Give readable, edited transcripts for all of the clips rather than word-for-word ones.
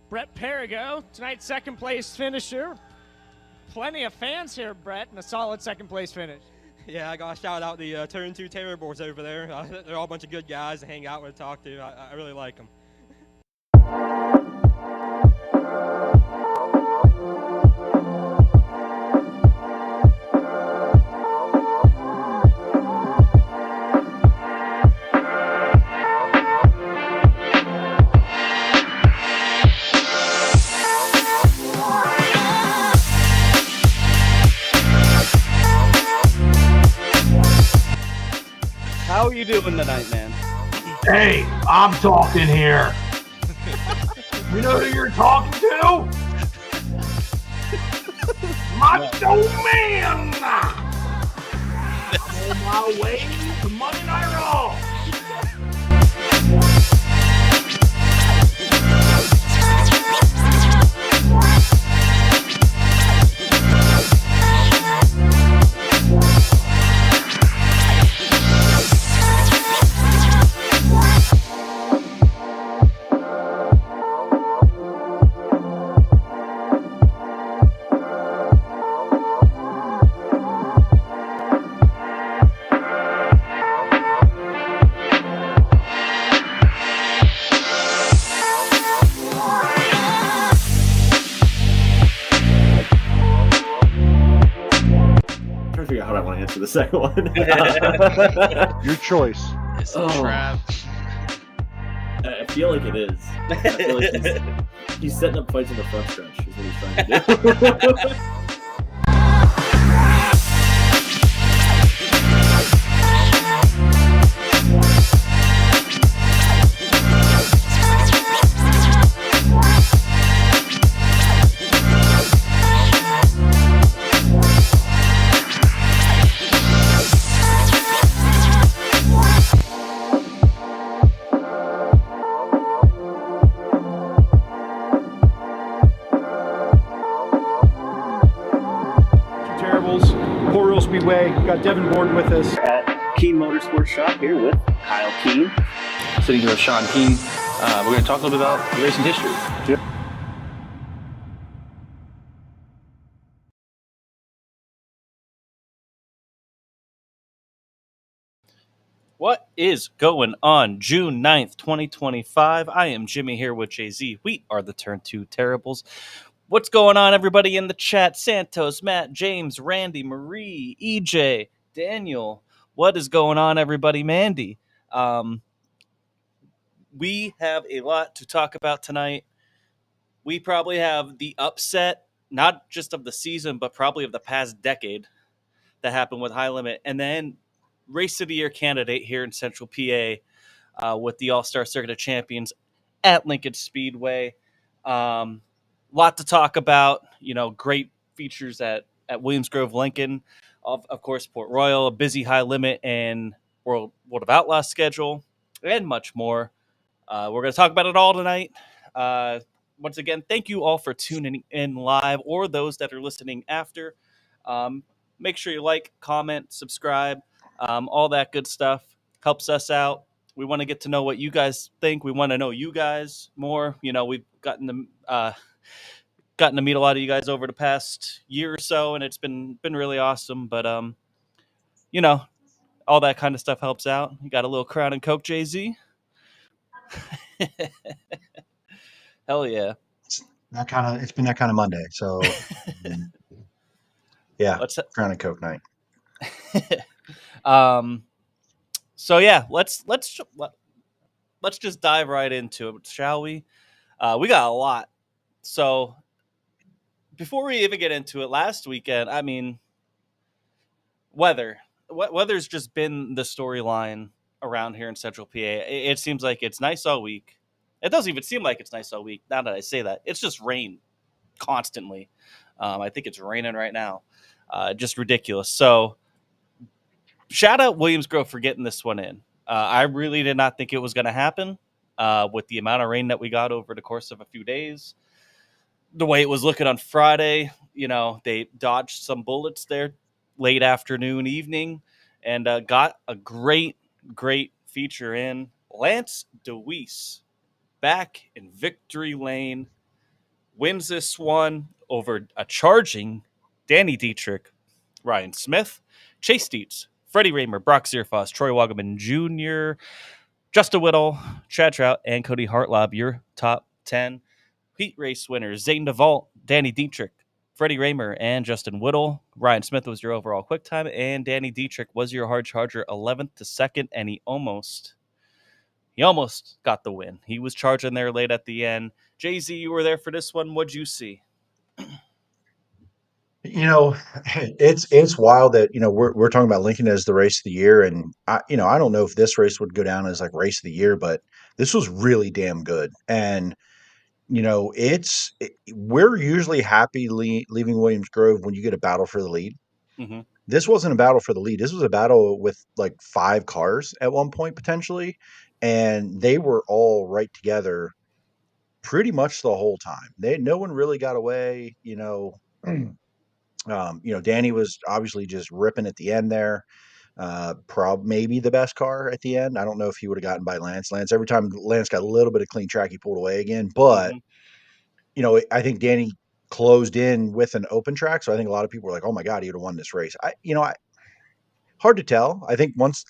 Brett Perigo, tonight's second place finisher. Plenty of fans here, Brett, and a solid second place finish. Yeah, I got to shout out the Turn 2 Terribles over there. They're all a bunch of good guys to hang out with, talk to. I really like them. How are you doing tonight, man? Hey, I'm talking here. You know who you're talking to? Macho Man! I'm on my way to Monday Night Raw. To the second one. Your choice. It's a trap. I feel like it is. I feel like he's setting up fights in the front stretch is what he's trying to do. Way. We've got Devin Board with us at Keen Motorsports Shop here with Kyle Keen. Sitting here with Sean Keen. We're going to talk a little bit about racing history. Yep. What is going on? June 9th, 2025. I am Jimmy here with Jay-Z. We are the Turn 2 Terribles. What's going on, everybody in the chat? Santos, Matt, James, Randy, Marie, EJ, Daniel. What is going on, everybody? Mandy. We have a lot to talk about tonight. We probably have the upset, not just of the season, but probably of the past decade that happened with High Limit. And then Race of the Year candidate here in Central PA with the All-Star Circuit of Champions at Lincoln Speedway. Lot to talk about, great features at Williams Grove, Lincoln, of course, Port Royal, a busy High Limit and World of Outlaws schedule, and much more. We're going to talk about it all tonight. Once again, thank you all for tuning in live or those that are listening after. Make sure you like, comment, subscribe, all that good stuff. Helps us out. We want to get to know what you guys think. We want to know you guys more. We've gotten to meet a lot of you guys over the past year or so, and it's been really awesome. But all that kind of stuff helps out. You got a little Crown and Coke, Jay-Z? Hell yeah! It's been that kind of Monday. So yeah, Crown and Coke night. So yeah, let's just dive right into it, shall we? We got a lot. So before we even get into it, last weekend, I mean, weather's just been the storyline around here in Central PA. It seems like it's nice all week. It doesn't even seem like it's nice all week. Now that I say that, it's just rain constantly. I think it's raining right now. Just ridiculous. So shout out Williams Grove for getting this one in. I really did not think it was going to happen with the amount of rain that we got over the course of a few days. The way it was looking on Friday, they dodged some bullets there late afternoon, evening, and got a great feature in. Lance DeWeese back in victory lane wins this one over a charging Danny Dietrich, Ryan Smith, Chase Dietz, Freddie Raymer, Brock Zierfoss, Troy Wagaman Jr., Justin Whittle, Chad Trout, and Cody Hartlob, your top 10 heat race winners. Zane DeVault, Danny Dietrich, Freddie Raymer, and Justin Whittle. Ryan Smith was your overall quick time, and Danny Dietrich was your hard charger, 11th to 2nd, and he almost got the win. He was charging there late at the end. Jay-Z, you were there for this one. What'd you see? It's wild that we're talking about Lincoln as the race of the year, and I don't know if this race would go down as like race of the year, but this was really damn good. And we're usually happy leaving Williams Grove when you get a battle for the lead. Mm-hmm. This wasn't a battle for the lead. This was a battle with like 5 cars at one point potentially, and they were all right together pretty much the whole time. No one really got away. Danny was obviously just ripping at the end there. Maybe the best car at the end. I don't know if he would have gotten by Lance. Every time Lance got a little bit of clean track, he pulled away again. But I think Danny closed in with an open track, so I think a lot of people were like, "Oh my God, he would have won this race." Hard to tell. I think once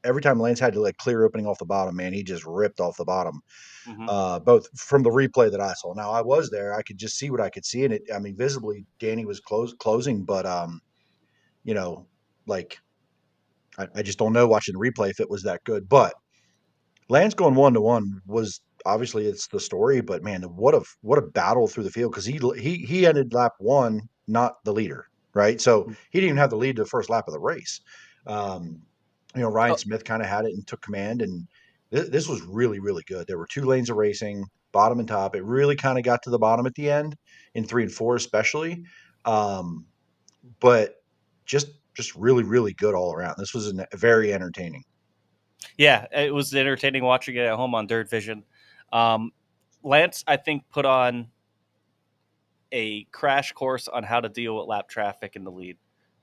every time Lance had to clear opening off the bottom, man, he just ripped off the bottom. Both from the replay that I saw. Now I was there; I could just see what I could see, and visibly Danny was closing, but I just don't know watching the replay if it was that good. But Lance going 1-1 was obviously it's the story, but man, what a battle through the field, because he ended lap 1, not the leader, right? So he didn't even have the lead to the first lap of the race. Ryan Smith kind of had it and took command, and this was really, really good. There were 2 lanes of racing, bottom and top. It really kind of got to the bottom at the end in 3 and 4 especially, but just really, really good all around. This was very entertaining. Yeah, it was entertaining watching it at home on Dirt Vision. Lance, I think, put on a crash course on how to deal with lap traffic in the lead.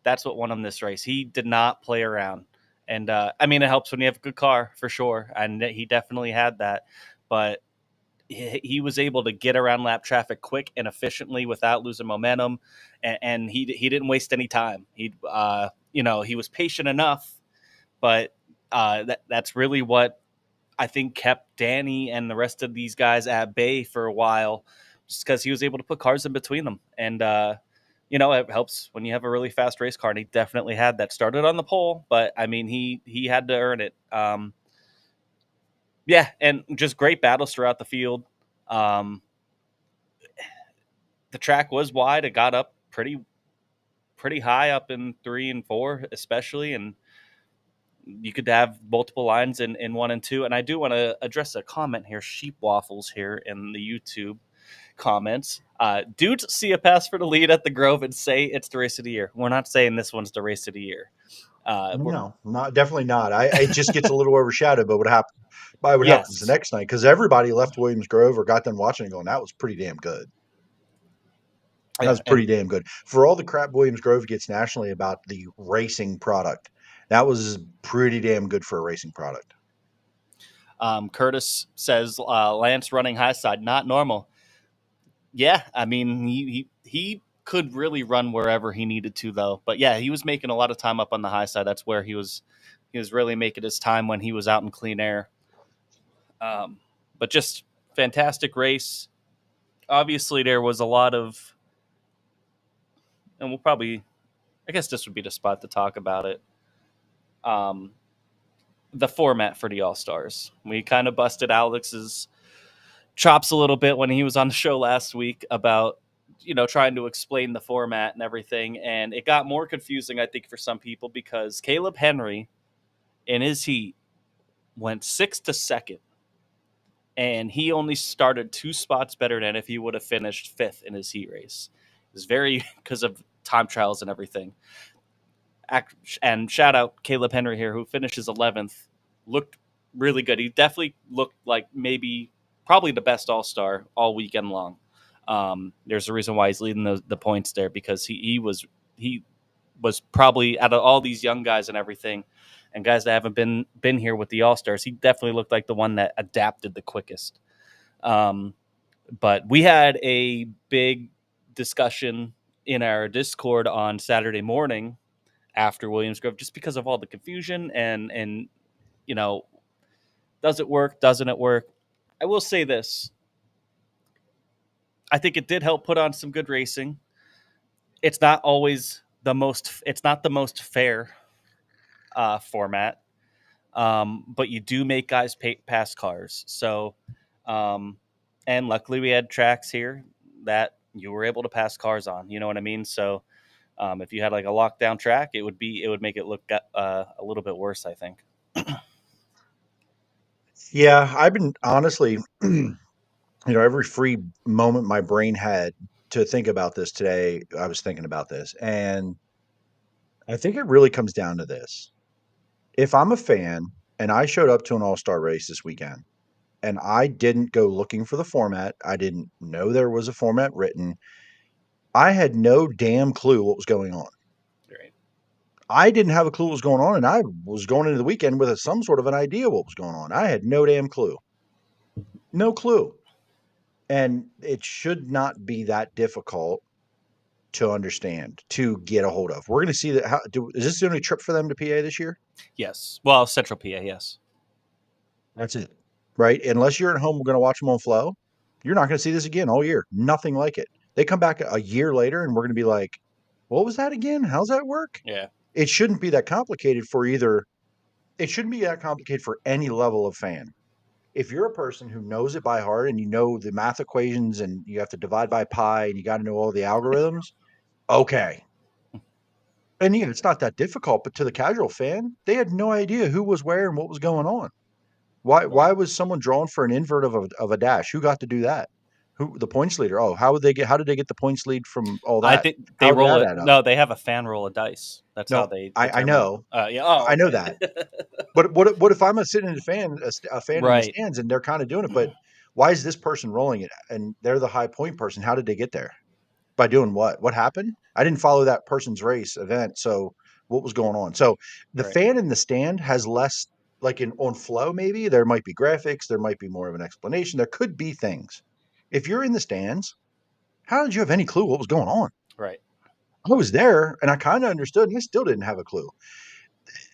That's what won him this race. He did not play around. And, it helps when you have a good car, for sure. And he definitely had that. But he was able to get around lap traffic quick and efficiently without losing momentum. And he didn't waste any time. He was patient enough, but that's really what I think kept Danny and the rest of these guys at bay for a while, just because he was able to put cars in between them. And, it helps when you have a really fast race car, and he definitely had that. Started on the pole, but, he had to earn it. And just great battles throughout the field. The track was wide. It got up pretty high up in 3 and 4 especially, and you could have multiple lines in 1 and 2. And I do want to address a comment here, Sheep Waffles here in the YouTube comments. Dudes see a pass for the lead at the Grove and say it's the race of the year. We're not saying this one's the race of the year. No, definitely not. It just gets a little overshadowed by what happens the next night, because everybody left Williams Grove or got done watching and going, that was pretty damn good. That was pretty damn good. For all the crap Williams Grove gets nationally about the racing product, that was pretty damn good for a racing product. Curtis says Lance running high side, not normal. Yeah, he could really run wherever he needed to, though. But yeah, he was making a lot of time up on the high side. That's where he was really making his time when he was out in clean air. But just fantastic race. Obviously, there was a lot of, and we'll probably, I guess this would be the spot to talk about it. The format for the All-Stars. We kind of busted Alex's chops a little bit when he was on the show last week about, trying to explain the format and everything. And it got more confusing, I think, for some people, because Caleb Henry in his heat went 6th to 2nd. And he only started 2 spots better than if he would have finished 5th in his heat race. It was very because of time trials and everything. And shout out Caleb Henry here, who finishes 11th, looked really good. He definitely looked like probably the best All-Star all weekend long. There's a reason why he's leading the points there, because he was probably, out of all these young guys and everything, and guys that haven't been here with the All-Stars, he definitely looked like the one that adapted the quickest. But we had a big discussion in our Discord on Saturday morning after Williams Grove, just because of all the confusion and does it work? Doesn't it work? I will say this. I think it did help put on some good racing. It's not always it's not the most fair format, but you do make guys pass cars. So, and luckily we had tracks here that you were able to pass cars on. You know what I mean? So, if you had like a lockdown track, it would make it look a little bit worse, I think. Yeah, I've been honestly, every free moment my brain had to think about this today, I was thinking about this. And I think it really comes down to this. If I'm a fan and I showed up to an all-star race this weekend and I didn't go looking for the format, I didn't know there was a format written, I had no damn clue what was going on. Right. I didn't have a clue what was going on, and I was going into the weekend with some sort of an idea what was going on. I had no damn clue. No clue. And it should not be that difficult to understand, to get a hold of. We're going to see that. Is this the only trip for them to PA this year? Yes. Well, Central PA, yes. That's it. Right? Unless you're at home, we're going to watch them on Flow. You're not going to see this again all year. Nothing like it. They come back a year later, and we're going to be like, what was that again? How's that work? Yeah. It shouldn't be that complicated for either. It shouldn't be that complicated for any level of fan. If you're a person who knows it by heart and you know the math equations and you have to divide by pi and you got to know all the algorithms, okay. And yeah, it's not that difficult, but to the casual fan, they had no idea who was where and what was going on. Why was someone drawn for an invert of a dash? Who got to do that? Who the points leader? Oh, how did they get the points lead from all that? I think they How did roll that it. add up? No, they have a fan roll of dice. That's No, how they. I know. Yeah. Oh, I know okay. that. But what if I'm a sitting fan, a fan in the Right. stands, and they're kind of doing it? But why is this person rolling it? And they're the high point person. How did they get there? By doing what? What happened? I didn't follow that person's race event. So what was going on? So the Right. fan in the stand has less, like on Flow, maybe there might be graphics, there might be more of an explanation. There could be things. If you're in the stands, how did you have any clue what was going on? Right. I was there and I kind of understood, and I still didn't have a clue.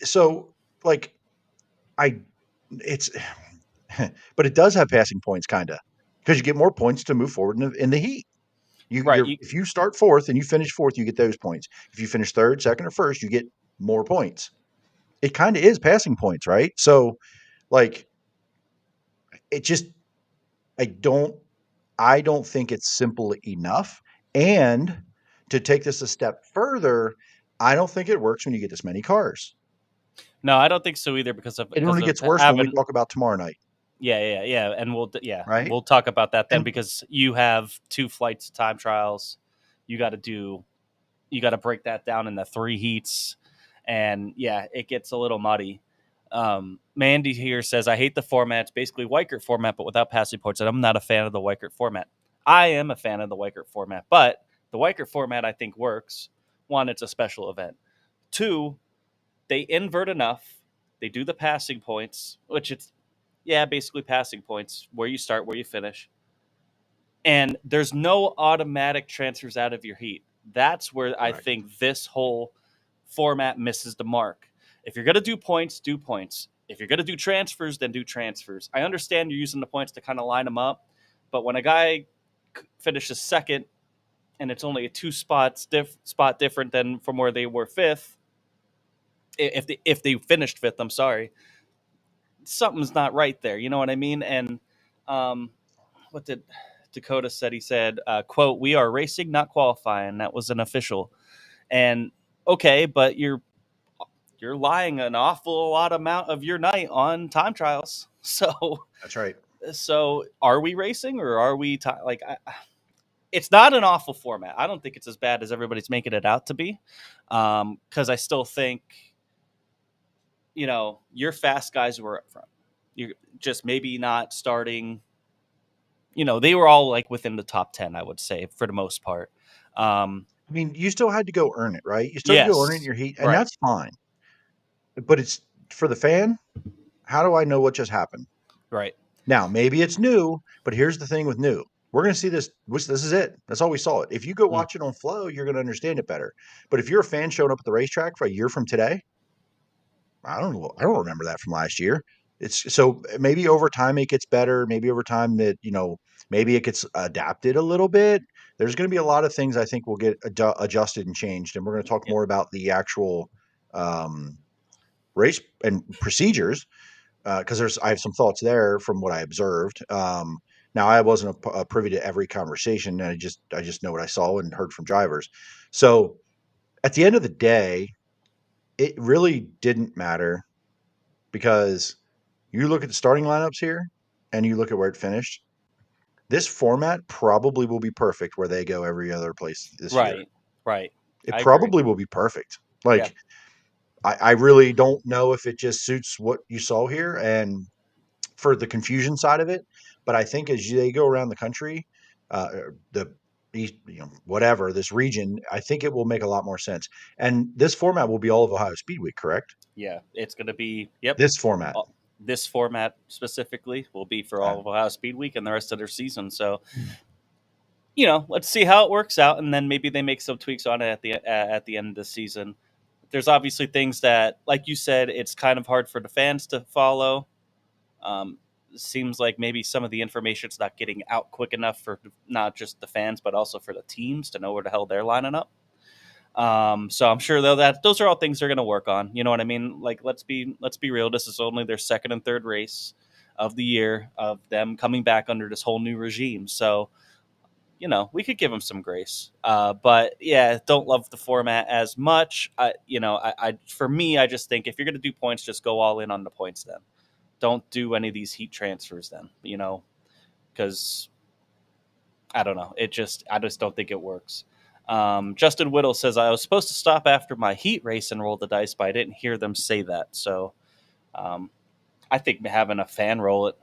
So like it's but it does have passing points, kind of, because you get more points to move forward in the heat. If you start fourth and you finish fourth, you get those points. If you finish third, second, or first, you get more points. It kind of is passing points, right? So, like, it just I don't think it's simple enough. And to take this a step further, I don't think it works when you get this many cars. No, I don't think so either. Because it only gets worse when we talk about tomorrow night. Yeah, and right? We'll talk about that then, because you have 2 flights of time trials. You got to break that down into 3 heats, and yeah, it gets a little muddy. Mandy here says, I hate the format. It's basically Weikert format, but without passing points, and I'm not a fan of the Weikert format. I am a fan of the Weikert format, but the Weikert format I think works. 1, it's a special event. 2, they invert enough. They do the passing points, which it's basically passing points, where you start, where you finish. And there's no automatic transfers out of your heat. That's where I think this whole format misses the mark. If you're going to do points, do points. If you're going to do transfers, then do transfers. I understand you're using the points to kind of line them up, but when a guy finishes second and it's only a 2 spot different than from where they were fifth, if they finished fifth, I'm sorry, something's not right there. You know what I mean? And what did Dakota said? He said, quote, "We are racing, not qualifying." That was an official. And okay, but you're lying an awful lot amount of your night on time trials. So that's right. So are we racing, or are we it's not an awful format. I don't think it's as bad as everybody's making it out to be. Because I still think, your fast guys were up front. You're just maybe not starting. They were all like within the top 10, I would say, for the most part. I mean, you still had to go earn it, right? You still had to go earn it in your heat, and that's fine. But it's for the fan. How do I know what just happened? Right. Now, maybe it's new, but here's the thing with new. We're going to see this. This is it. That's all we saw it. If you go watch it on Flow, you're going to understand it better. But if you're a fan showing up at the racetrack for a year from today, I don't know. I don't remember that from last year. It's so maybe over time it gets better. Maybe over time that, maybe it gets adapted a little bit. There's going to be a lot of things I think will get adjusted and changed. And we're going to talk more about the actual race and procedures because I have some thoughts there from what I observed. Now I wasn't a privy to every conversation, and I just know what I saw and heard from drivers. So at the end of the day, it really didn't matter because you look at the starting lineups here and you look at where it finished. This format probably will be perfect where they go every other place this year. Right. It I probably agree. will be perfect. Like I really don't know if it just suits what you saw here and for the confusion side of it. But I think as they go around the country, the east, whatever this region, I think it will make a lot more sense. And this format will be all of Ohio Speed Week, correct? Yeah, it's going to be This format. This format specifically will be for all of Ohio Speed Week and the rest of their season. So, let's see how it works out, and then maybe they make some tweaks on it at the end of the season. There's obviously things that, like you said, it's kind of hard for the fans to follow. Seems like maybe some of the information's not getting out quick enough for not just the fans, but also for the teams to know where the hell they're lining up. So I'm sure though that those are all things they're going to work on. You know what I mean? Like let's be real. This is only their second and third race of the year of them coming back under this whole new regime. So we could give them some grace. But yeah, don't love the format as much. For me, I just think if you're going to do points, just go all in on the points then. Don't do any of these heat transfers then, because I don't know. I just don't think it works. Justin Whittle says, I was supposed to stop after my heat race and roll the dice, but I didn't hear them say that. So I think having a fan roll it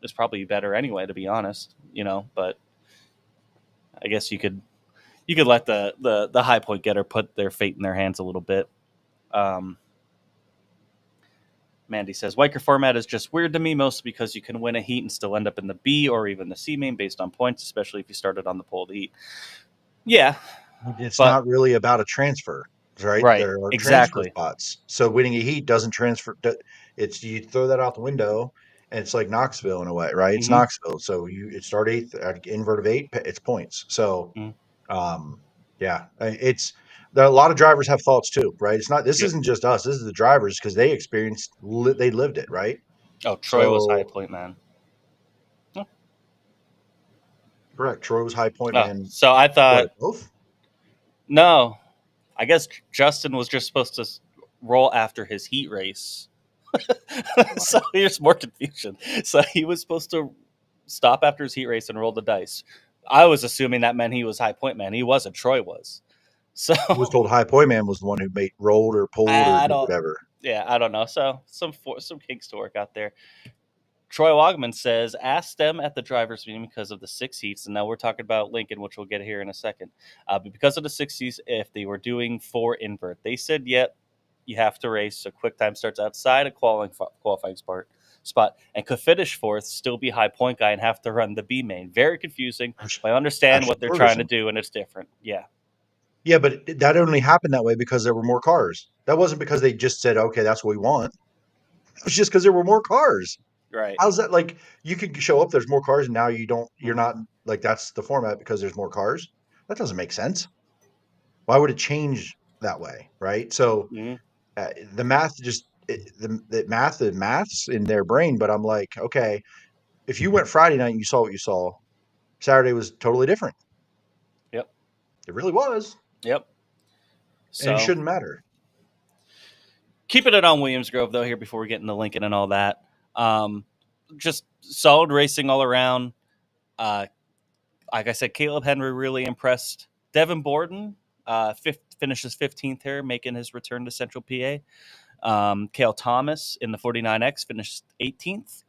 is probably better anyway, to be honest, but I guess you could let the high point getter put their fate in their hands a little bit. Mandy says, Weicker format is just weird to me, mostly because you can win a heat and still end up in the B or even the C main based on points, especially if you started on the pole of the heat. Yeah. It's not really about a transfer, right? There are transfer spots. So winning a heat doesn't transfer. It's you throw that out the window, and it's like Knoxville in a way, right? It's Knoxville. So it start eighth, invert of 8, it's points. So, yeah, there are a lot of drivers have thoughts too, right? It's not. This isn't just us. This is the drivers because they experienced, they lived it, right? Oh, Troy was high point man. Oh. Correct. Troy was high point man. So I thought both. No, I guess Justin was just supposed to roll after his heat race. So here's more confusion. So he was supposed to stop after his heat race and roll the dice. I was assuming that meant he was high point man. He wasn't. Troy was. So I was told high point man was the one who rolled or pulled or whatever. Yeah, I don't know. So some kinks to work out there. Troy Wogman says, ask them at the driver's meeting because of the 6 heats. And now we're talking about Lincoln, which we'll get here in a second. But because of the 6 heats, if they were doing 4 invert, they said, yep, you have to race. So quick time starts outside a qualifying spot and could finish 4th, still be high point guy and have to run the B main. Very confusing. But I understand what they're trying to do, and it's different. Yeah. Yeah, but that only happened that way because there were more cars. That wasn't because they just said, okay, that's what we want. It was just because there were more cars. Right. How's that? Like, you could show up, there's more cars, and now you're not, like, that's the format because there's more cars. That doesn't make sense. Why would it change that way, right? So the math the math's in their brain, but I'm like, okay, if you went Friday night and you saw what you saw, Saturday was totally different. Yep. It really was. Yep. And it shouldn't matter. Keeping it on Williams Grove, though, here before we get into Lincoln and all that. Just solid racing all around. Like I said, Caleb Henry really impressed. Devin Borden finishes 15th here, making his return to Central PA. Cale Thomas in the 49X finished 18th.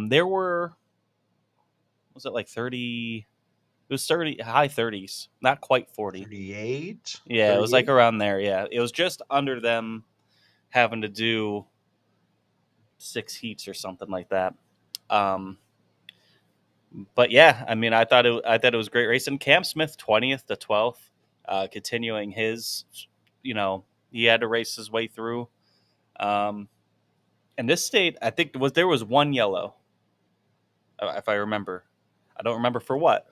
There were, was it like 30? It was 30, high 30s, not quite 40. 38? Yeah, 38? It was like around there. Yeah, it was just under them having to do 6 heats or something like that. But yeah, I mean, I thought it was great racing. Cam Smith 20th to 12th, continuing his, he had to race his way through. And this state, I think there was one yellow, if I remember. I don't remember for what,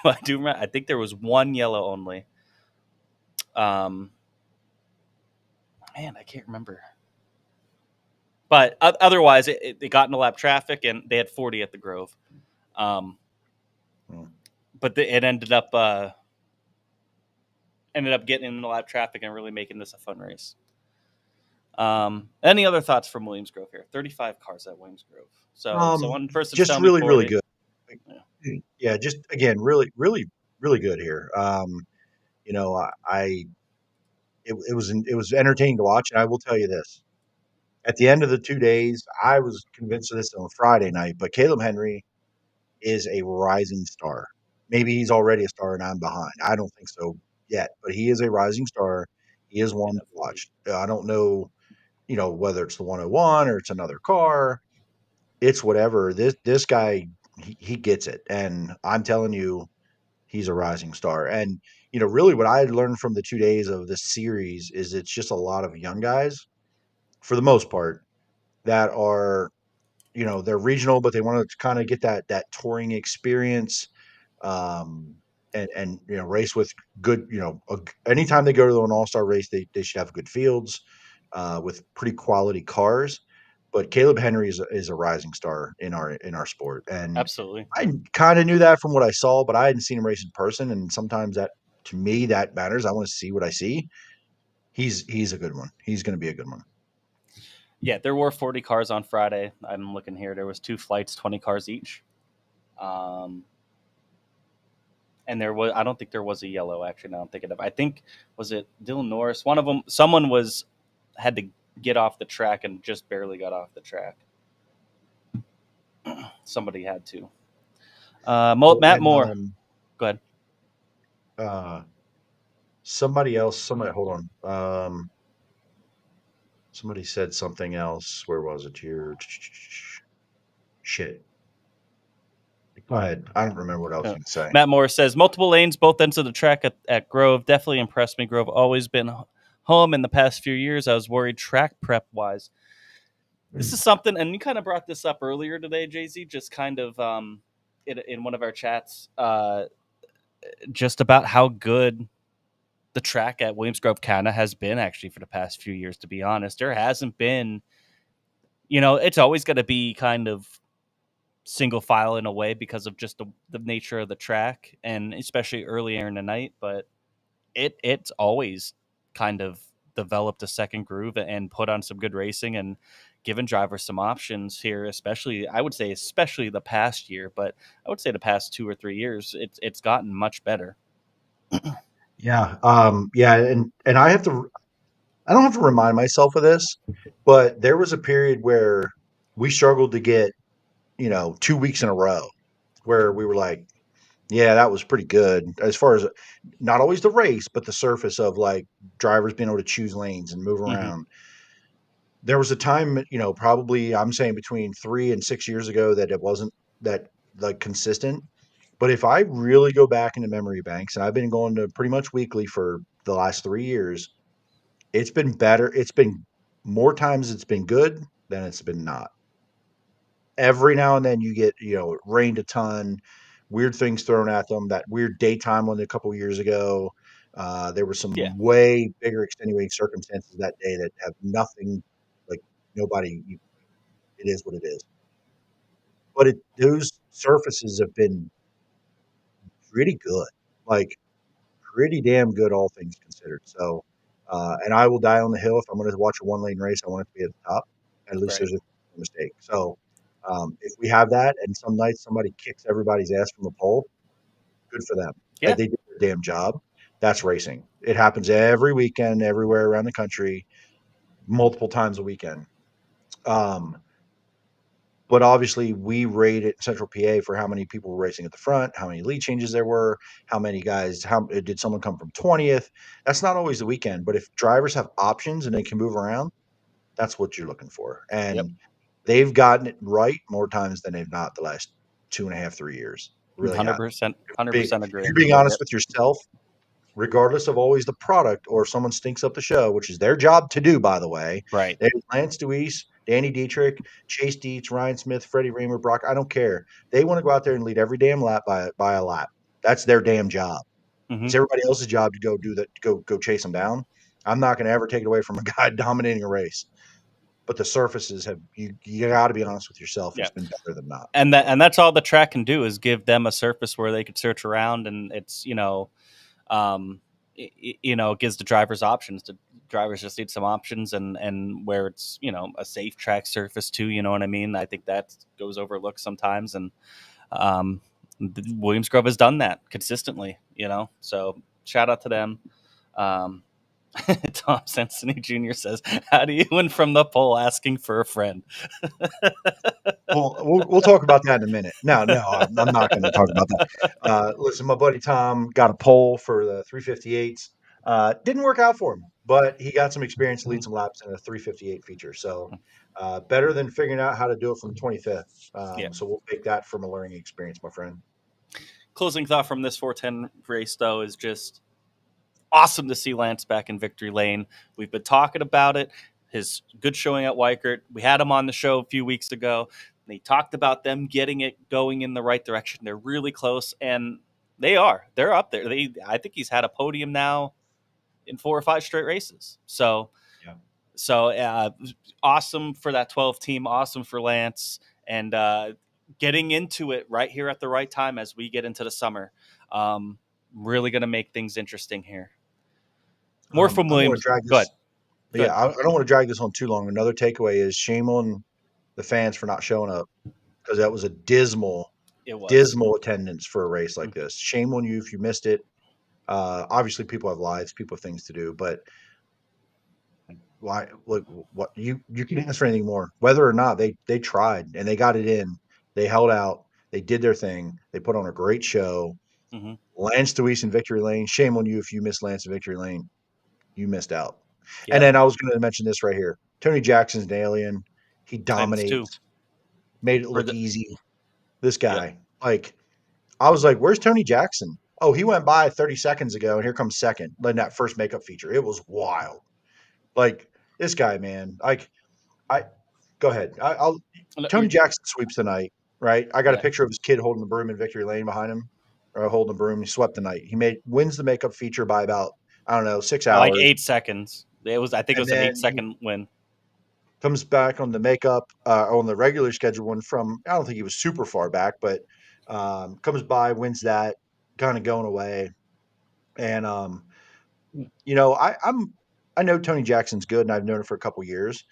but I do remember. I think there was one yellow only. Man, I can't remember. But otherwise, it got into lap traffic, and they had 40 at the Grove. But it ended up getting into lap traffic and really making this a fun race. Any other thoughts from Williams Grove here? 35 cars at Williams Grove. So someone first is just telling really, me really 40. good. Yeah, just again, really, really, really good here. You know, it was entertaining to watch, and I will tell you this: at the end of the 2 days, I was convinced of this on Friday night, but Caleb Henry is a rising star. Maybe he's already a star and I'm behind. I don't think so yet, but he is a rising star. He is one to watch. I don't know, whether it's the 101 or it's another car. It's whatever. This guy, he gets it, and I'm telling you, he's a rising star. And really, what I learned from the 2 days of this series is it's just a lot of young guys, for the most part, that are they're regional, but they want to kind of get that touring experience, um, and race with good. Anytime they go to an all-star race, they should have good fields, with pretty quality cars. But Caleb Henry is a rising star in our sport, and Absolutely. I kind of knew that from what I saw, but I hadn't seen him race in person, and sometimes that, to me, that matters. I want to see what I see. He's a good one. He's going to be a good one. Yeah, there were 40 cars on Friday. I'm looking here. There was 2 flights, 20 cars each. And I don't think there was a yellow, actually. Now I'm thinking of, I think, was it Dylan Norris? One of them, someone had to get off the track and just barely got off the track. Somebody had to. Matt Moore. Go ahead. Somebody else. Hold on. Somebody said something else. Where was it here? Shit. Go ahead. I don't remember what I was going to say. Matt Moore says multiple lanes, both ends of the track at Grove. Definitely impressed me. Grove always been home in the past few years. I was worried track prep wise. This is something, and you kind of brought this up earlier today, Jay-Z, just kind of in one of our chats, just about how good the track at Williams Grove kind of has been actually for the past few years, to be honest. There hasn't been, it's always going to be kind of single file in a way because of just the nature of the track, and especially earlier in the night, but it's always kind of developed a second groove and put on some good racing and given drivers some options here, especially the past year, but I would say the past 2 or 3 years, it's gotten much better. Yeah. Yeah. And I don't have to remind myself of this, but there was a period where we struggled to get, 2 weeks in a row where we were like, yeah, that was pretty good, as far as not always the race, but the surface of like drivers being able to choose lanes and move around. There was a time, probably I'm saying between 3 and 6 years ago, that it wasn't that like consistent. But if I really go back into memory banks, and I've been going to pretty much weekly for the last 3 years, it's been better. It's been more times it's been good than it's been not. Every now and then you get, it rained a ton, weird things thrown at them. That weird daytime one a couple years ago. There were some way bigger extenuating circumstances that day that have nothing, like nobody. It is what it is. But those surfaces have been pretty good, like pretty damn good, all things considered. So, and I will die on the hill if I'm going to watch a 1-lane race. I want it to be at the top. At least there's a mistake. So, if we have that, and some nights somebody kicks everybody's ass from the pole, good for them. Yeah. They did their damn job. That's racing. It happens every weekend, everywhere around the country, multiple times a weekend. But obviously, we rate it Central PA for how many people were racing at the front, how many lead changes there were, how many guys, how did someone come from 20th? That's not always the weekend, but if drivers have options and they can move around, that's what you're looking for. And they've gotten it right more times than they've not the last 2.5, 3 years. Really have. 100%, If 100% agree. you're being honest with yourself, regardless of always the product or if someone stinks up the show, which is their job to do, by the way. Right. There's Lance Deweese, Danny Dietrich, Chase Dietz, Ryan Smith, Freddie Reamer, Brock. I don't care. They want to go out there and lead every damn lap by a lap. That's their damn job. Mhm. It's everybody else's job to go do that, to go chase them down. I'm not going to ever take it away from a guy dominating a race. But the surfaces have you got to be honest with yourself. Yeah. It's been better than not. And that's all the track can do is give them a surface where they could search around, and it's it gives the drivers options. The drivers just need some options, and where it's a safe track surface too. You know what I mean? I think that goes overlooked sometimes, and Williams Grove has done that consistently. So shout out to them. Tom Sansoni Jr. says, "How do you win from the pole asking for a friend?" Well, we'll talk about that in a minute. No, I'm not going to talk about that. Listen, my buddy Tom got a pole for the 358s. Didn't work out for him, but he got some experience to lead some laps in a 358 feature. So better than figuring out how to do it from 25th. Yeah. So we'll take that from a learning experience, my friend. Closing thought from this 410 race, though, is just awesome to see Lance back in victory lane. We've been talking about it. His good showing at Weikert. We had him on the show a few weeks ago. And he talked about them getting it going in the right direction. They're really close, and they are. They're up there. I think he's had a podium now in 4 or 5 straight races. So awesome for that 12 team. Awesome for Lance, and getting into it right here at the right time as we get into the summer. Really going to make things interesting here. More from Williams. Good. Yeah, I don't want to drag this on too long. Another takeaway is shame on the fans for not showing up, because that was a dismal attendance for a race like this. Shame on you if you missed it. Obviously, people have lives, people have things to do, but why? Look, what you can ask for anything more. Whether or not they tried and they got it in, they held out, they did their thing, they put on a great show. Mm-hmm. Lance Deweese in victory lane. Shame on you if you missed Lance in victory lane. You missed out. Yep. And then I was going to mention this right here. Tony Jackson's an alien. He dominates. Made it look easy. This guy, I was like, "Where's Tony Jackson?" Oh, he went by 30 seconds ago, and here comes second, letting that first makeup feature. It was wild. This guy, man. Go ahead. Tony Jackson sweeps the night, right? I got a picture of his kid holding the broom in victory lane behind him, or holding the broom. He swept the night. Wins the makeup feature by about 6 hours, like 8 seconds. I think it was an 8-second win. Comes back on the makeup on the regular schedule one from, I don't think he was super far back, but comes by, wins that, kind of going away. And I know Tony Jackson's good, and I've known him for a couple years,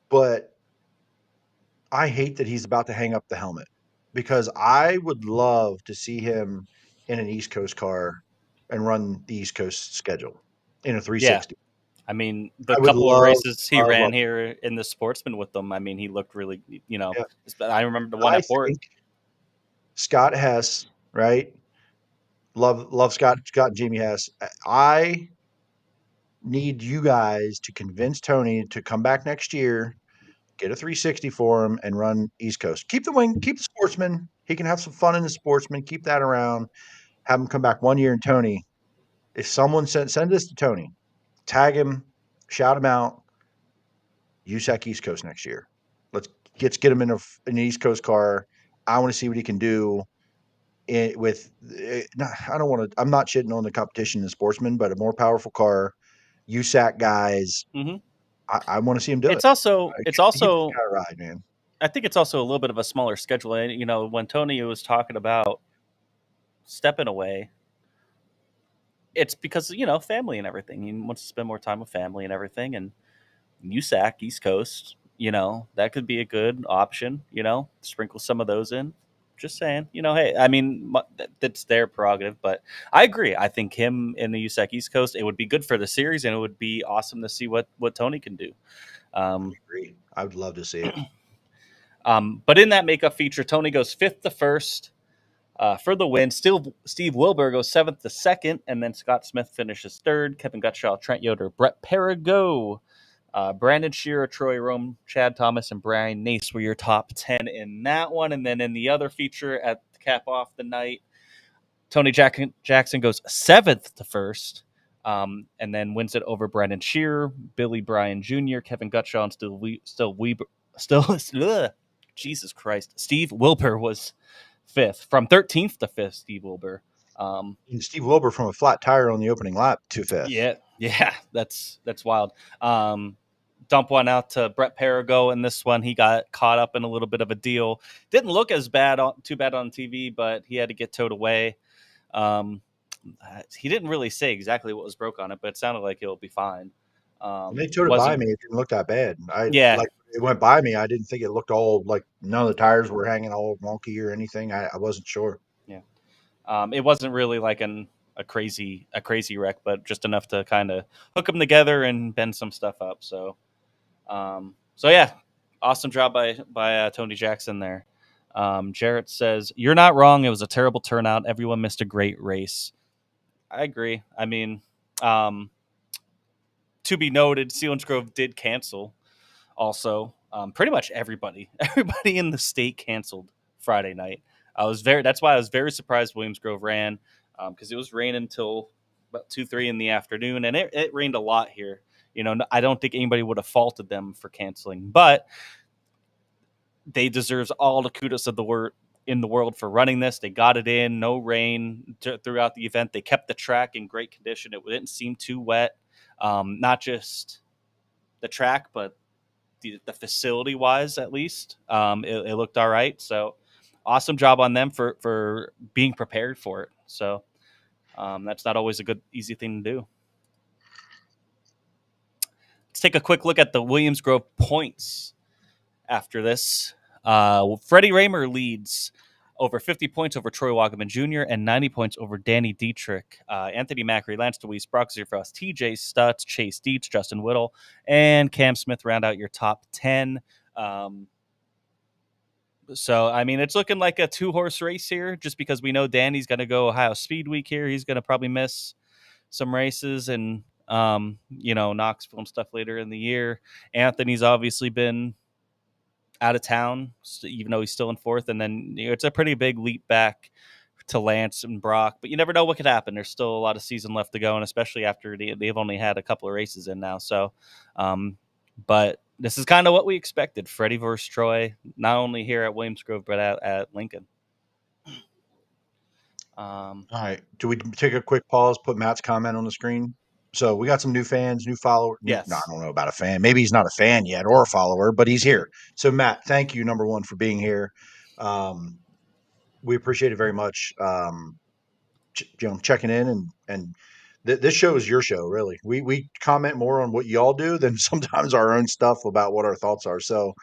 but I hate that he's about to hang up the helmet, because I would love to see him in an East Coast car and run the East Coast schedule in a 360. I mean, the couple of races he ran here in the Sportsman with them, I mean, he looked really, I remember the one at Fort. Scott Hess, right? Love Scott and Jamie Hess. I need you guys to convince Tony to come back next year, get a 360 for him, and run East Coast. Keep the Sportsman. He can have some fun in the Sportsman. Keep that around. Have him come back 1 year. And Tony, if someone send this to Tony, tag him, shout him out. USAC East Coast next year. Let's get him in an East Coast car. I want to see what he can do. I'm not shitting on the competition in the Sportsman, but a more powerful car, USAC guys. Mm-hmm. I want to see him do it. It's also ride, man. I think it's also a little bit of a smaller schedule. And, when Tony was talking about stepping away, it's because, family and everything. He wants to spend more time with family and everything. And USAC, East Coast, that could be a good option, sprinkle some of those in. Just saying, hey, I mean, that's their prerogative, but I agree. I think him in the USAC East Coast, it would be good for the series, and it would be awesome to see what Tony can do. I agree. I would love to see it. But in that makeup feature, Tony goes 5th to 1st for the win. Still, Steve Wilbur goes 7th to 2nd, and then Scott Smith finishes 3rd. Kevin Gutshaw, Trent Yoder, Brett Perigo Brandon Shearer, Troy Rome, Chad Thomas, and Brian Nace were your top 10 in that one. And then in the other feature at the cap off the night, Tony Jackson goes 7th to first, and then wins it over Brandon Shearer, Billy Bryan Jr., Kevin Gutshaw, and Jesus Christ, Steve Wilbur was 5th. From 13th to 5th, Steve Wilbur. And Steve Wilbur from a flat tire on the opening lap to 5th. Yeah, that's wild. Dump one out to Brett Perigo in this one. He got caught up in a little bit of a deal. Didn't look too bad on TV, but he had to get towed away. He didn't really say exactly what was broke on it, but it sounded like it'll be fine. When they towed it by me, it didn't look that bad. Like it went by me. I didn't think it looked all like none of the tires were hanging all wonky or anything. I wasn't sure. Yeah. It wasn't really like a crazy wreck, but just enough to kind of hook them together and bend some stuff up. So yeah, awesome job by Tony Jackson there. Jarrett says, "You're not wrong. It was a terrible turnout. Everyone missed a great race." I agree. I mean, to be noted, Selinsgrove did cancel. Also, pretty much everybody in the state canceled Friday night. That's why I was very surprised Williams Grove ran, because it was raining until about 2-3 in the afternoon, and it rained a lot here. I don't think anybody would have faulted them for canceling, but they deserve all the kudos in the world for running this. They got it in, no rain throughout the event. They kept the track in great condition. It didn't seem too wet. Not just the track, but the facility wise, at least. It looked all right. So awesome job on them for being prepared for it. So that's not always a easy thing to do. Let's take a quick look at the Williams Grove points after this. Freddie Raymer leads over 50 points over Troy Wagaman Jr. and 90 points over Danny Dietrich. Anthony Macri, Lance DeWeese, Brock Zierfrost, TJ Stutz, Chase Dietz, Justin Whittle, and Cam Smith round out your top 10. So, I mean, it's looking like a 2-horse race here, just because we know Danny's going to go Ohio Speed Week here. He's going to probably miss some races and, Knoxville and stuff later in the year. Anthony's obviously been out of town, even though he's still in 4th. And then it's a pretty big leap back to Lance and Brock. But you never know what could happen. There's still a lot of season left to go, and especially after they've only had a couple of races in now. So, but this is kind of what we expected. Freddie versus Troy, not only here at Williams Grove, but at Lincoln. All right. Do we take a quick pause, put Matt's comment on the screen? So we got some new fans, new followers. Yes. No, I don't know about a fan. Maybe he's not a fan yet or a follower, but he's here. So Matt, thank you, number one, for being here. We appreciate it very much. Checking in and this show is your show, really. We comment more on what y'all do than sometimes our own stuff about what our thoughts are. So,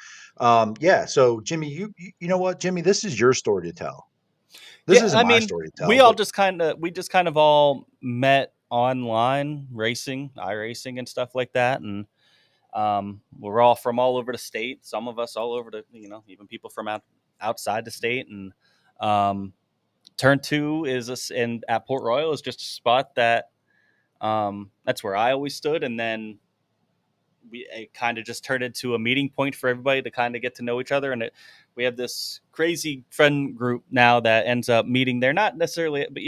yeah. So Jimmy, you know what, Jimmy, this is your story to tell. This isn't my story to tell. We just kind of all met online racing, iRacing and stuff like that. And we're all from all over the state. Some of us all over even people from outside the state. And Turn 2 is at Port Royal is just a spot that that's where I always stood. And then it kind of just turned into a meeting point for everybody to kind of get to know each other. And we have this crazy friend group now that ends up meeting there, not necessarily, but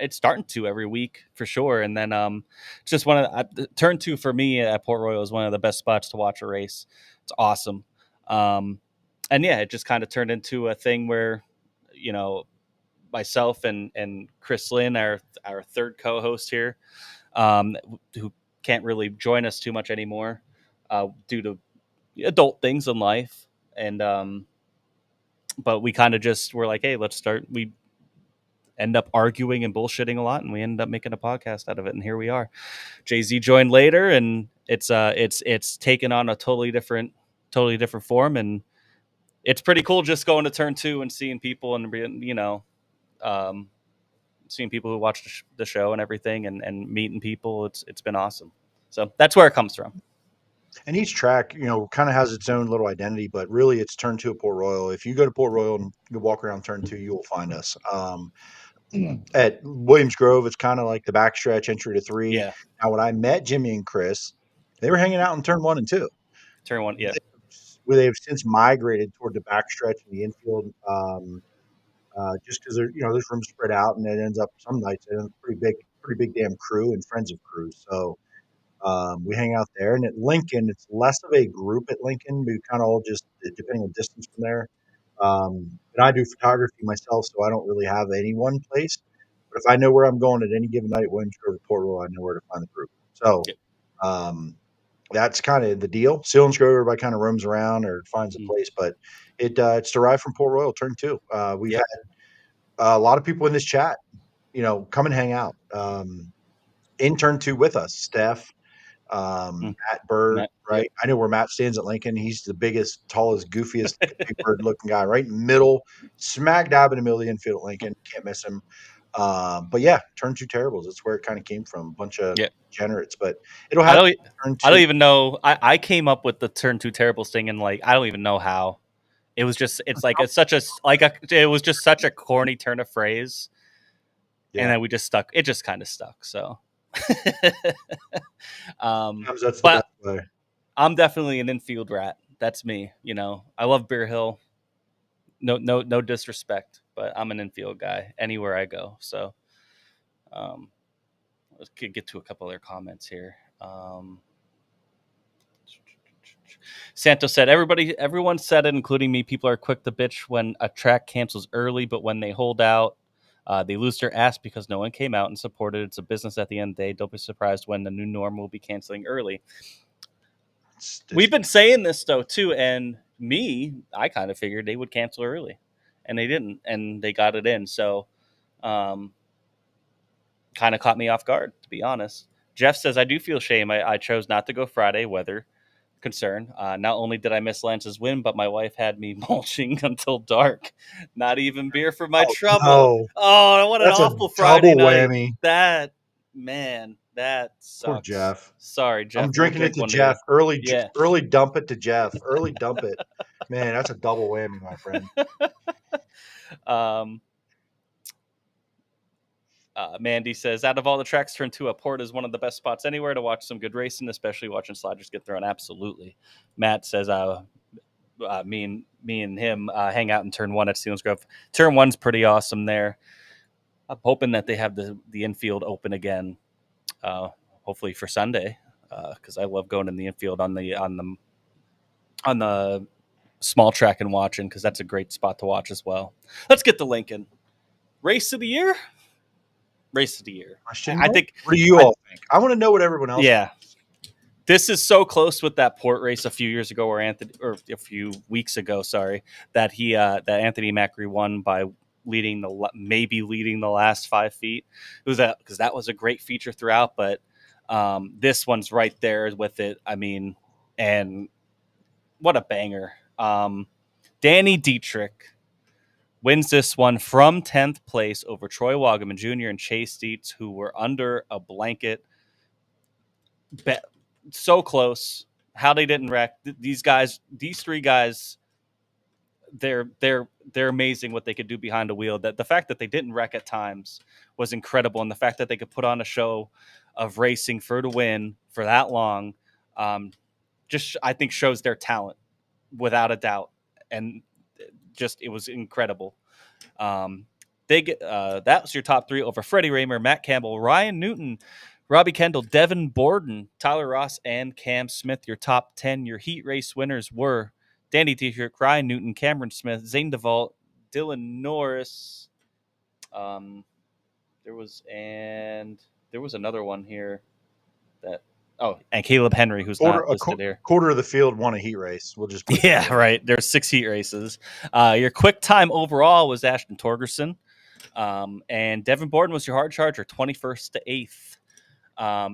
it's starting to every week for sure. And then it's just Turn 2 for me at Port Royal is one of the best spots to watch a race. It's awesome. And yeah, it just kind of turned into a thing where, myself and Chris Lynn, our third co-host here, who can't really join us too much anymore due to adult things in life. And but we kind of just were like, hey, let's start. We end up arguing and bullshitting a lot, and we ended up making a podcast out of it. And here we are. Jay-Z joined later, and it's taken on a totally different form. And it's pretty cool just going to Turn 2 and seeing people and, seeing people who watch the show and everything and meeting people. It's been awesome. So that's where it comes from. And each track, kind of has its own little identity, but really it's Turn 2 at Port Royal. If you go to Port Royal and you walk around Turn 2, you will find us. At Williams Grove, it's kind of like the backstretch entry to 3. Yeah. Now, when I met Jimmy and Chris, They were hanging out in turn 1 and 2. Turn one, yeah. Where they've since migrated toward the backstretch and the infield, just because there's room spread out, and it ends up some nights it ends up pretty big damn crew and friends of crews. So we hang out there, and at Lincoln, it's less of a group at Lincoln. We kind of all just depending on distance from there. And I do photography myself, so I don't really have any one place. But if I know where I'm going at any given night, Williams Grove or Port Royal, I know where to find the group. So that's kind of the deal. Selinsgrove, everybody kind of roams around or finds a place, but it's derived from Port Royal, turn 2. We've had a lot of people in this chat, come and hang out in turn 2 with us. Steph, Matt Bird, Matt, right? yep. I know where Matt stands at Lincoln. He's the biggest, tallest, goofiest, big bird looking guy, right in the middle, smack dab in the middle of the infield at Lincoln. Can't miss him. But yeah, turn 2 terribles. That's where it kind of came from. A bunch of degenerates, but it'll have turn 2. I don't even know. I came up with the turn 2 terribles thing, and I don't even know how. It was just it was just such a corny turn of phrase, and then we just stuck. It just kind of stuck. So, Sometimes that's the but best way. I'm definitely an infield rat. That's me. I love Bear Hill. No disrespect, but I'm an infield guy anywhere I go. So, let's get to a couple other comments here. Santos said, everyone said it, including me. People are quick to bitch when a track cancels early, but when they hold out, they lose their ass because no one came out and supported. It's a business at the end of the day. Don't be surprised when the new norm will be canceling early. We've been saying this, though, too, and I kind of figured they would cancel early, and they didn't, and they got it in. So, kind of caught me off guard, to be honest. Jeff says, I do feel shame. I chose not to go Friday, weather concern. Not only did I miss Lance's win, but my wife had me mulching until dark. Not even beer for my trouble. No. Oh, what an awful Friday night. Whammy. That sucks. Poor Jeff. Sorry, Jeff. I'm drinking it to Jeff. Early dump it to Jeff. Early dump it. Man, that's a double whammy, my friend. Mandy says, out of all the tracks, turn 2 at Port is one of the best spots anywhere to watch some good racing, especially watching sliders get thrown. Absolutely. Matt says, me and him hang out in turn 1 at Selinsgrove. Turn 1's pretty awesome there. I'm hoping that they have the infield open again, hopefully for Sunday, because I love going in the infield on the small track and watching, because that's a great spot to watch as well. Let's get to Lincoln. Race of the year. I think. What do you all think? I want to know what everyone else. Yeah, thinks. This is so close with that Port race a few years ago, or a few weeks ago. Sorry, that Anthony Macri won by leading the last 5 feet. It was because that was a great feature throughout, but this one's right there with it. I mean, and what a banger! Danny Dietrich wins this one from 10th place over Troy Wagaman Jr. and Chase Dietz, who were under a blanket. So close. How they didn't wreck. These 3 guys, they're amazing what they could do behind a wheel. That the fact that they didn't wreck at times was incredible, and the fact that they could put on a show of racing for the win for that long, just I think shows their talent without a doubt. And just it was incredible. That was your top 3 over Freddie Raymer, Matt Campbell, Ryan Newton, Robbie Kendall, Devin Borden, Tyler Ross, and Cam Smith. Your top 10. Your heat race winners were Danny Dietrich, Ryan Newton, Cameron Smith, Zane DeVault, Dylan Norris. There was another one here and Caleb Henry, who's not listed here. Quarter of the field won a heat race. We'll just right. There's 6 heat races. Your quick time overall was Ashton Torgerson, and Devin Borden was your hard charger, 21st to 8th.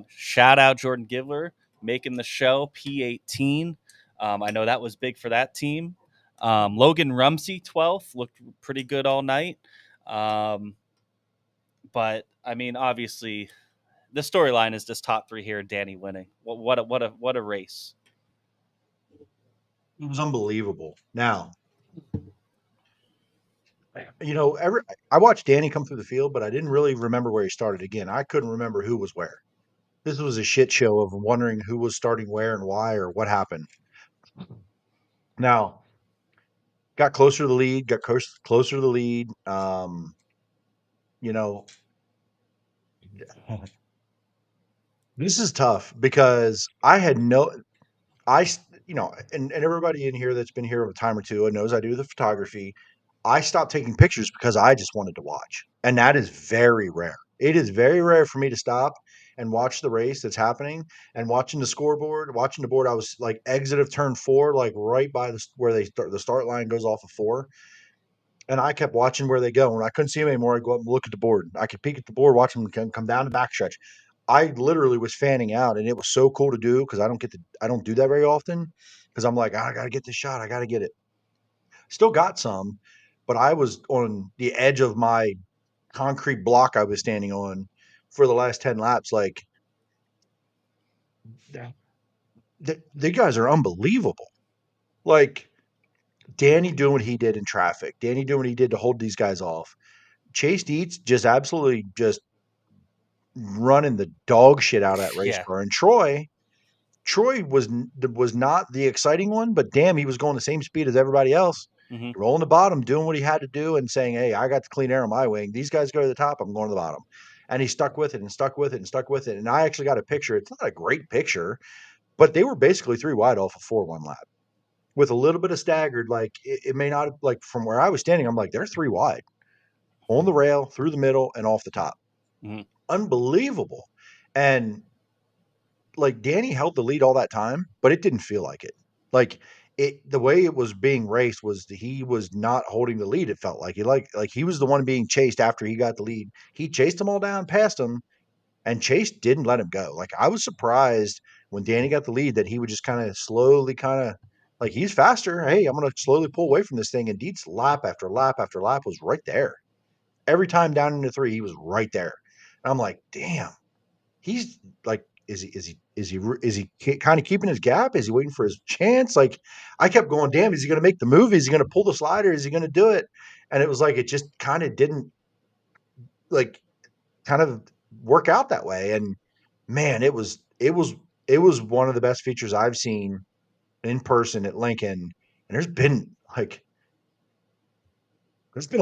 Shout out Jordan Givler making the show, P18. I know that was big for that team. Logan Rumsey, 12th, looked pretty good all night. But I mean, obviously, the storyline is this top 3 here, Danny winning. What a race! It was unbelievable. Now, I watched Danny come through the field, but I didn't really remember where he started again. I couldn't remember who was where. This was a shit show of wondering who was starting where and why or what happened. Now, got closer to the lead, got closer to the lead. You know, this is tough because I had no, and everybody in here that's been here a time or two and knows I do the photography. I stopped taking pictures because I just wanted to watch. And that is very rare. It is very rare for me to stop and watch the race that's happening and watching the scoreboard, watching the board. I was like exit of turn 4, like right by where they start, the start line goes off of 4. And I kept watching where they go. When I couldn't see them anymore, I'd go up and look at the board. I could peek at the board, watch them come down the backstretch. I literally was fanning out, and it was so cool to do because I don't do that very often because I'm like, I got to get this shot. I got to get it. Still got some, but I was on the edge of my concrete block I was standing on for the last 10 laps. Like, the guys are unbelievable. Like, Danny doing what he did in traffic, Danny doing what he did to hold these guys off. Chase Dietz just absolutely just running the dog shit out of that race car. And Troy was not the exciting one, but damn, he was going the same speed as everybody else. Mm-hmm. Rolling the bottom, doing what he had to do, and saying, "Hey, I got the clean air on my wing. These guys go to the top. I'm going to the bottom." And he stuck with it and stuck with it and stuck with it. And I actually got a picture. It's not a great picture, but they were basically 3 wide off of 4 one lap with a little bit of staggered. Like it may not, like from where I was standing, I'm like, they're 3 wide on the rail, through the middle, and off the top. Mm-hmm. Unbelievable. And like Danny held the lead all that time, but it didn't feel like it. Like the way it was being raced was he was not holding the lead. It felt like he was the one being chased after he got the lead. He chased them all down, past him, and Chase didn't let him go. Like I was surprised when Danny got the lead that he would just kind of slowly like he's faster. Hey, I'm going to slowly pull away from this thing. And Dietz lap after lap after lap was right there. Every time down into 3, he was right there. And I'm like, damn, he's like, is he kind of keeping his gap? Is he waiting for his chance? Like I kept going, damn, is he going to make the move? Is he going to pull the slider? Is he going to do it? And it was like, it just kind of didn't like kind of work out that way. And man, it was one of the best features I've seen in person at Lincoln. And there's been a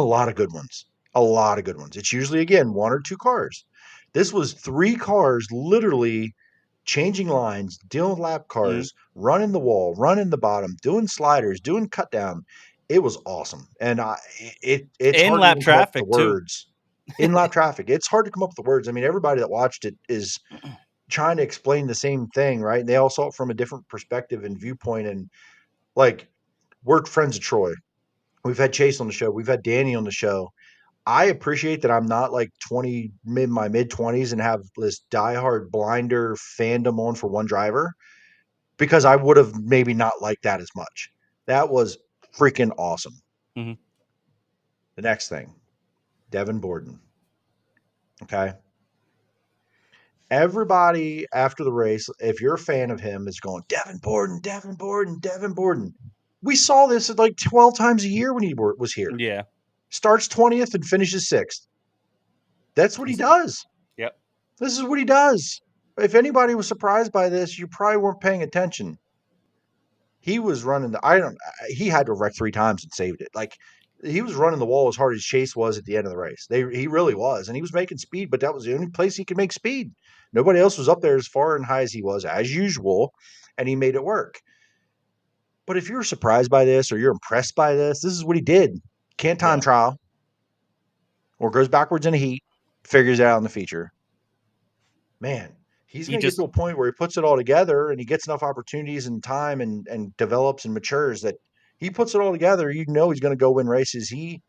lot of good ones. A lot of good ones. It's usually, again, 1 or 2 cars. This was 3 cars literally changing lines, dealing with lap cars, running the wall, running the bottom, doing sliders, doing cut down. It was awesome. And it's in hard lap to come up traffic with the words. In lap traffic. It's hard to come up with the words. I mean, everybody that watched it is trying to explain the same thing, right? And they all saw it from a different perspective and viewpoint. And like, we're friends of Troy. We've had Chase on the show. We've had Danny on the show. I appreciate that I'm not like my mid 20s and have this diehard blinder fandom on for one driver, because I would have maybe not liked that as much. That was freaking awesome. Mm-hmm. The next thing, Devin Borden. Okay. Everybody after the race, if you're a fan of him, is going, Devin Borden, Devin Borden, Devin Borden. We saw this like 12 times a year when he was here. Yeah. Starts 20th and finishes 6th. That's what he does. Yep. This is what he does. If anybody was surprised by this, you probably weren't paying attention. He was running he had to wreck 3 times and saved it. Like he was running the wall as hard as Chase was at the end of the race. He really was. And he was making speed, but that was the only place he could make speed. Nobody else was up there as far and high as he was, as usual, and he made it work. But if you're surprised by this or you're impressed by this is what he did. Can't time trial, or goes backwards in a heat, figures it out in the feature. Man, he's going to get to a point where he puts it all together and he gets enough opportunities and time and develops and matures that he puts it all together. You know he's going to go win races. He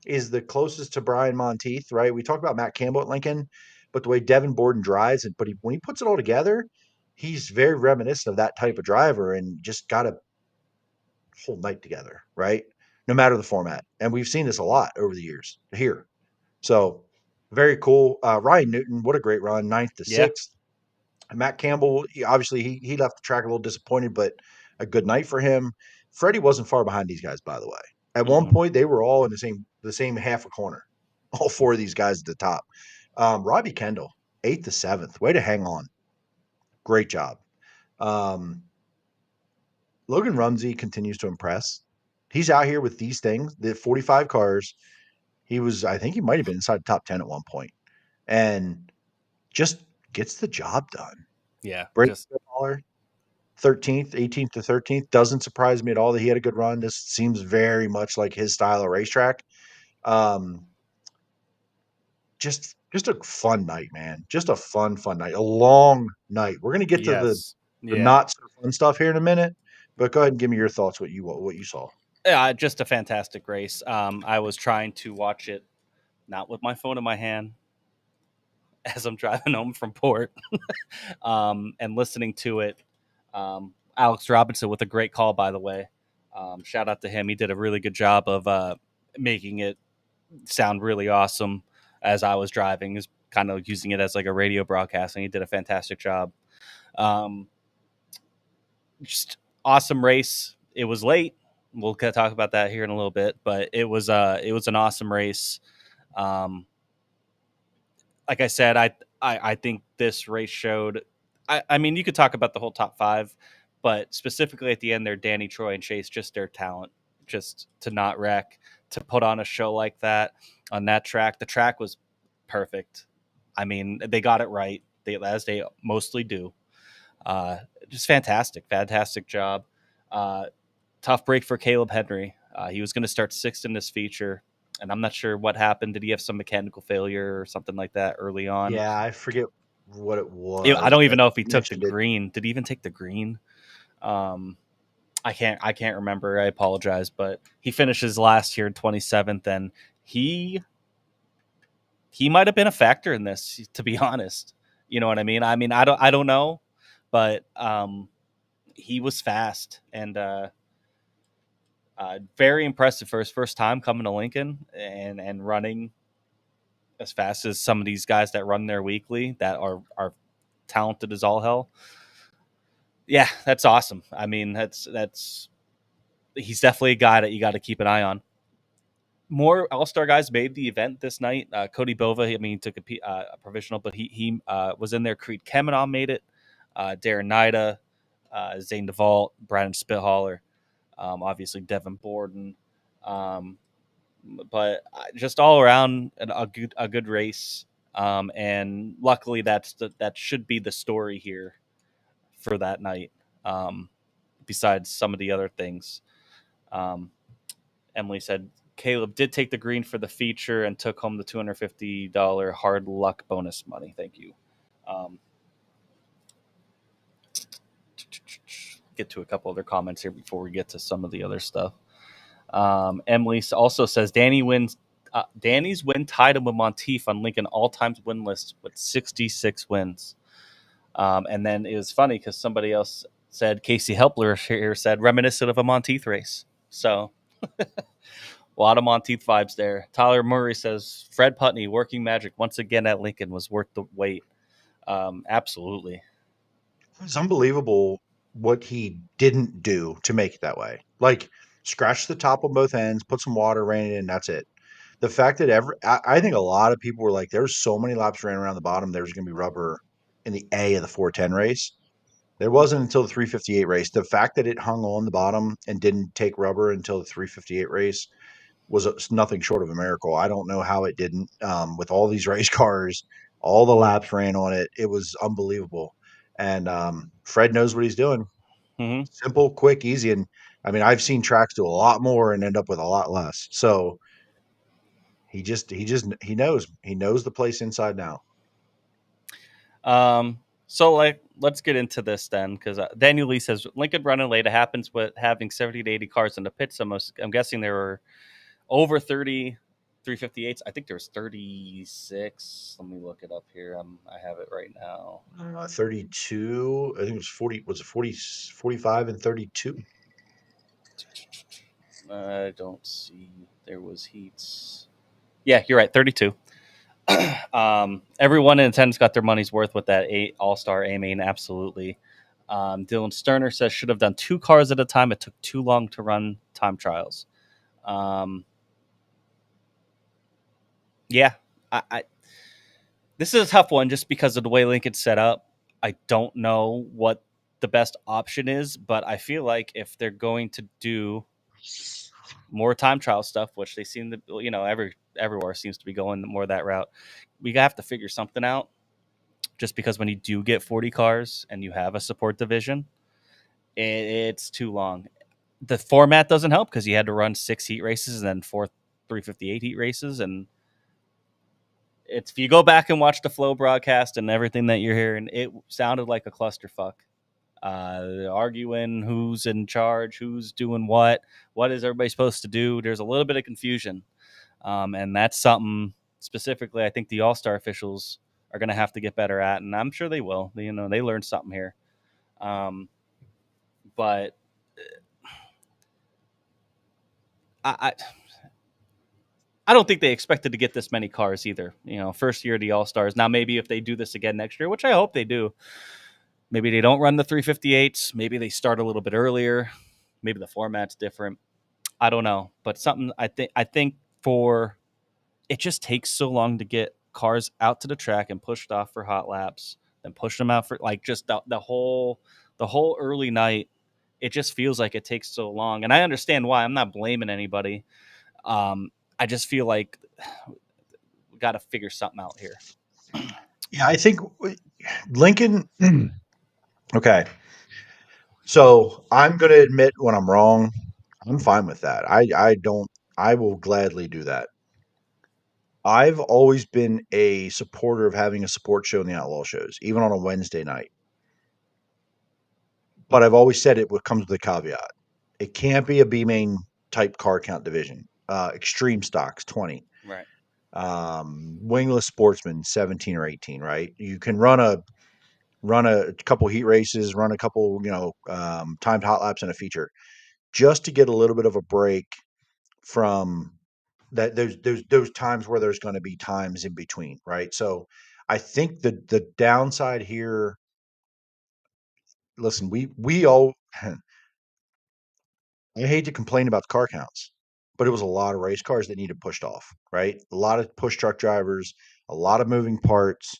is the closest to Brian Monteith, right? We talked about Matt Campbell at Lincoln, but the way Devin Borden drives, but when he puts it all together, he's very reminiscent of that type of driver and just got a whole night together, right? No matter the format. And we've seen this a lot over the years here. So very cool. Ryan Newton, what a great run, 9th to 6th. Matt Campbell, obviously he left the track a little disappointed, but a good night for him. Freddie wasn't far behind these guys, by the way. At one point, they were all in the same half a corner. All 4 of these guys at the top. Robbie Kendall, 8th to 7th. Way to hang on. Great job. Logan Rumsey continues to impress. He's out here with these things, the 45 cars. I think he might have been inside the top 10 at one point, and just gets the job done. Yeah, Brady just 13th, 18th to 13th doesn't surprise me at all that he had a good run. This seems very much like his style of racetrack. Um, just a fun night, man. Just a fun night. A long night. We're gonna get to the yeah. not so fun stuff here in a minute, but go ahead and give me your thoughts. What you saw? Yeah, just a fantastic race. I was trying to watch it not with my phone in my hand as I'm driving home from port, and listening to it. Alex Robinson with a great call, by the way. Shout out to him. He did a really good job of making it sound really awesome as I was driving. Is kind of using it as like a radio broadcast, and he did a fantastic job. Just awesome race. It was late. We'll talk about that here in a little bit, but it was an awesome race. Like I said, I think this race showed. I mean, you could talk about the whole top five, but specifically at the end there, Danny, Troy, and Chase, just their talent, just to not wreck, to put on a show like that on that track. The track was perfect. I mean, they got it right, as they mostly do. Just fantastic job. Tough break for Caleb Henry. He was going to start sixth in this feature, and I'm not sure what happened. Did he have some mechanical failure or something like that early on? Yeah, I forget what it was. I don't even know if he took the mentioned it. green. Did he even take the green? I can't remember. I apologize, but he finishes last here in 27th, and he might have been a factor in this, to be honest. You know what I mean? I don't know, but he was fast and very impressive for his first time coming to Lincoln and running as fast as some of these guys that run there weekly that are talented as all hell. Yeah, that's awesome. I mean, he's definitely a guy that you got to keep an eye on. More All-Star guys made the event this night. Cody Bova, he took a provisional, but he was in there. Creed Kemenon made it. Darren Nida, Zane DeVault, Brandon Spithaller, obviously Devin Borden. But just all around a good race. And luckily that should be the story here for that night. Besides some of the other things. Emily said Caleb did take the green for the feature and took home the $250 hard luck bonus money. Thank you. Get to a couple other comments here before we get to some of the other stuff. Emily also says Danny's win tied him with Monteith on Lincoln all-time win list with 66 wins. And then it was funny because somebody else said, Casey Helpler here said, reminiscent of a Monteith race. So a lot of Monteith vibes there. Tyler Murray says, Fred Putney working magic once again at Lincoln was worth the wait. Absolutely. It's unbelievable what he didn't do to make it that way. Like, scratch the top on both ends, put some water, ran it in, that's it. The fact that I think a lot of people were like, there's so many laps ran around the bottom, there's going to be rubber in the A of the 410 race. There wasn't until the 358 race. The fact that it hung on the bottom and didn't take rubber until the 358 race was nothing short of a miracle. I don't know how it didn't. With all these race cars, all the laps ran on it. It was unbelievable. And Fred knows what he's doing. Mm-hmm. Simple, quick, easy. And I mean, I've seen tracks do a lot more and end up with a lot less. So he knows. He knows the place inside now. So let's get into this then, because Daniel Lee says Lincoln running late. It happens with having 70 to 80 cars in the pits. I'm guessing there were over 30 358s. I think there was 36. Let me look it up here. I have it right now. 32. I think it was 40. Was it 40, 45 and 32? I don't see. There was heats. Yeah, you're right. 32. Everyone in attendance got their money's worth with that All-Star A-Main. Absolutely. Dylan Sterner says should have done 2 cars at a time. It took too long to run time trials. Yeah, I this is a tough one just because of the way Lincoln's set up. I don't know what the best option is, but I feel like if they're going to do more time trial stuff, which they seem to, everywhere seems to be going more that route, we have to figure something out. Just because when you do get 40 cars and you have a support division, it's too long. The format doesn't help because you had to run 6 heat races and then 4 358 heat races, and if you go back and watch the flow broadcast and everything that you're hearing, it sounded like a clusterfuck. Arguing who's in charge, who's doing what is everybody supposed to do. There's a little bit of confusion, and that's something specifically I think the All-Star officials are going to have to get better at, and I'm sure they will. They learned something here, but I don't think they expected to get this many cars either. First year of the All-Stars. Now maybe if they do this again next year, which I hope they do, maybe they don't run the 358s. Maybe they start a little bit earlier. Maybe the format's different. I don't know, but something I think for it just takes so long to get cars out to the track and pushed off for hot laps, then push them out for just the whole early night. It just feels like it takes so long, and I understand why. I'm not blaming anybody. I just feel like we got to figure something out here. Yeah, I think Lincoln. Okay. So I'm going to admit when I'm wrong. I'm fine with that. I will gladly do that. I've always been a supporter of having a support show in the Outlaw shows, even on a Wednesday night. But I've always said it comes with a caveat. It can't be a B main type car count division. Extreme stocks, 20. Right. Wingless sportsman, 17 or 18, right? You can run a couple heat races, run a couple, timed hot laps and a feature just to get a little bit of a break from that. There's times where there's going to be times in between, right? So I think the downside here, listen, we all, I hate to complain about the car counts, but it was a lot of race cars that needed pushed off, right? A lot of push truck drivers, a lot of moving parts.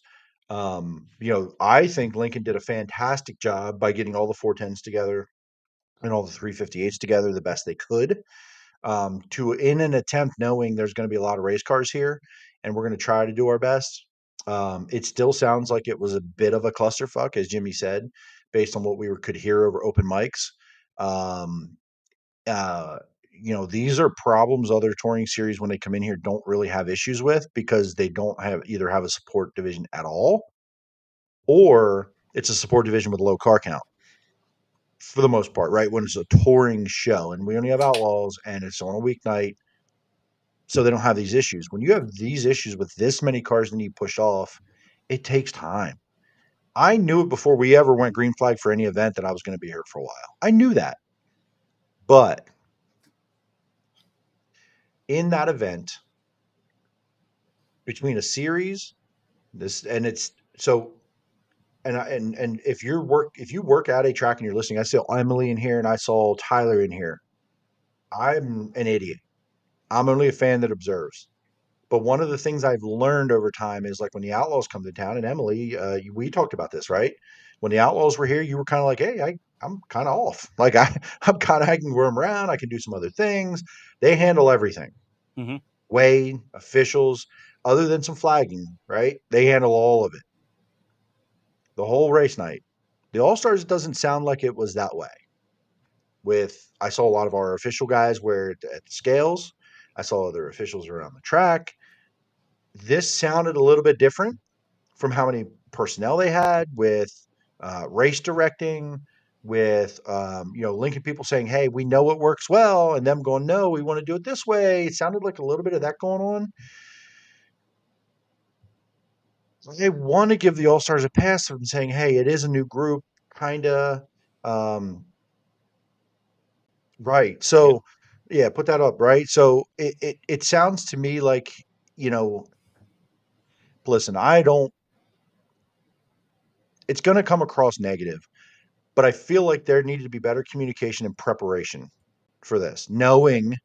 I think Lincoln did a fantastic job by getting all the 410s together and all the 358s together the best they could. In an attempt knowing there's going to be a lot of race cars here and we're going to try to do our best. It still sounds like it was a bit of a clusterfuck, as Jimmy said, based on what we could hear over open mics. Um, these are problems other touring series when they come in here don't really have issues with because they don't either have a support division at all or it's a support division with a low car count for the most part, right? When it's a touring show and we only have Outlaws and it's on a weeknight, so they don't have these issues. When you have these issues with this many cars that need pushed off, it takes time. I knew it before we ever went green flag for any event that I was going to be here for a while. I knew that. But in that event, between a series, this and it's so and if you work at a track and you're listening, I saw Emily in here and I saw Tyler in here. I'm an idiot. I'm only a fan that observes. But one of the things I've learned over time is like when the Outlaws come to town, and Emily, we talked about this, right? When the Outlaws were here, you were kind of like, hey, I'm kind of off. Like I can roam around. I can do some other things. They handle everything. Mm-hmm. Weigh, officials, other than some flagging, right? They handle all of it. The whole race night. The All-Stars doesn't sound like it was that way. I saw a lot of our official guys wear at the scales. I saw other officials around the track. This sounded a little bit different from how many personnel they had with race directing, with Lincoln people saying, "Hey, we know what works well," and them going, "No, we want to do it this way." It sounded like a little bit of that going on. They want to give the All Stars a pass from saying, "Hey, it is a new group, kind of." Right. So, yeah, put that up. Right. So it sounds to me like, listen, I don't. It's going to come across negative, but I feel like there needed to be better communication and preparation for this, knowing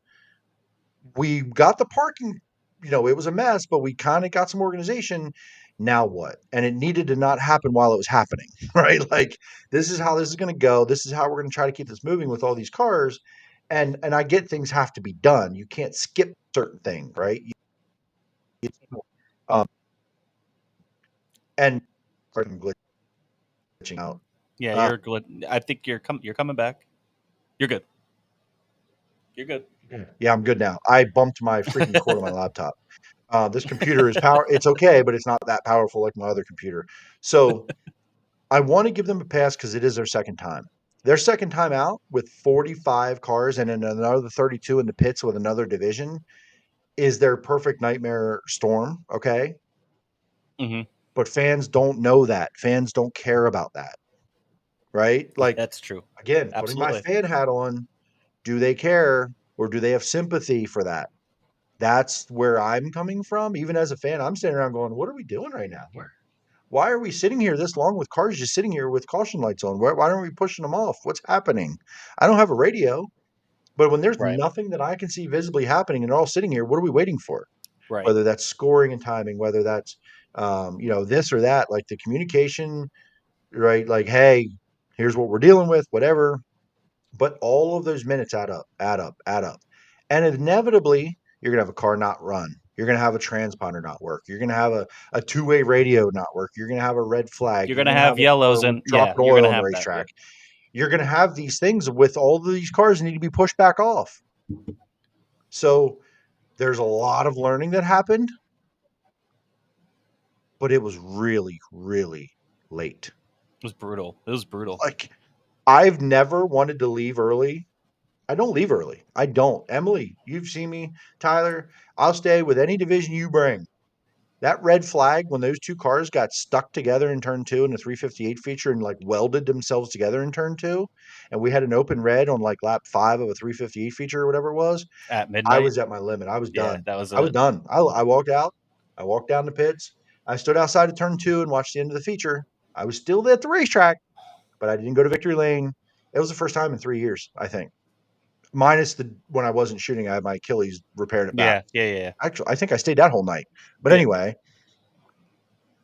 we got the parking. It was a mess, but we kind of got some organization. Now what? And it needed to not happen while it was happening, right? Like, this is how this is going to go. This is how we're going to try to keep this moving with all these cars. And I get things have to be done. You can't skip certain things, right? Um, and glitching out. Yeah, Uh, I think you're coming back. You're good. You're good. yeah, I'm good now. I bumped my freaking cord on my laptop. This computer is power. It's okay, but it's not that powerful like my other computer. So I want to give them a pass because it is their second time. Their second time out with 45 cars and then another 32 in the pits with another division is their perfect nightmare storm. Okay. Mm-hmm. But fans don't know that. Fans don't care about that. Right. Like, That's true. again, putting my Absolutely. fan hat on, do they care or do they have sympathy for that? That's where I'm coming from. Even as a fan, I'm standing around going, what are we doing right now? Why are we sitting here this long with cars just sitting here with caution lights on? Why aren't we pushing them off? What's happening? I don't have a radio, but when there's Right. nothing that I can see visibly happening and they're all sitting here, what are we waiting for? Right. Whether that's scoring and timing, whether that's, this or that, like the communication, right? Like, hey, here's what we're dealing with, whatever. But all of those minutes add up, add up, add up. And inevitably, you're going to have a car not run. You're going to have a transponder not work. You're going to have a two-way radio not work. You're going to have a red flag. You're You're gonna going to have have a car yellows with and dropping you're oil gonna on the have that. Yeah. racetrack. You're going to have these things with all of these cars that need to be pushed back off. So there's a lot of learning that happened, but it was really, really late. It was brutal. It was brutal. Like, I've never wanted to leave early. I don't leave early. I don't. Emily, you've seen me. Tyler, I'll stay with any division you bring. That red flag, when those two cars got stuck together in turn two in the 358 feature and like welded themselves together in turn two, and we had an open red on like lap 5 of a 358 feature or whatever it was, At I midnight. was at my limit. I was Yeah, done. that was I was it. done. I walked out. I walked down the pits. I stood outside of turn two and watched the end of the feature. I was still at the racetrack, but I didn't go to victory lane. It was the first time in 3 years, I think. Minus the when I wasn't shooting, I had my Achilles repaired it back. Yeah. Actually, I think I stayed that whole night. But Yeah. anyway,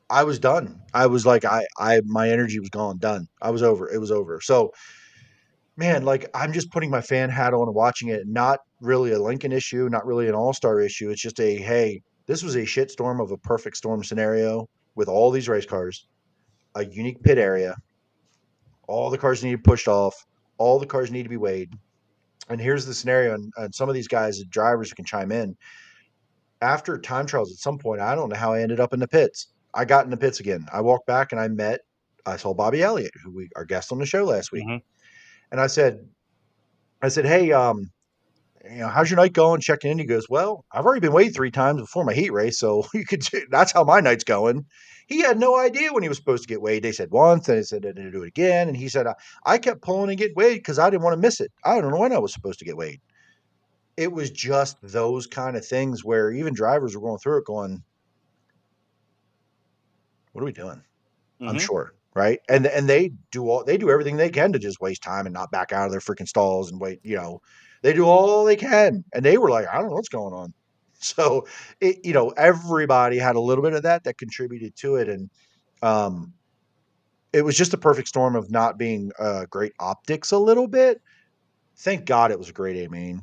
I was done. I was like, my energy was gone, done. I was over. It was over. So, man, like I'm just putting my fan hat on and watching it. Not really a Lincoln issue, not really an all-star issue. It's just hey, this was a shit storm of a perfect storm scenario with all these race cars, a unique pit area. All the cars need pushed off. All the cars need to be weighed. And here's the scenario, and some of these guys, the drivers can chime in. After time trials, at some point, I don't know how I ended up in the pits. I got in the pits again. I walked back and I saw Bobby Elliott, our guest on the show last week, Mm-hmm. and I said, hey, how's your night going? Checking in. He goes, well, I've already been weighed 3 times before my heat race, so you could. That's how my night's going. He had no idea when he was supposed to get weighed. They said once, and they said they're going to do it again, and he said I kept pulling and get weighed because I didn't want to miss it. I don't know when I was supposed to get weighed. It was just those kind of things where even drivers were going through it going, what are we doing? Mm-hmm. I'm sure. Right. And they do everything they can to just waste time and not back out of their freaking stalls and wait, they do all they can. And they were like, I don't know what's going on. So everybody had a little bit of that contributed to it. And it was just a perfect storm of not being great optics a little bit. Thank God it was a great A main.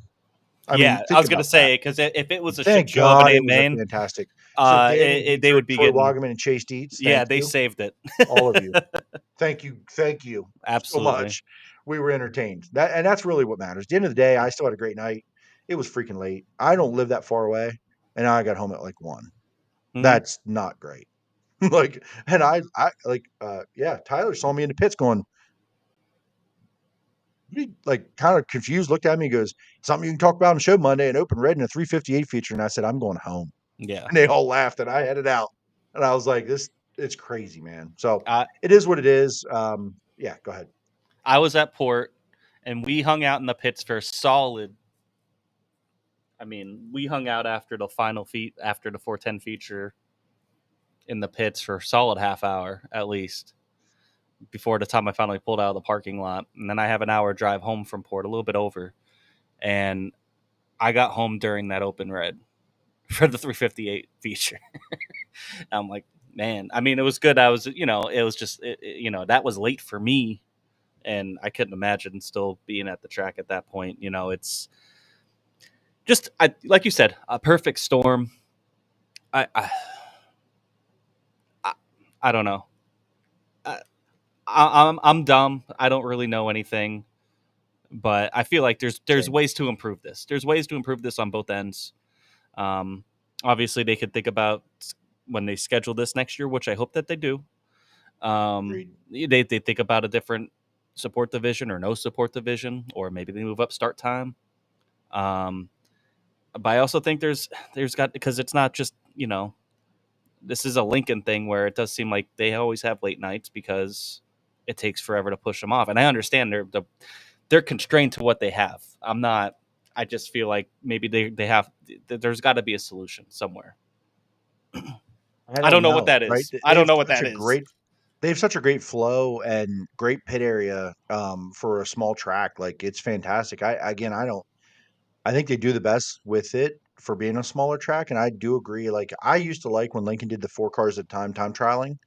I was going to say, because if it was a shit show of an A main, fantastic. So they would be Troy getting Wagaman and Chase Dietz. They saved it. All of you. Thank you Absolutely. so much. We were entertained. That's really what matters. At the end of the day, I still had a great night. It was freaking late. I don't live that far away, and I got home at like 1. Mm-hmm. That's not great. Tyler saw me in the pits going, like kind of confused, looked at me and goes, something you can talk about on the show Monday, and open red in a 358 feature. And I said, I'm going home. Yeah. And they all laughed and I headed out. And I was like, it's crazy, man. So it is what it is. Go ahead. I was at Port and we hung out in the pits for solid. I mean, we hung out after the final after the 410 feature in the pits for a solid half hour at least before the time I finally pulled out of the parking lot. And then I have an hour drive home from Port, a little bit over. And I got home during that open red for the 358 feature. I'm like, man, I mean, it was good. I was, it was just, that was late for me, and I couldn't imagine still being at the track at that point. It's just, like you said, a perfect storm. I, I don't know. I'm dumb. I don't really know anything, but I feel like there's Same. ways to improve this. There's ways to improve this on both ends. Um, Obviously, they could think about when they schedule this next year, which I hope that they do. Agreed. They think about a different support division or no support division, or maybe they move up start time. But I also think there's got, because it's not just, this is a Lincoln thing where it does seem like they always have late nights because it takes forever to push them off. And I understand they're constrained to what they have. I just feel like maybe they have, there's got to be a solution somewhere. I don't know what that right? is. I don't know what that is. They have such a great flow and great pit area for a small track. Like, it's fantastic. I think they do the best with it for being a smaller track. And I do agree. Like, I used to like when Lincoln did the 4 cars at time trialing.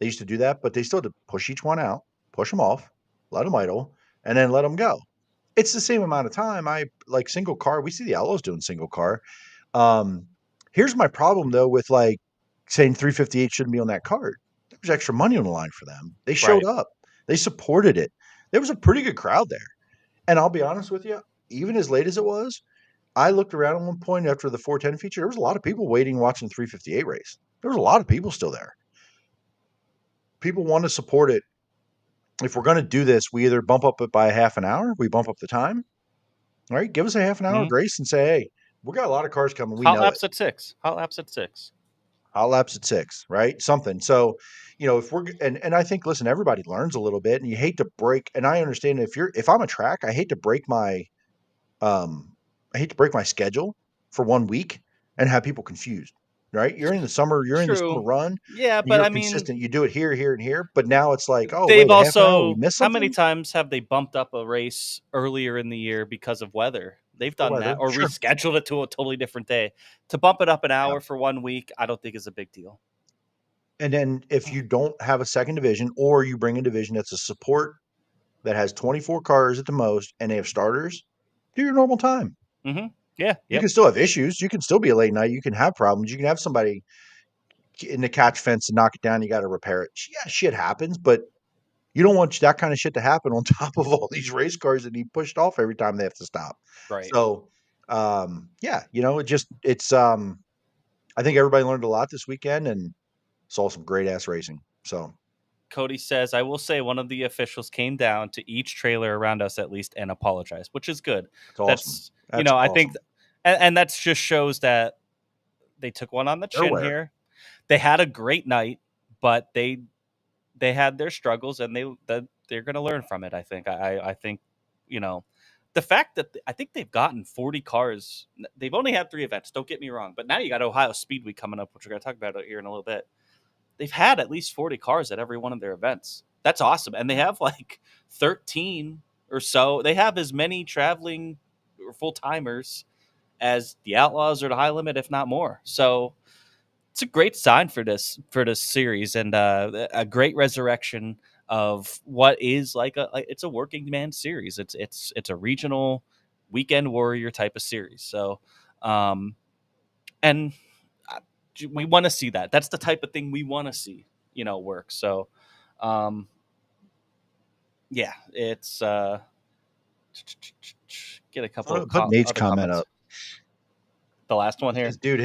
They used to do that, but they still had to push each one out, push them off, let them idle, and then let them go. It's the same amount of time. I like single car. We see the Outlaws doing single car. Um, Here's my problem though with like saying 358 shouldn't be on that card. There was extra money on the line for them. They showed Right. up. They supported it. There was a pretty good crowd there. And I'll be honest with you, even as late as it was, I looked around at one point after the 410 feature. There was a lot of people waiting, watching the 358 race. There was a lot of people still there. People want to support it. If we're going to do this, we either bump up it by a half an hour, we bump up the time. All right, give us a half an hour Mhm. of grace and say, hey, we got a lot of cars coming. We Hot know it. laps at 6. Hot laps at 6. Hot laps at 6, right? Something. So, if we're and I think, listen, everybody learns a little bit, and you hate to break. And I understand if I'm a track, um, I hate to break my schedule for 1 week and have people confused. Right? You're in the summer True. run, Yeah, and but you're I mean, consistent. You do it here, here, and here. But now it's like, oh they've wait, a half an hour, we also, missed how many something. times have they bumped up a race earlier in the year because of weather? They've For done that, weather, or sure. rescheduled it to a totally different day. To bump it up an Yeah. hour for 1 week, I don't think is a big deal. And then if you don't have a second division, or you bring a division that's a support that has 24 cars at the most, and they have starters, do your normal time. Mm-hmm. Yeah. You Yep. can still have issues. You can still be a late night. You can have problems. You can have somebody in the catch fence and knock it down. You got to repair it. Yeah, shit happens, but you don't want that kind of shit to happen on top of all these race cars that need pushed off every time they have to stop. Right. So, yeah, I think everybody learned a lot this weekend and saw some great ass racing. So, Cody says, I will say one of the officials came down to each trailer around us at least and apologized, which is good. it's awesome. That's, That's I awesome. think, and that just shows that they took one on the They're chin aware. here. They had a great night, but they had their struggles, and they're going to learn from it. I think. I think, the fact that I think they've gotten 40 cars. They've only had 3 events. Don't get me wrong, but now you got Ohio Speed Week coming up, which we're going to talk about here in a little bit. They've had at least 40 cars at every one of their events. That's awesome, and they have like 13 or so. They have as many traveling or full timers as the Outlaws or the High Limit, if not more. So it's a great sign for this series, and a great resurrection of what is it's a working man series. It's a regional weekend warrior type of series. So, and we want to see that. That's the type of thing we want to see, work. So, yeah, it's get a couple of Put Nate's other comment comments. up. The last one here. Because, dude,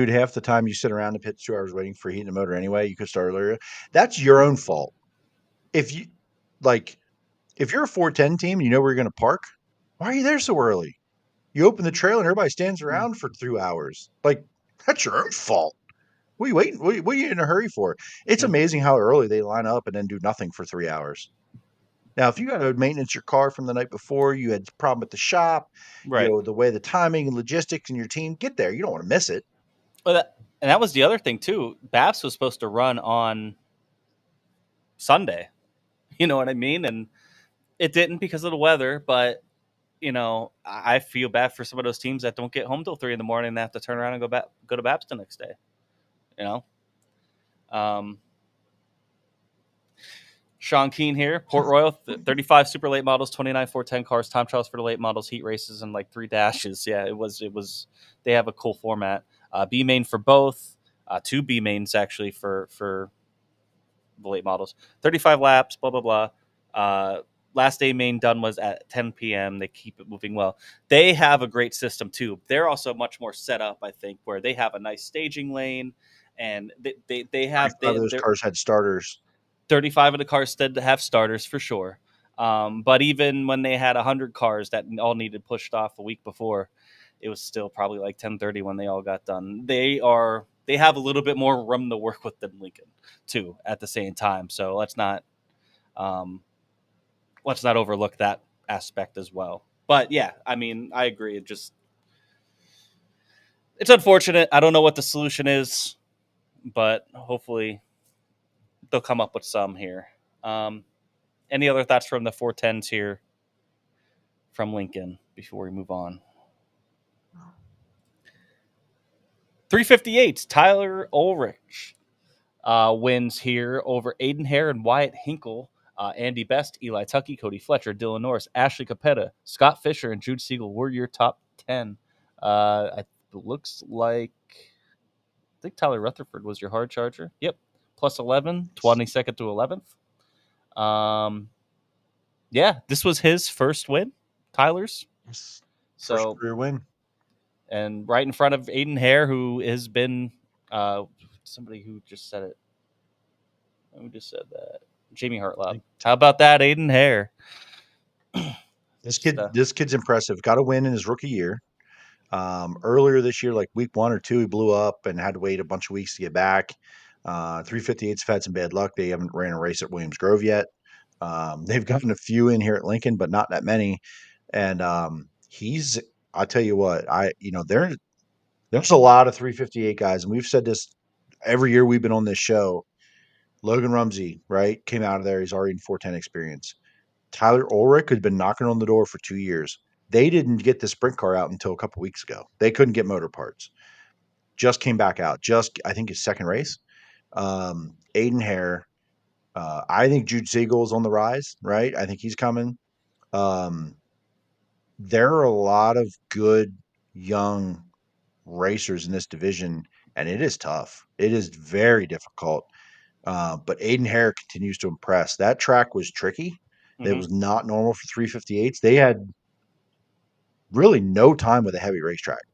half the time you sit around the pit 2 hours waiting for heating the motor anyway, you could start earlier. That's your own fault. If you're a 410 team and you know where you're going to park, why are you there so early? You open the trailer and everybody stands around for 2 hours. Like, that's your own fault. What are you waiting? What are you in a hurry for? It's amazing how early they line up and then do nothing for 3 hours. Now, if you got to maintenance your car from the night before, you had a problem at the shop, Right. the way the timing and logistics and your team get there, you don't want to miss it. Well, that was the other thing too. Babs was supposed to run on Sunday. You know what I mean? And it didn't because of the weather. But I feel bad for some of those teams that don't get home till 3 a.m. and they have to turn around and go to Babs the next day. Sean Keen here, Port Royal, 35 super late models, 29 410 cars, time trials for the late models, heat races, and like 3 dashes. Yeah, it was. They have a cool format. B main for both, 2 B mains actually for the late models. 35 laps, blah blah blah. Last day main done was at 10 p.m. They keep it moving well. They have a great system too. They're also much more set up, I think, where they have a nice staging lane, and they have 35 of those cars had starters. 35 of the cars did have starters for sure. But even when they had 100 cars that all needed pushed off a week before, it was still probably like 10:30 when they all got done. They have a little bit more room to work with than Lincoln too at the same time. So let's not overlook that aspect as well. But yeah, I mean, I agree. It's unfortunate. I don't know what the solution is, but hopefully they'll come up with some here. Any other thoughts from the 410s here from Lincoln before we move on? 358s, Tyler Ulrich wins here over Aiden Hare and Wyatt Hinkle. Andy Best, Eli Tuckey, Cody Fletcher, Dylan Norris, Ashley Capetta, Scott Fisher, and Jude Siegel were your top 10. It looks like I think Tyler Rutherford was your hard charger. Yep. Plus 11, 22nd to 11th. Yeah, this was his first win, Tyler's. First So career win. And right in front of Aiden Hare, who has been somebody who just said it. Who just said that? Jamie Hartlop. How about that, Aiden Hare? This kid's impressive. Got a win in his rookie year. Earlier this year, like week 1 or 2, he blew up and had to wait a bunch of weeks to get back. 358s have had some bad luck. They haven't ran a race at Williams Grove yet. They've gotten a few in here at Lincoln, but not that many. And I'll tell you what, there's a lot of 358 guys, and we've said this every year we've been on this show. Logan Rumsey, right, came out of there. He's already in 410 experience. Tyler Ulrich had been knocking on the door for 2 years. They didn't get the sprint car out until a couple weeks ago. They couldn't get motor parts. Just came back out. I think his second race. Aiden Hare. I think Jude Siegel's on the rise, right? I think he's coming. There are a lot of good young racers in this division, and it is tough. It is very difficult. But Aiden Hare continues to impress. That track was tricky. Mm-hmm. It was not normal for 358s. They had really no time with a heavy racetrack.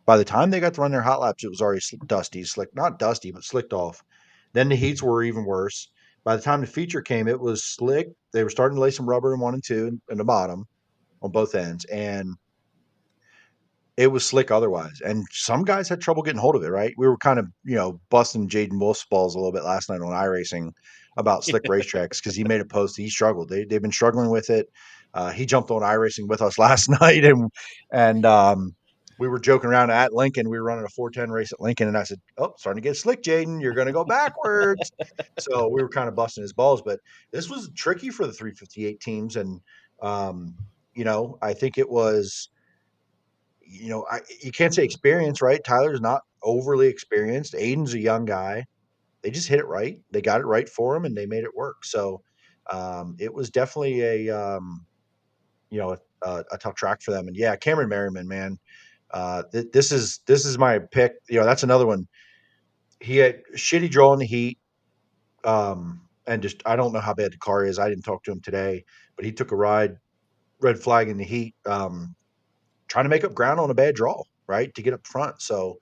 By the time they got to run their hot laps, it was already not dusty, but slicked off. Then the heats were even worse. By the time the feature came, it was slick. They were starting to lay some rubber in 1 and 2 in the bottom on both ends. And it was slick otherwise. And some guys had trouble getting hold of it, right? We were kind of, busting Jaden Wolf's balls a little bit last night on iRacing about slick racetracks because he made a post. He struggled. They've been struggling with it. He jumped on iRacing with us last night, and we were joking around at Lincoln. We were running a 410 race at Lincoln, and I said, "Oh, starting to get slick, Jaden. You're going to go backwards." So we were kind of busting his balls, but this was tricky for the 358 teams, and I think it was. You can't say experience, right? Tyler's not overly experienced. Aiden's a young guy. They just hit it right. They got it right for him, and they made it work. So it was definitely a tough track for them. And yeah, Cameron Merriman, man, this is my pick. That's another one. He had shitty draw in the heat, and just I don't know how bad the car is. I didn't talk to him today, but he took a ride, red flag in the heat, trying to make up ground on a bad draw, right, to get up front. So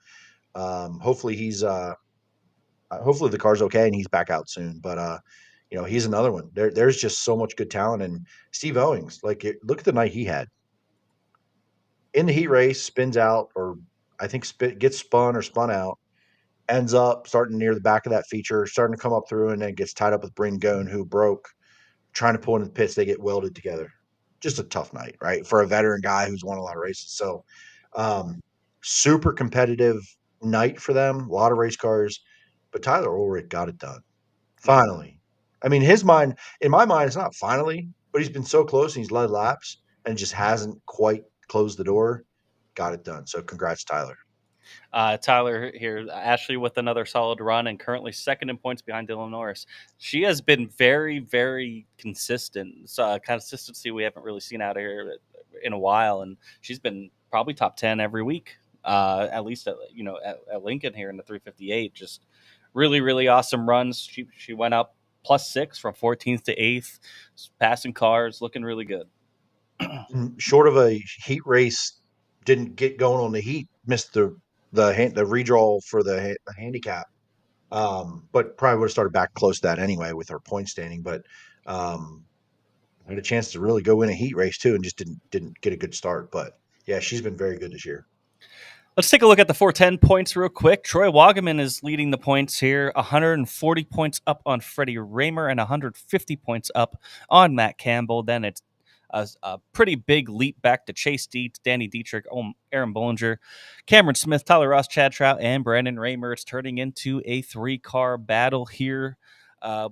hopefully hopefully the car's okay and he's back out soon. But he's another one. There's just so much good talent. And Steve Owings, look at the night he had in the heat race, spins out, or I think gets spun or spun out, ends up starting near the back of that feature, starting to come up through, and then gets tied up with Bryn Gone, who broke, trying to pull into the pits. They get welded together. Just a tough night, right, for a veteran guy who's won a lot of races. So super competitive night for them, a lot of race cars, but Tyler Ulrich got it done. Finally. I mean, in my mind, it's not finally, but he's been so close and he's led laps and just hasn't quite closed the door. Got it done. So congrats, Tyler. Tyler here, Ashley with another solid run and currently second in points behind Dylan Norris. She has been very, very consistent. Consistency we haven't really seen out of here in a while, and she's been probably top 10 every week, at least at Lincoln here in the 358. Just really, really awesome runs. She went up +6 from 14th to 8th, passing cars, looking really good. Short of a heat race, didn't get going on the heat, missed the redraw for the handicap. But probably would have started back close to that anyway with her point standing. But had a chance to really go in a heat race too, and just didn't get a good start. But yeah, she's been very good this year. Let's take a look at the 410 points real quick. Troy Wagaman is leading the points here, 140 points up on Freddie Raymer and 150 points up on Matt Campbell. Then it's a pretty big leap back to Chase Dietz, Danny Dietrich, Aaron Bollinger, Cameron Smith, Tyler Ross, Chad Trout, and Brandon Raymer. It's turning into a 3-car battle here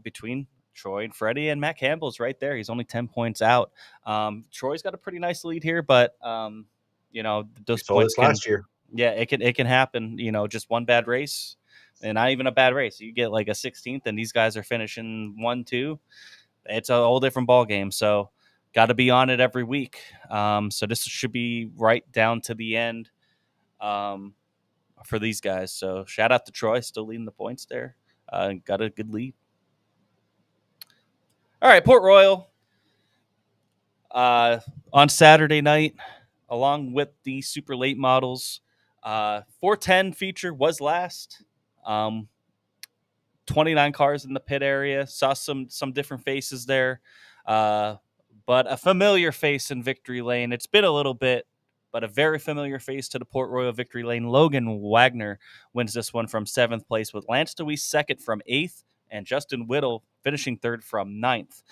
between Troy and Freddie, and Matt Campbell's right there. He's only 10 points out. Troy's got a pretty nice lead here, but those points last year. Yeah, it can happen. Just one bad race, and not even a bad race. You get like a 16th, and these guys are finishing 1-2. It's a whole different ball game. So, got to be on it every week. So this should be right down to the end for these guys. So shout out to Troy, still leading the points there. Got a good lead. All right, Port Royal on Saturday night, along with the super late models. 410 feature was last. 29 cars in the pit area. Saw some different faces there. But a familiar face in Victory Lane. It's been a little bit, but a very familiar face to the Port Royal Victory Lane. Logan Wagner wins this one from 7th place, with Lance DeWeese second from 8th, and Justin Whittle finishing 3rd from 9th.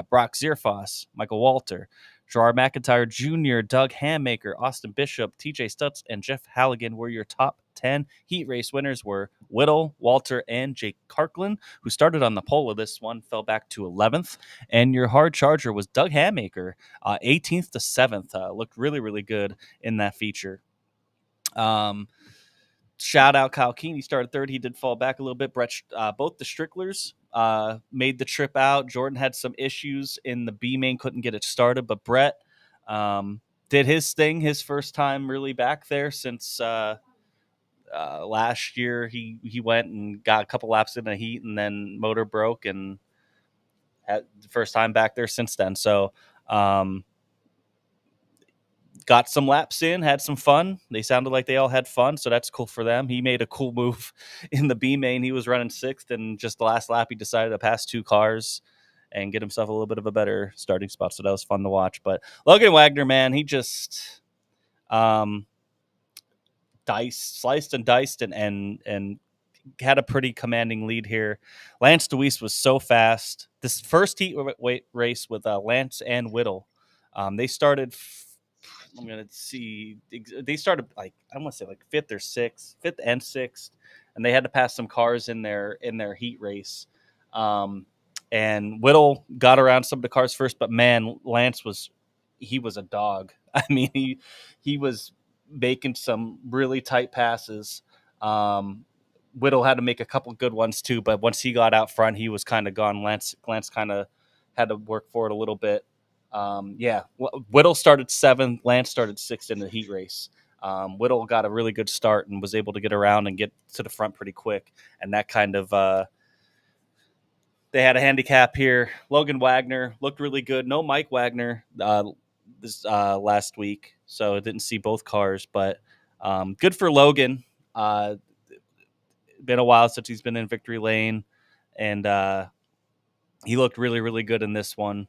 Brock Zierfoss, Michael Walter, Gerard McIntyre Jr., Doug Hammaker, Austin Bishop, TJ Stutz, and Jeff Halligan were your top 10. Heat race winners were Whittle, Walter, and Jake Karklin, who started on the pole of this one, fell back to 11th. And your hard charger was Doug Hammaker, 18th to 7th. Looked really, really good in that feature. Shout out Kyle Keene. He started 3rd. He did fall back a little bit. Brett, both the Stricklers made the trip out. Jordan had some issues in the B main, couldn't get it started, but Brett did his thing, his first time really back there since last year. He went and got a couple laps in the heat, and then motor broke, and had the first time back there since then. So got some laps in, had some fun. They sounded like they all had fun, so that's cool for them. He made a cool move in the B main. He was running 6th, and just the last lap, he decided to pass 2 cars and get himself a little bit of a better starting spot. So that was fun to watch. But Logan Wagner, man, he just sliced and diced and had a pretty commanding lead here. Lance DeWeese was so fast. This first heat race with Lance and Whittle, they started. I'm gonna see. They started like I want to say like 5th or 6th, 5th and 6th, and they had to pass some cars in their heat race. And Whittle got around some of the cars first, but man, Lance was a dog. I mean, he was making some really tight passes. Whittle had to make a couple good ones too, but once he got out front, he was kind of gone. Lance kind of had to work for it a little bit. Whittle started 7th, Lance started 6th in the heat race. Whittle got a really good start and was able to get around and get to the front pretty quick, and that kind of they had a handicap here. Logan Wagner looked really good. No Mike Wagner this last week, so I didn't see both cars, but good for Logan. Been a while since he's been in Victory Lane, and he looked really, really good in this one.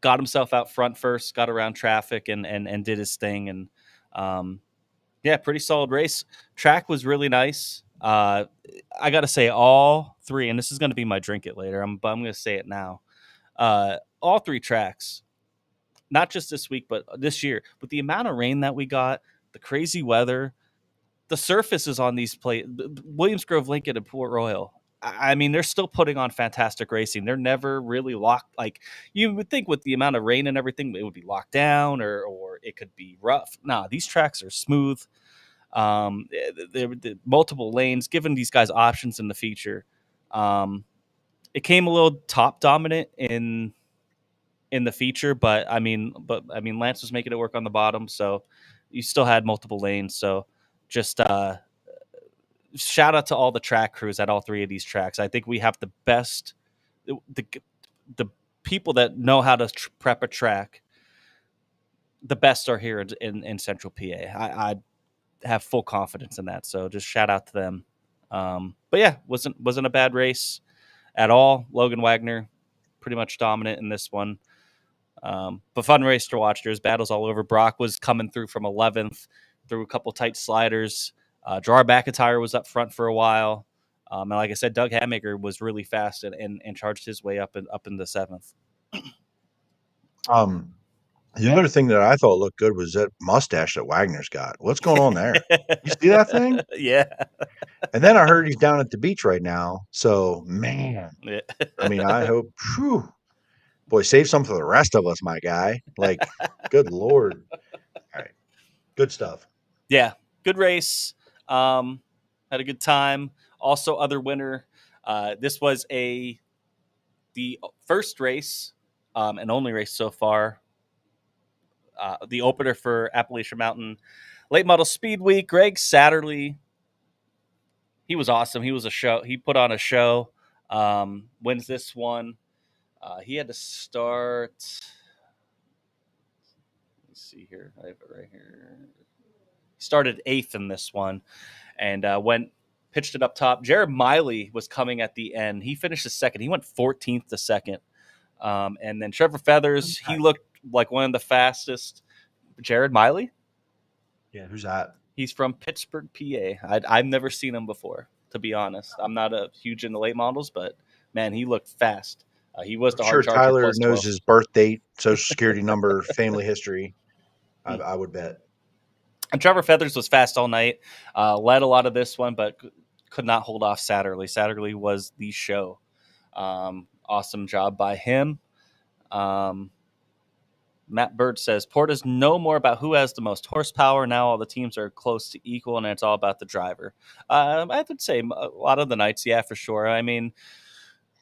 Got himself out front first, got around traffic, and did his thing. And pretty solid race. Track was really nice. I got to say, all 3, and this is going to be my drink it later, but I'm going to say it now. All 3 tracks, not just this week, but this year, with the amount of rain that we got, the crazy weather, the surfaces on these Williams Grove, Lincoln, and Port Royal, I mean, they're still putting on fantastic racing. They're never really locked. Like you would think with the amount of rain and everything, it would be locked down or it could be rough. Nah, these tracks are smooth. They're multiple lanes, giving these guys options in the feature. It came a little top dominant in the feature, but I mean, Lance was making it work on the bottom, so you still had multiple lanes. So just shout out to all the track crews at all three of these tracks. I think we have the best, the people that know how to prep a track. The best are here in Central PA. I have full confidence in that. So just shout out to them. But yeah, wasn't a bad race at all. Logan Wagner pretty much dominant in this one. But fun race to watch. There's battles all over. Brock was coming through from 11th through a couple tight sliders. Gerard McIntyre was up front for a while. And like I said, Doug Hamaker was really fast and charged his way up in the 7th. The other thing that I thought looked good was that mustache that Wagner's got. What's going on there? You see that thing? Yeah. And then I heard he's down at the beach right now. So, man, Yeah. I mean, I hope, boy, save some for the rest of us, my guy. Like, good Lord. All right. Good stuff. Yeah. Good race. Had a good time. Also, other winner. This was the first race and only race so far. The opener for Appalachian Mountain Late Model Speed Week. Greg Satterley. He was awesome. He was a show. He put on a show. Wins this one. He had to start. Let's see here. I have it right here. He started 8th in this one, and pitched it up top. Jared Miley was coming at the end. He finished 2nd. He went 14th to 2nd. And then Trevor Feathers. He looked like one of the fastest. Jared Miley. Yeah, who's that? He's from Pittsburgh, PA. I've never seen him before, to be honest. I'm not a huge into late models, but man, he looked fast. He was the I'm sure hard charger. Tyler plus knows 12. his birth date, social security number, family history. I would bet. And Trevor Feathers was fast all night. Led a lot of this one, but could not hold off Satterley. Satterley was the show. Awesome job by him. Matt Bird says, Porta's know more about who has the most horsepower. Now all the teams are close to equal, and it's all about the driver. I would say a lot of the nights, yeah, for sure. I mean,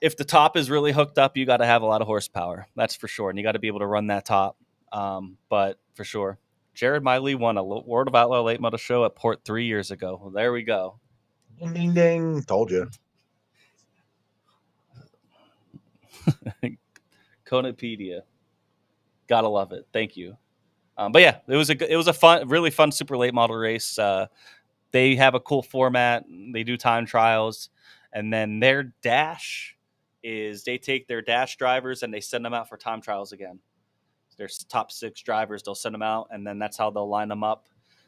if the top is really hooked up, you got to have a lot of horsepower. That's for sure. And you got to be able to run that top. But for sure, Jared Miley won a World of Outlaw late model show at Port 3 years ago. Well, there we go. Ding, ding, ding. Told you. Conopedia. Gotta love it. Thank you. But yeah, it was a fun, really fun super late model race. They have a cool format. They do time trials, and then their dash is they take their dash drivers and they send them out for time trials again. There's top 6 drivers. They'll send them out, and then that's how they'll line them up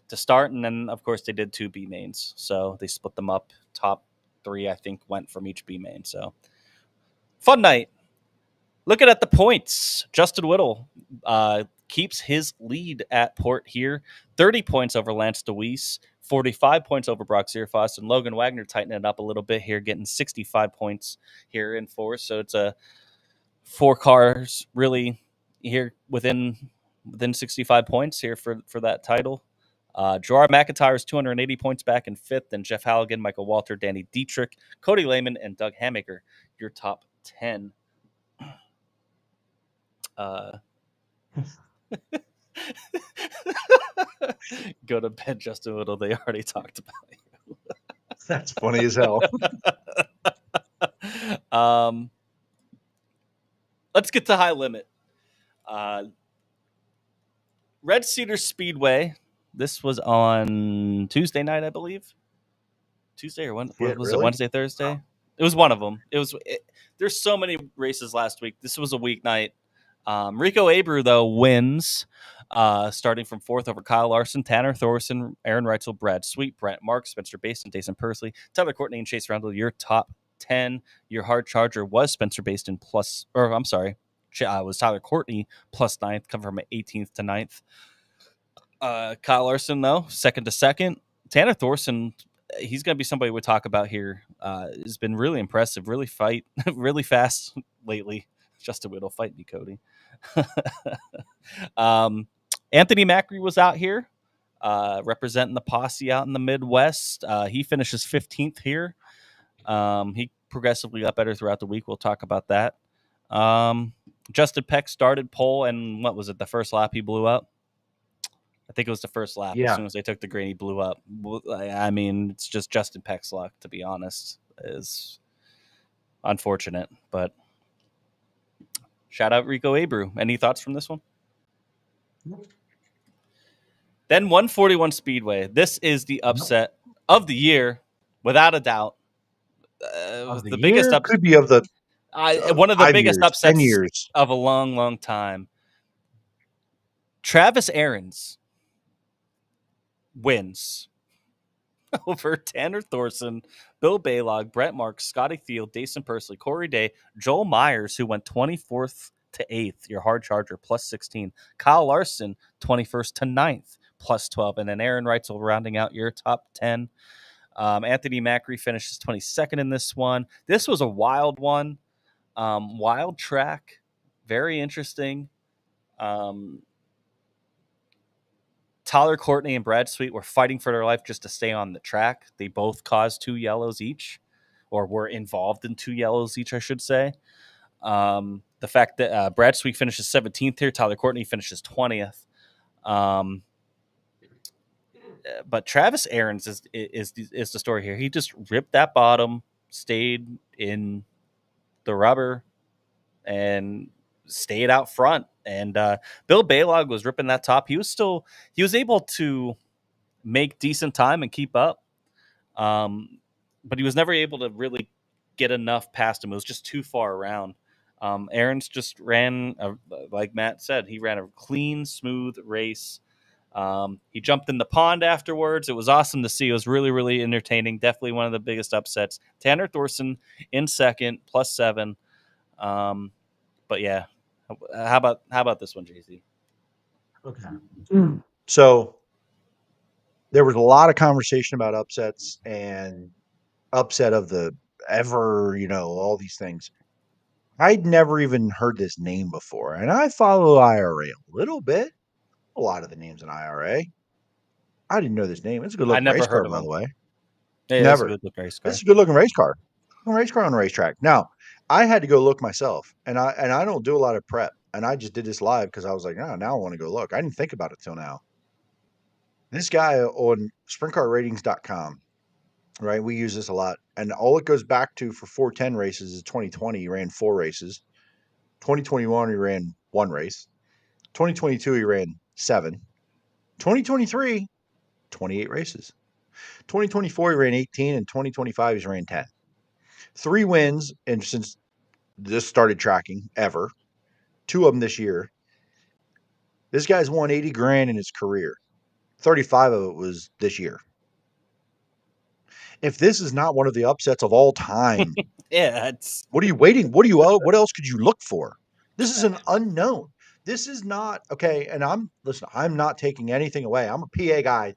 to start. And then of course they did 2 B mains, so they split them up. Top 3, I think, went from each B main. So fun night. Looking at the points, Justin Whittle keeps his lead at Port here. 30 points over Lance DeWeese, 45 points over Brock Zierfoss, and Logan Wagner tightening it up a little bit here, getting 65 points here in 4. So it's 4 cars really here within 65 points here for that title. Gerard McIntyre is 280 points back in 5th, and Jeff Halligan, Michael Walter, Danny Dietrich, Cody Lehman, and Doug Hamaker, your top 10. Go to bed, Justin Whittle. They already talked about you. That's funny as hell. Let's get to high limit. Red Cedar Speedway. This was on Tuesday night, I believe. Tuesday or when was it? Wednesday, Thursday? Oh. It was one of them. There's so many races last week. This was a weeknight. Rico Abreu, though, wins, starting from 4th over Kyle Larson, Tanner Thorson, Aaron Reitzel, Brad Sweet, Brent Mark, Spencer Basin, Jason Pursley, Tyler Courtney, and Chase Randall. Your top 10. Your hard charger was Spencer Basin was Tyler Courtney plus 9th, coming from 18th to 9th. Kyle Larson, though, 2nd to 2nd. Tanner Thorson, he's going to be somebody we talk about here. Has been really impressive, really really fast lately. Justin Whittle, fight me, Cody. Anthony Macri was out here representing the posse out in the Midwest. He finishes 15th here. He progressively got better throughout the week. We'll talk about that. Justin Peck started pole, and what was it? The first lap he blew up. I think it was the first lap. Yeah. As soon as they took the green, he blew up. I mean, it's just Justin Peck's luck, to be honest. Is unfortunate, but shout out Rico Abreu. Any thoughts from this one? Then 141 Speedway. This is the upset of the year, without a doubt. The biggest upset could be of the one of the 5 biggest years, 10 upsets years. of a long, long time. Travis Arens wins over Tanner Thorson, Bill Baylog, Brent Marks, Scotty Field, Dason Pursley, Corey Day, Joel Myers, who went 24th to 8th, your hard charger, plus 16. Kyle Larson, 21st to 9th, plus 12. And then Aaron Reitzel rounding out your top 10. Anthony Macri finishes 22nd in this one. This was a wild one. Wild track. Very interesting. Tyler Courtney and Brad Sweet were fighting for their life just to stay on the track. They both caused 2 yellows each, or were involved in 2 yellows each, I should say. The fact that Brad Sweet finishes 17th here, Tyler Courtney finishes 20th. But Travis Arens is the story here. He just ripped that bottom, stayed in the rubber, and stayed out front. And Bill Baylog was ripping that top. He was able to make decent time and keep up. But he was never able to really get enough past him. It was just too far around. Arens just ran, like Matt said, he ran a clean, smooth race. He jumped in the pond afterwards. It was awesome to see. It was really, really entertaining. Definitely one of the biggest upsets. Tanner Thorson in second, plus 7. But yeah, how about this one, JC? Okay. So there was a lot of conversation about upsets and upset of the ever, all these things. I'd never even heard this name before, and I follow IRA a little bit. A lot of the names in IRA. I didn't know this name. It's a good looking race car, by the way. Yeah, never. It's a good looking race car. It's a good looking race car. Race car on a racetrack. Now, I had to go look myself, and I don't do a lot of prep, and I just did this live because I was like, now I want to go look. I didn't think about it till now. This guy on sprintcarratings.com, right? We use this a lot, and all it goes back to for 410 races is 2020. He ran 4 races. 2021 he ran 1 race. 2022 he ran 7. 2023 28 races. 2024 he ran 18, and 2025 he's ran 10. 3 wins, and since this started tracking ever, 2 of them this year. This guy's won 80 grand in his career. 35 of it was this year. If this is not one of the upsets of all time, yeah, it's what are you waiting? What else could you look for? This is an unknown. This is not okay. And I'm not taking anything away. I'm a PA guy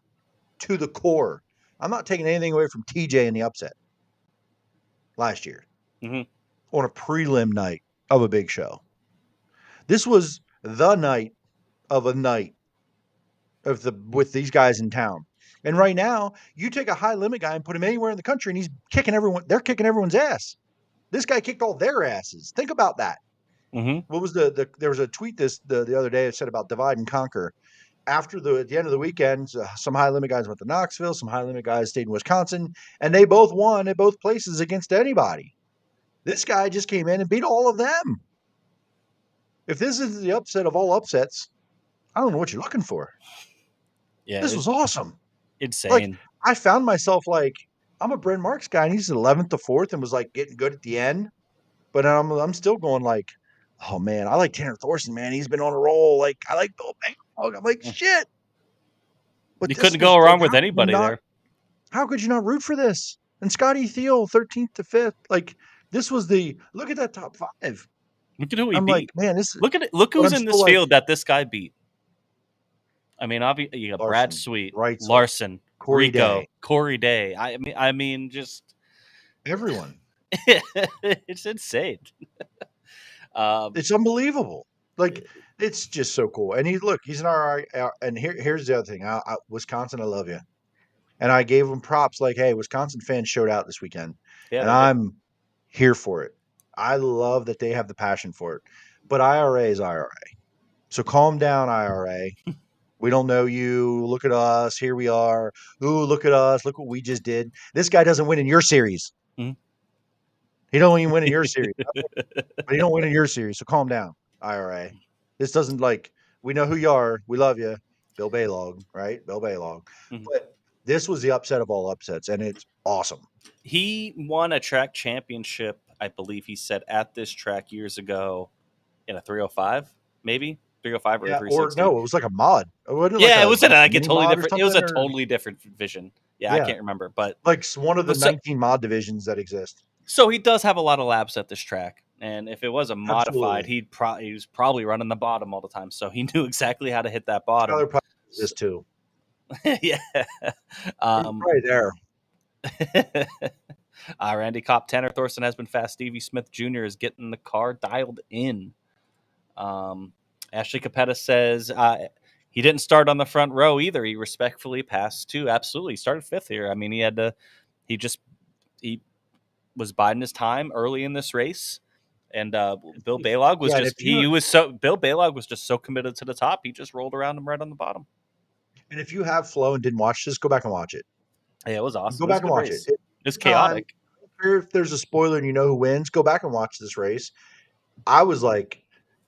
to the core. I'm not taking anything away from TJ in the upset last year on a prelim night of a big show. This was the night of a night with these guys in town. And right now, you take a high limit guy and put him anywhere in the country, and he's kicking everyone. They're kicking everyone's ass. This guy kicked all their asses. Think about that. What was there was a tweet the other day that said about divide and conquer. At the end of the weekend, some high limit guys went to Knoxville, some high limit guys stayed in Wisconsin, and they both won at both places against anybody. This guy just came in and beat all of them. If this is the upset of all upsets, I don't know what you're looking for. Yeah, this was awesome. Insane. Like, I found myself like, I'm a Brent Marks guy, and he's 11th to 4th and was like getting good at the end. But I'm still going like, oh man, I like Tanner Thorson, man. He's been on a roll. Like, I like Bill Baylog. I'm like, shit. But you couldn't go wrong with anybody there. How could you not root for this? And Scotty Thiel, 13th to 5th. Like, this was look at that top 5. Look at who he beat. Like, man, look who's in this field that this guy beat. I mean, obviously, you got Larson, Brad Sweet, Reitzel, Larson, Corey Day. I mean, just everyone. it's insane. It's unbelievable. Like it's just so cool. And he's an RI. And here's the other thing. Wisconsin, I love you. And I gave him props. Like, hey, Wisconsin fans showed out this weekend, Yeah, and I'm here for it. I love that they have the passion for it. But IRA is IRA. So calm down, IRA. We don't know you. Look at us. Here we are. Ooh, look at us. Look what we just did. This guy doesn't win in your series. Mhm. He don't even win in your series. But he don't win in your series. So calm down, IRA. This doesn't we know who you are. We love you. Bill Baylog, right? Bill Baylog. Mhm. But this was the upset of all upsets, and it's awesome. He won a track championship, I believe he said, at this track years ago in a 305, maybe 305 or a 360. Or no, it was like a mod. It was a totally different. It was a totally different vision. Yeah, I can't remember, but like one of the 19 mod divisions that exist. So he does have a lot of laps at this track, and if it was a modified, Absolutely. he was probably running the bottom all the time, so he knew exactly how to hit that bottom. Tyler probably this too. Yeah, right there. Randy Kopp, Tanner Thorson has been fast. Stevie Smith Jr. is getting the car dialed in. Ashley Capetta says he didn't start on the front row either. He respectfully passed too. Absolutely, he started fifth here. I mean, he was biding his time early in this race, and Bill Baylog was Bill Baylog was just so committed to the top. He just rolled around him right on the bottom. And if you have Flow and didn't watch this, go back and watch it. Yeah, it was awesome. Go back and watch it. It's chaotic. If there's a spoiler and you know who wins, go back and watch this race. I was like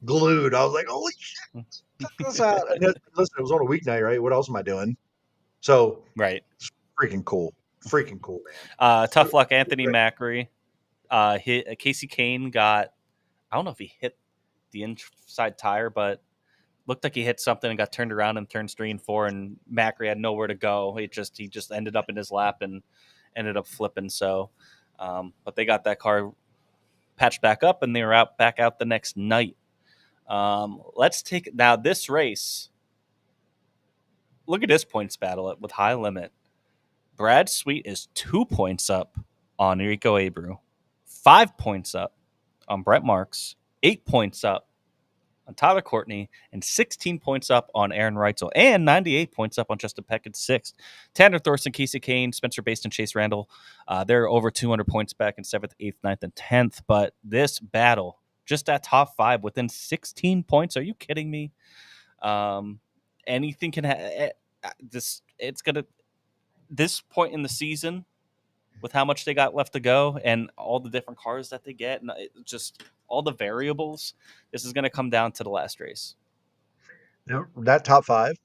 glued. I was like, holy shit, check this out. And listen, it was on a weeknight, right? What else am I doing? So right, it's freaking cool, man. Tough luck, Anthony Macri. Casey Kane got. I don't know if he hit the inside tire, but looked like he hit something and got turned around in turns 3 and 4, and Macri had nowhere to go. He just ended up in his lap and ended up flipping. So, but they got that car patched back up, and they were back out the next night. Let's take now this race. Look at this points battle with High Limit. Brad Sweet is 2 points up on Enrico Abreu, 5 points up on Brett Marks, 8 points up on Tyler Courtney, and 16 points up on Aaron Reitzel, and 98 points up on Justin Peckett, 6th. Tanner Thorson, Casey Kane, Spencer Baston, Chase Randall, they're over 200 points back in 7th, 8th, 9th, and 10th. But this battle, just that top 5 within 16 points. Are you kidding me? Anything can happen. This point in the season, with how much they got left to go and all the different cars that they get, and just all the variables, this is going to come down to the last race. That top 5,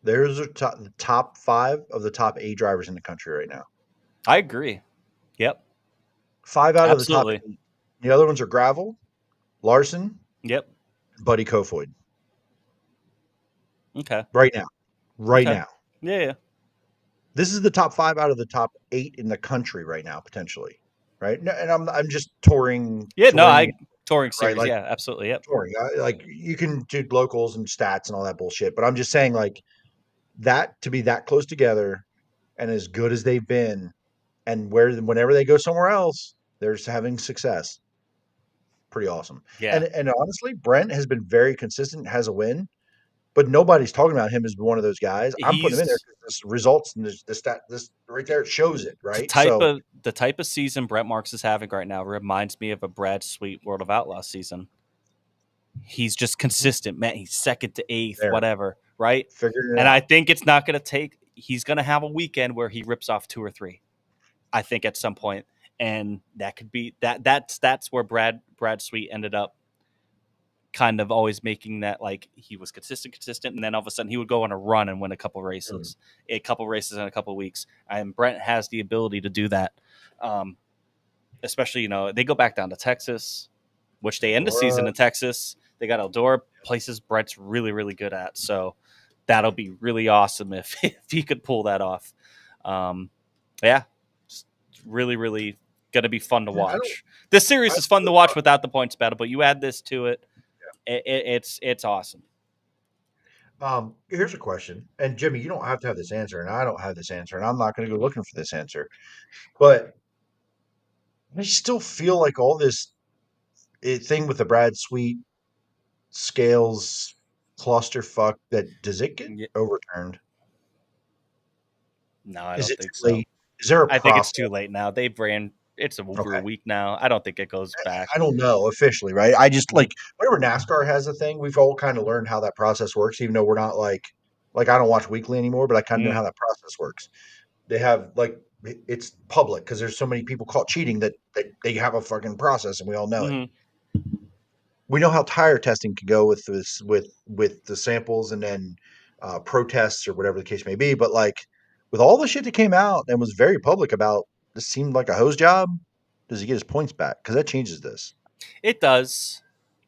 there's the top 5 of the top 8 drivers in the country right now. I agree. Yep. 5 out of the top 8. The other ones are Gravel, Larson, yep, Buddy Kofoid. Okay. Right now. Yeah. This is the top 5 out of the top 8 in the country right now, potentially. Right. And I'm just touring. Touring series. Right? Yeah, absolutely. Yep. Touring. Like you can do locals and stats and all that bullshit, but I'm just saying, like, that to be that close together and as good as they've been, and whenever they go somewhere else, they're just having success. Pretty awesome. Yeah. And honestly, Brent has been very consistent, has a win. But nobody's talking about him as one of those guys. I'm putting him in there because this results and this right there shows it, right? The type of season Brett Marks is having right now reminds me of a Brad Sweet World of Outlaws season. He's just consistent, man. He's 2nd to 8th, whatever, right? And I think it's not going to take. He's going to have a weekend where he rips off 2 or 3. I think at some point, and that could be that. That's where Brad Sweet ended up. Kind of always making that, like, he was consistent, and then all of a sudden he would go on a run and win a couple races in a couple weeks. And Brent has the ability to do that. Especially, they go back down to Texas, which they end the season in Texas. They got Eldora, places Brent's really, really good at. So that'll be really awesome if he could pull that off. Yeah, it's really, really going to be fun to watch. This series is fun to watch without the points battle, but you add this to it. It's awesome. Here's a question, and Jimmy, you don't have to have this answer, and I don't have this answer, and I'm not going to go looking for this answer. But I still feel like all this thing with the Brad Sweet scales clusterfuck. That does it get Yeah. overturned? No, I Is don't it think too so. late? Is there a I think it's process? too late now. They've ran. It's over a Okay. week now. I don't think it goes back. I don't know officially, right? I just Mhm. like whenever NASCAR has a thing, we've all kind of learned how that process works, even though we're not like I don't watch weekly anymore, but I kind of know Mm. how that process works. They have like it's public because there's so many people caught cheating that they have a fucking process, and we all know it. Mhm. We know how tire testing can go with this with the samples and then protests or whatever the case may be. But like with all the shit that came out and was very public about this seemed like a hose job. Does he get his points back? Because that changes this. It does,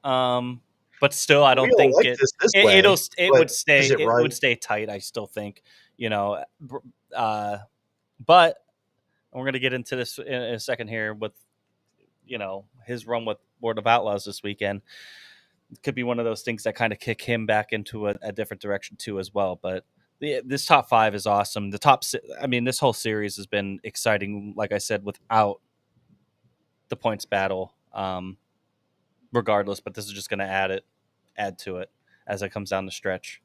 but still, I We don't don't think like this way, it but would stay. is it It right? would stay tight. I still think, you know, uh, but we're gonna get into this in a second here with his run with World of Outlaws this weekend. It could be one of those things that kind of kick him back into a different direction too, as well. But this top five is awesome. I mean, this whole series has been exciting. Like I said, without the points battle. Regardless, but this is just going to add to it as it comes down the stretch.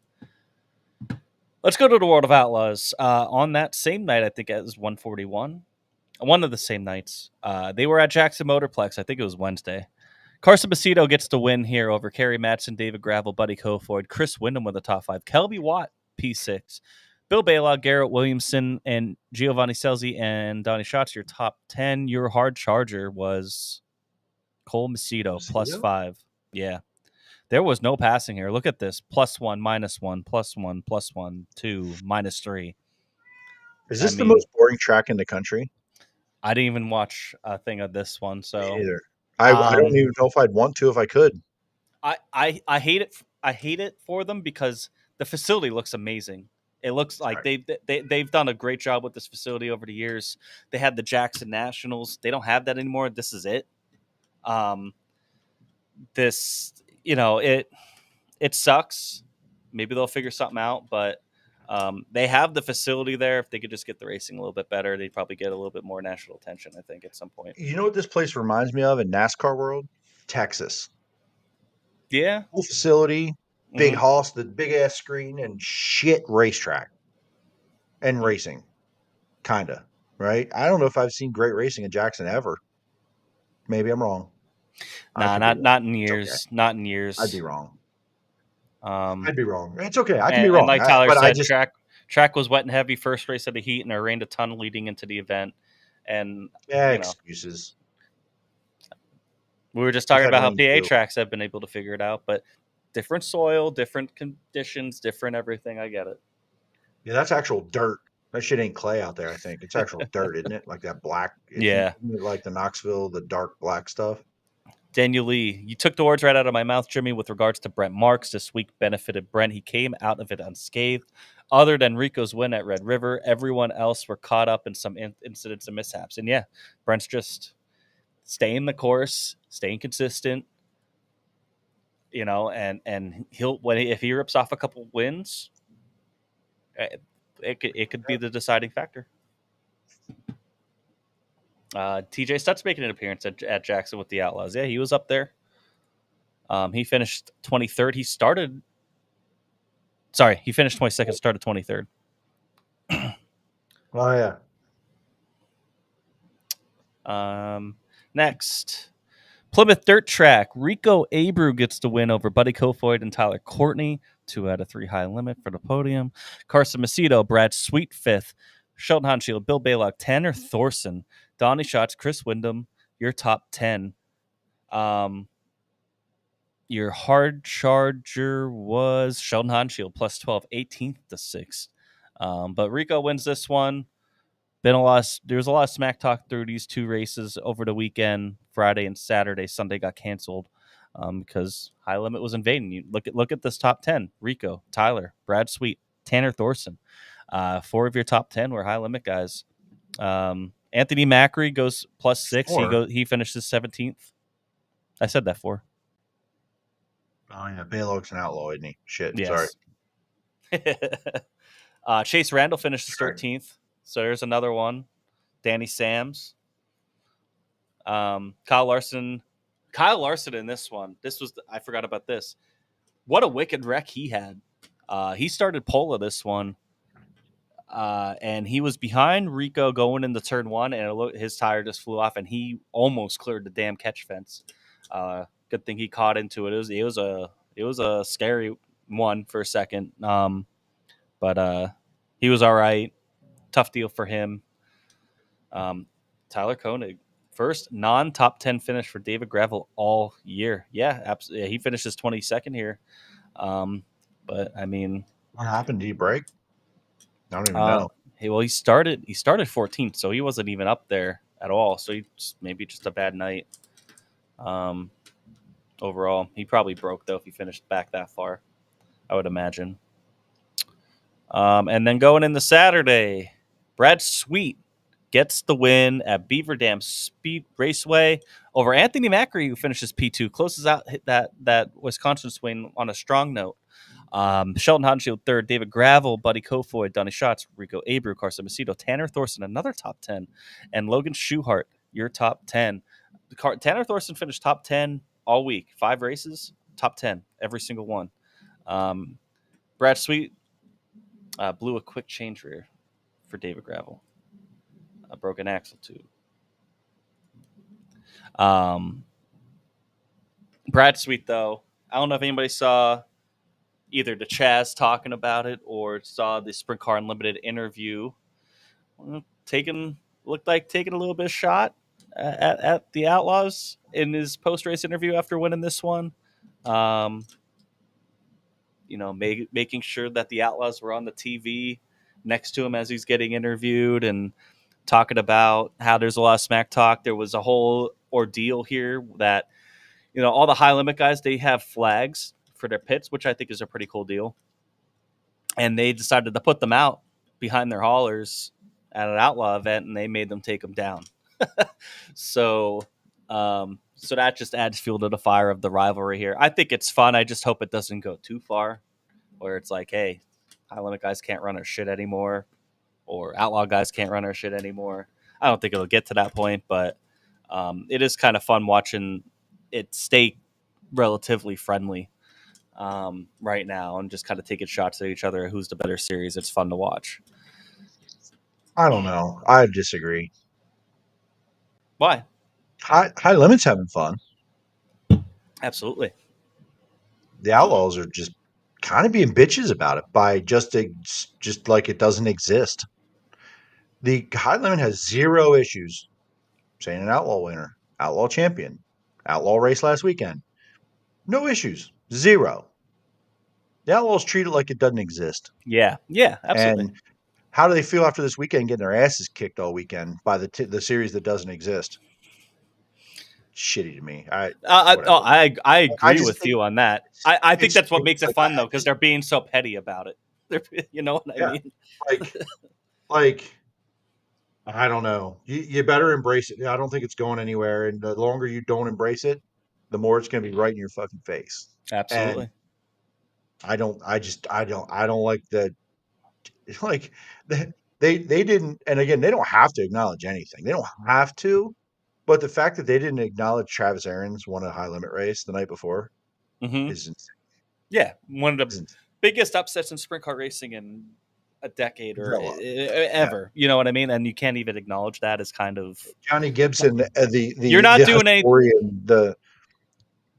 Let's go to the World of Outlaws. On that same night, I think it was 141. One of the same nights. They were at Jackson Motorplex. I think it was Wednesday. Carson Macedo gets the win here over Kerry Matson, David Gravel, Buddy Kofoid, Chris Wyndham with the top five, Kelby Watt, P6, Bill Baylog, Garrett Williamson, and Giovanni Selzy and Donnie Schatz, your top 10. Your hard charger was Cole Macedo, plus Macedo? 5. Yeah. There was no passing here. Look at this. +1, -1, +1, +1, 2, -3. Is I this the mean, most boring track in the country? I didn't even watch a thing of this one. Me So neither. I don't um, even know if I'd want to if I could. I hate it. I hate it for them because the facility looks amazing. It looks like Right. they've done a great job with this facility over the years. They had the Jackson Nationals. They don't have that anymore. This is it. Um, this it sucks. Maybe they'll figure something out, but they have the facility there. If they could just get the racing a little bit better, they'd probably get a little bit more national attention, I think, at some point. You know what this place reminds me of in NASCAR world? Texas. Yeah. Full facility, big Hmm. house, the big ass screen, and shit racetrack and racing. Kinda. Right? I don't know if I've seen great racing in Jackson ever. Maybe I'm wrong. I Nah, could be not wrong. not in It's okay. years. Not in I'd be years. wrong. Um, I'd be wrong. It's okay. I can be and wrong. like Tyler But I said, just track was wet and heavy first race of the heat, and there rained a ton leading into the event. And excuses. we were just We've talking had about how rain PA too. tracks have been able to figure it out, but different soil, different conditions, different everything. I get it. Yeah, that's actual dirt. That shit ain't clay out there, I think. It's actual dirt, isn't it? Like that black. Isn't Yeah. it like the Knoxville, the dark black stuff? Daniel Lee, you took the words right out of my mouth, Jimmy, with regards to Brent Marks. This week benefited Brent. He came out of it unscathed. Other than Rico's win at Red River, everyone else were caught up in some incidents and mishaps. And yeah, Brent's just staying the course, staying consistent, and he'll if he rips off a couple wins, it could be the deciding factor. TJ Stutt's making an appearance at Jackson with the Outlaws. Yeah, he was up there. He finished 23rd. He finished 22nd, started 23rd. Oh yeah. Next, Plymouth Dirt Track. Rico Abreu gets the win over Buddy Kofoid and Tyler Courtney. 2 out of 3 high limit for the podium. Carson Macedo, Brad Sweet 5th. Sheldon Hanshield, Bill Baylock, Tanner Thorson, Donnie Schatz, Chris Wyndham, your top 10. Your hard charger was Sheldon Hanshield, plus 12, 18th to 6th. But Rico wins this one. There was a lot of smack talk through these 2 races over the weekend. Friday and Saturday. Sunday got canceled because High Limit was invading. You look at this top 10: Rico, Tyler, Brad Sweet, Tanner Thorson. 4 of your top 10 were High Limit guys. Anthony Macri goes plus 6. 4. He finishes 17th. I said that 4. Oh yeah, Baylog's an outlaw, isn't he? Shit. Yes. Sorry. Chase Randall finished Sure. 13th, so there's another one. Danny Sams, Kyle Larson in this one. I forgot about this. What a wicked wreck he had. He started pole of this one, and he was behind Rico going into turn one, and his tire just flew off, and he almost cleared the damn catch fence. Good thing he caught into it. It was a scary one for a second, but he was all right. Tough deal for him. Tyler Koenig, first non-top 10 finish for David Gravel all year. Yeah, absolutely. Yeah, he finishes 22nd here. But I mean, What happened? Did he break? I don't even know. He started 14th, so he wasn't even up there at all. So maybe just a bad night. Overall, he probably broke though if he finished back that far, I would imagine. And then going into Saturday, Brad Sweet gets the win at Beaver Dam Speed Raceway over Anthony Macri, who finishes P2, closes out that Wisconsin swing on a strong note. Sheldon Haudenschild third, David Gravel, Buddy Kofoid, Donnie Schatz, Rico Abreu, Carson Macedo, Tanner Thorson, another top 10, and Logan Schuchart, your top 10. Tanner Thorson finished top 10 all week, 5 races, top 10, every single one. Brad Sweet blew a quick change rear for David Gravel. A broken axle too. Brad Sweet, though, I don't know if anybody saw either the Chaz talking about it or saw the Sprint Car Unlimited interview. Looked like taking a little bit of shot at the Outlaws in his post-race interview after winning this one. Making sure that the Outlaws were on the TV next to him as he's getting interviewed and talking about how there's a lot of smack talk. There was a whole ordeal here that, all the high limit guys, they have flags for their pits, which I think is a pretty cool deal. And they decided to put them out behind their haulers at an Outlaw event, and they made them take them down. So that just adds fuel to the fire of the rivalry here. I think it's fun. I just hope it doesn't go too far where it's like, hey, high limit guys can't run our shit anymore, or Outlaw guys can't run our shit anymore. I don't think it'll get to that point, but it is kind of fun watching it stay relatively friendly right now and just kind of taking shots at each other. Who's the better series? It's fun to watch. I don't know. I disagree. Why? High Limit's having fun. Absolutely. The Outlaws are just kind of being bitches about it by just like it doesn't exist. The High Limit has 0 issues saying an Outlaw winner, Outlaw champion, Outlaw race last weekend. No issues. 0. The Outlaws treat it like it doesn't exist. Yeah, absolutely. And how do they feel after this weekend getting their asses kicked all weekend by the series that doesn't exist? Shitty to me. I agree with you on that. I think that's what makes it fun though, because they're being so petty about it. You know what I mean? Like I don't know. You better embrace it. I don't think it's going anywhere. And the longer you don't embrace it, the more it's going to be right in your fucking face. Absolutely. And I don't like that. Like they didn't. And again, they don't have to acknowledge anything. They don't have to. But the fact that they didn't acknowledge Travis Arens won a high limit race the night before is insane. Yeah, one of the biggest upsets in sprint car racing in a decade or ever. Yeah. You know what I mean? And you can't even acknowledge that as kind of Johnny Gibson. You're not doing anything.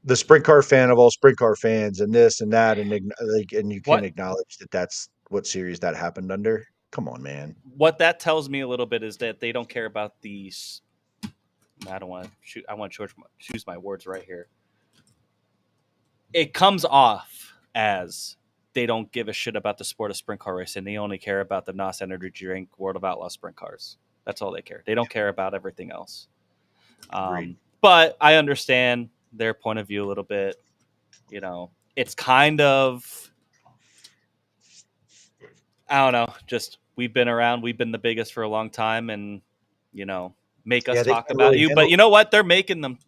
The sprint car fan of all sprint car fans, and this and that, and you can acknowledge that that's what series that happened under. Come on, man. What that tells me a little bit is that they don't care about these. I don't want to shoot. I want to choose my words right here. It comes off as they don't give a shit about the sport of sprint car racing. They only care about the NOS Energy Drink World of Outlaws sprint cars. That's all they care. They don't care about everything else. But I understand their point of view a little bit. It's kind of, I don't know, just we've been around. We've been the biggest for a long time, and, make us talk about you. But you know what? They're making them.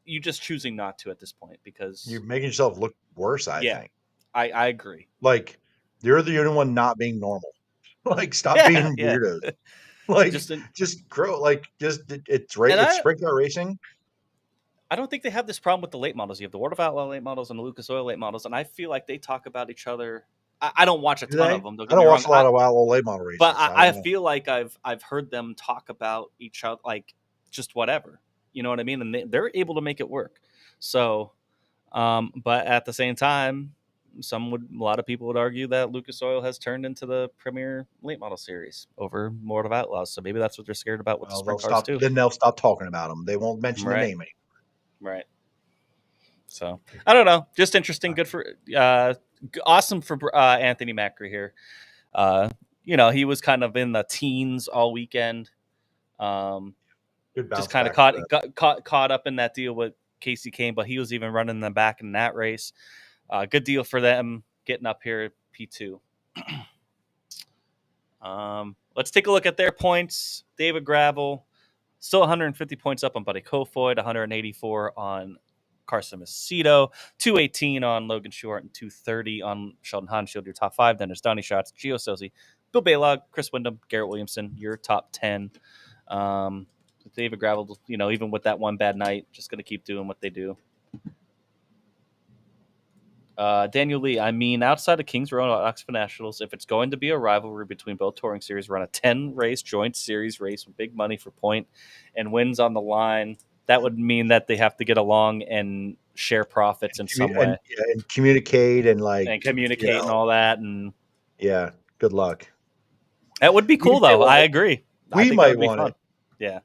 You just choosing not to at this point because you're making yourself look worse. I think. I agree. Like You're the only one not being normal. Like, stop Yeah, being yeah. weirdos. Like, Just in, just grow. Like, it's right. and It's sprint car racing. I don't think they have this problem with the late models. You have the World of Outlaw late models and the Lucas Oil late models, and I feel like they talk about each other. I don't watch a Do ton they? of them. Don't I get me don't wrong. watch a lot of Outlaw late model races. But I I don't know. feel like I've heard them talk about each other, like just whatever. You know what I mean? And they're able to make it work. So, but at the same time, a lot of people would argue that Lucas Oil has turned into the premier late model series over World of Outlaws. So maybe that's what they're scared about with the Well, sprint cars too. then they'll stop talking about them. They won't mention the Right. name anymore. Right. So I don't know. Just interesting. Good for awesome for Anthony Macri here. He was kind of in the teens all weekend. Good bounce Just kind of back for caught up in that deal with Casey Kane, but he was even running them back in that race. Good deal for them getting up here at P2. Let's take a look at their points. David Gravel still 150 points up on Buddy Kofoid, 184 on Carson Macedo, 218 on Logan Short, and 230 on Sheldon Hansfield, your top 5. Then there's Donnie Schatz, Gio Sozzi, Bill Baylog, Chris Wyndham, Garrett Williamson, your top 10. David Gravel, even with that one bad night, just going to keep doing what they do. Daniel Lee, outside of Kings Row and Oxford Nationals, if it's going to be a rivalry between both touring series, run a 10-race joint series race with big money for point and wins on the line. That would mean that they have to get along and share profits in some way. And communicate and and all that. And yeah, good luck. That would be cool, though. I agree. I think might want it. Yeah.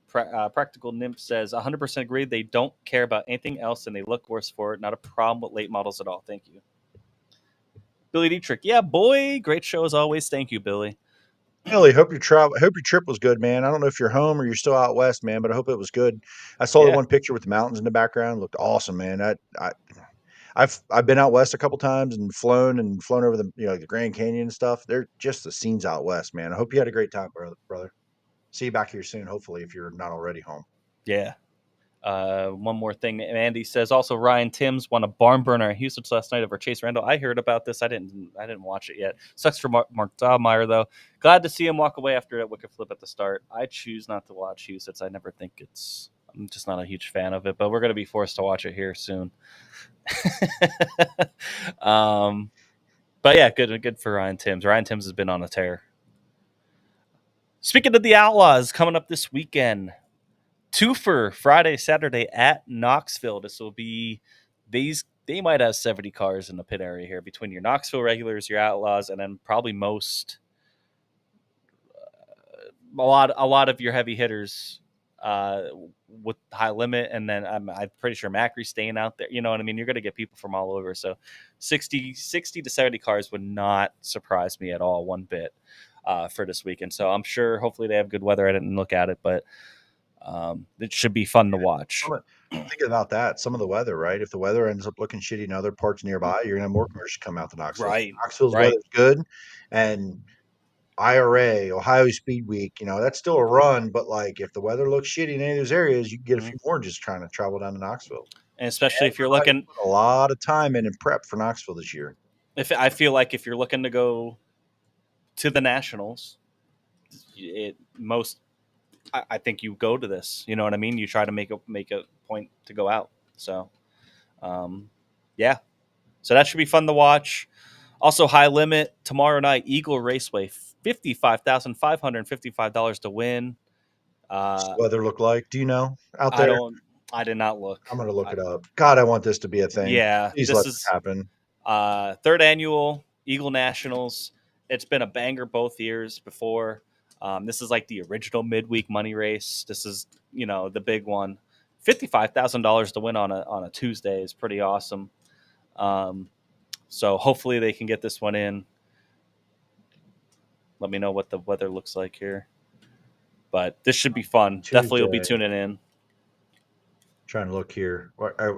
Practical Nymph says 100% agree. They don't care about anything else and they look worse for it. Not a problem with late models at all. Thank you. Billy Dietrich. Yeah, boy. Great show as always. Thank you, Billy. Billy, hope your trip was good, man. I don't know if you're home or you're still out west, man, but I hope it was good. I saw the one picture with the mountains in the background. It looked awesome, man. I've been out west a couple times and flown over the Grand Canyon and stuff. They're just the scenes out west, man. I hope you had a great time, brother. See you back here soon, hopefully, if you're not already home. Yeah. One more thing. Andy says also Ryan Timms won a barn burner at Houston last night over Chase Randall. I heard about this. I didn't watch it yet. Sucks for Mark Dahlmeyer, though. Glad to see him walk away after that wicket flip at the start. I choose not to watch Houston. I'm just not a huge fan of it, but we're going to be forced to watch it here soon. But yeah, good for Ryan Timms. Ryan Timms has been on a tear. Speaking of the Outlaws, coming up this weekend, twofer Friday, Saturday at Knoxville. This will be they might have 70 cars in the pit area here between your Knoxville regulars, your Outlaws, and then probably a lot of your heavy hitters with high limit, and then I'm pretty sure Macri's staying out there. You know what I mean? You're going to get people from all over. So 60 to 70 cars would not surprise me at all one bit for this weekend. So I'm sure hopefully they have good weather. I didn't look at it, but it should be fun to watch. Thinking about that, some of the weather, right? If the weather ends up looking shitty in other parts nearby, you're going to have more cars come out to Knoxville. Right. Knoxville's weather's good, and IRA, Ohio Speed Week, that's still a run, but if the weather looks shitty in any of those areas, you can get a few more just trying to travel down to Knoxville. And especially if you're looking a lot of time in and prep for Knoxville this year. I feel like if you're looking to go to the Nationals, I think you go to this. You know what I mean? You try to make a point to go out. So, yeah. So that should be fun to watch. Also, high limit tomorrow night, Eagle Raceway, $55,555 to win. What's the weather look like? Do you know out there? I did not look. I'm going to look it up. God, I want this to be a thing. Yeah, please let this happen. Third annual Eagle Nationals. It's been a banger both years before. This is like the original midweek money race. This is the big one. $55,000 to win on a Tuesday is pretty awesome. So hopefully they can get this one in. Let me know what the weather looks like here. But this should be fun. Tuesday. Definitely will be tuning in. Trying to look here.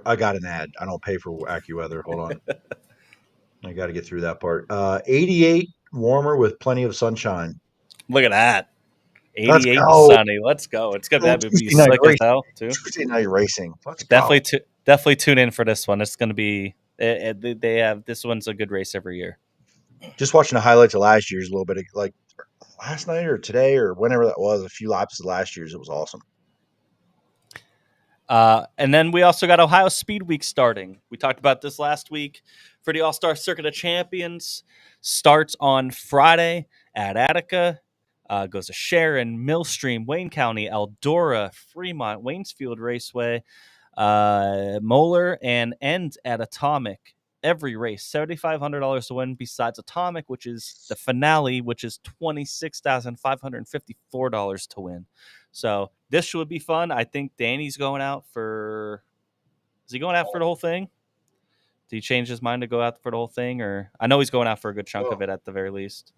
I got an ad. I don't pay for AccuWeather. Hold on. I got to get through that part. 88 warmer with plenty of sunshine. Look at that. 88 sunny. Let's go. It's going to be slick as hell, too. Tuesday night racing. Let's definitely tune in for this one. It's going to be They have this one's a good race every year. Just watching the highlights of last year's a little bit of, like last night or today or whenever that was, a few laps of last year's. It was awesome. And then we also got Ohio Speed Week starting. We talked about this last week for the All-Star Circuit of Champions. Starts on Friday at Attica. Goes to Sharon, Millstream, Wayne County, Eldora, Fremont, Waynesfield Raceway, Moeller, and ends at Atomic. Every race, $7,500 to win, besides Atomic, which is the finale, which is $26,554 to win. So this should be fun. I think Danny's going out for. Is he going out for the whole thing? Did he change his mind to go out for the whole thing, or I know he's going out for a good chunk of it at the very least.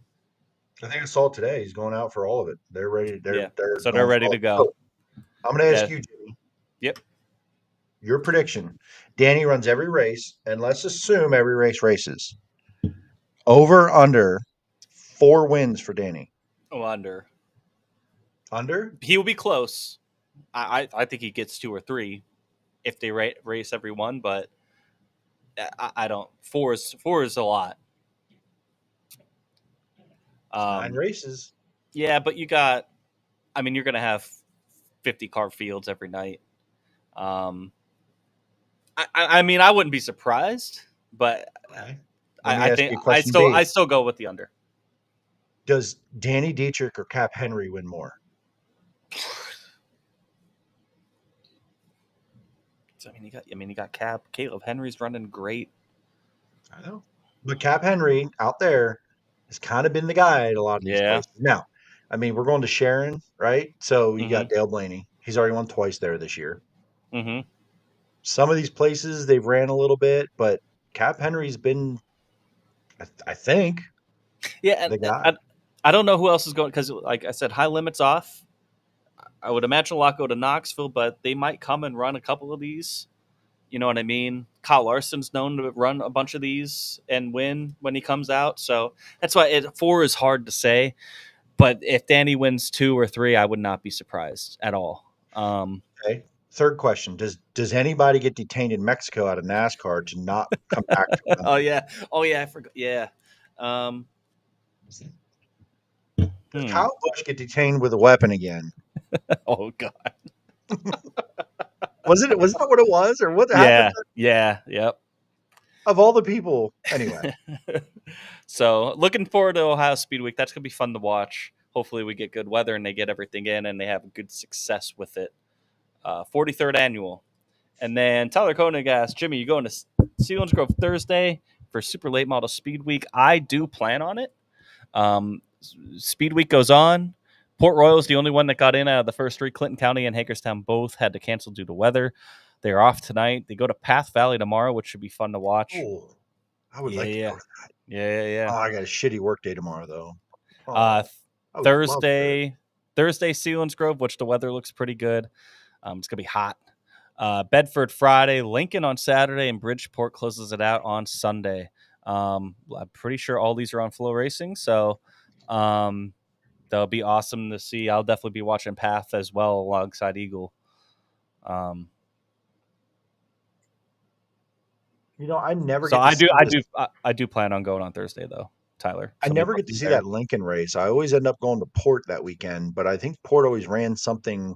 I think I saw it today. He's going out for all of it. They're ready. They're ready to go. So, I'm going to ask you, Jimmy. Yep. Your prediction. Danny runs every race, and let's assume every race races. Over, under, 4 wins for Danny. Oh, under. Under? He will be close. I think he gets 2 or 3 if they race every one, but I don't. 4 is a lot. 9 races. Yeah, but you got. I mean, you're going to have 50 car fields every night. I mean, I wouldn't be surprised, but Okay. I think I still go with the under. Does Danny Dietrich or Cap Henry win more? You got Cap. Caleb Henry's running great. I know, but Cap Henry out there has kind of been the guy at a lot of these places. Now, I mean, we're going to Sharon, right? So you got Dale Blaney. He's already won twice there this year. Mm-hmm. Some of these places they've ran a little bit, but Cap Henry's been, I think. Yeah, and I don't know who else is going because, like I said, High Limit's off. I would imagine a lot go to Knoxville, but they might come and run a couple of these. You know what I mean? Kyle Larson's known to run a bunch of these and win when he comes out. So that's why 4 is hard to say. But if Danny wins 2 or 3, I would not be surprised at all. Okay. Third question: Does anybody get detained in Mexico out of NASCAR to not come back? Oh yeah, I forgot. Yeah. Does Kyle Busch get detained with a weapon again? Oh God. Was that what it was, or what happened? Yep. Of all the people, anyway. So looking forward to Ohio Speed Week. That's gonna be fun to watch. Hopefully we get good weather and they get everything in and they have good success with it. 43rd annual. And then Tyler Koenig asked, Jimmy, you going to Selinsgrove Thursday for Super Late Model Speed Week? I do plan on it. Speed Week goes on. Port Royal is the only one that got in out of the first 3. Clinton County and Hagerstown both had to cancel due to weather. They're off tonight. They go to Path Valley tomorrow, which should be fun to watch. Oh, I would like to go to that. Yeah. Oh, I got a shitty work day tomorrow, though. Thursday, Selinsgrove, which the weather looks pretty good. It's going to be hot. Bedford Friday, Lincoln on Saturday, and Bridgeport closes it out on Sunday. I'm pretty sure all these are on Flow Racing, so that'll be awesome to see. I'll definitely be watching Path as well alongside Eagle. I never. So I do plan on going on Thursday though, Tyler. I never get to see that Lincoln race. I always end up going to Port that weekend, but I think Port always ran something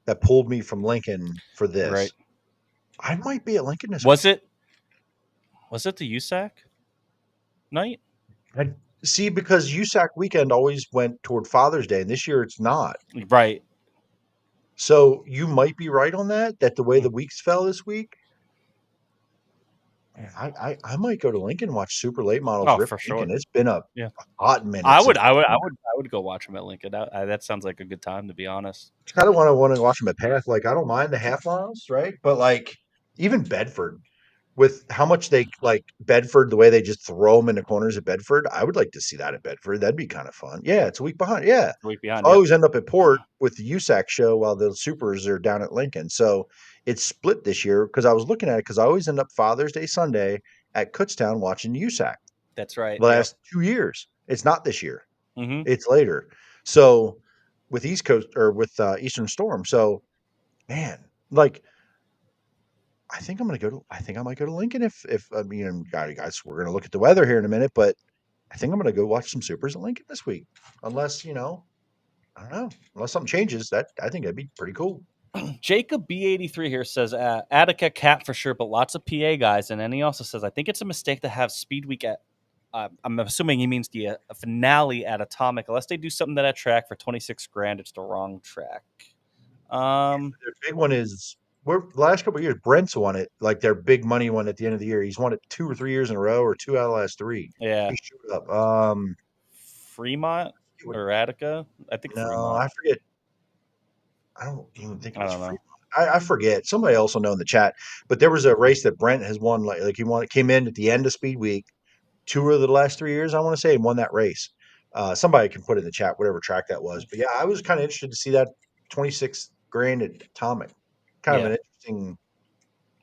that pulled me from Lincoln for this. Right. I might be at Lincoln this week. Was it the USAC night? See, because USAC weekend always went toward Father's Day, and this year it's not. Right. So you might be right on that the way the weeks fell this week. I might go to Lincoln and watch Super Late Models. Oh, for sure. It's been a hot minute. I would go watch them at Lincoln. That sounds like a good time, to be honest. I kind of want to watch them at Path. Like, I don't mind the half miles, right? But like even Bedford, with how much they like Bedford, the way they just throw them in the corners of Bedford, I would like to see that at Bedford. That'd be kind of fun. Yeah, it's a week behind. Yeah, a week behind. I always end up at Port with the USAC show while the Supers are down at Lincoln. So it's split this year because I was looking at it because I always end up Father's Day Sunday at Kutztown watching USAC. That's right. The last 2 years. It's not this year. Mm-hmm. It's later. So with East Coast or with Eastern Storm. So, man, like I think I'm gonna go to. I think I might go to Lincoln if I mean, guys, we're gonna look at the weather here in a minute, but I think I'm gonna go watch some supers at Lincoln this week. Unless I don't know. Unless something changes, that I think that'd be pretty cool. Jacob B83 here says Attica Cat for sure, but lots of PA guys. And then he also says, I think it's a mistake to have Speed Week at. I'm assuming he means the finale at Atomic. Unless they do something to that track for 26 grand, it's the wrong track. Their big one is the last couple of years. Brent's won it, like their big money one at the end of the year. He's won it 2 or 3 years in a row, or 2 out of the last 3. Yeah. He showed up. Fremont or Attica? I think No, Fremont. I forget. I don't even think it was I don't know. Fremont. I forget. Somebody else will know in the chat. But there was a race that Brent has won. Like he won. It came in at the end of Speed Week, 2 of the last 3 years, I want to say, and won that race. Somebody can put in the chat whatever track that was. But yeah, I was kind of interested to see that 26 grand at Atomic. Kind of an interesting.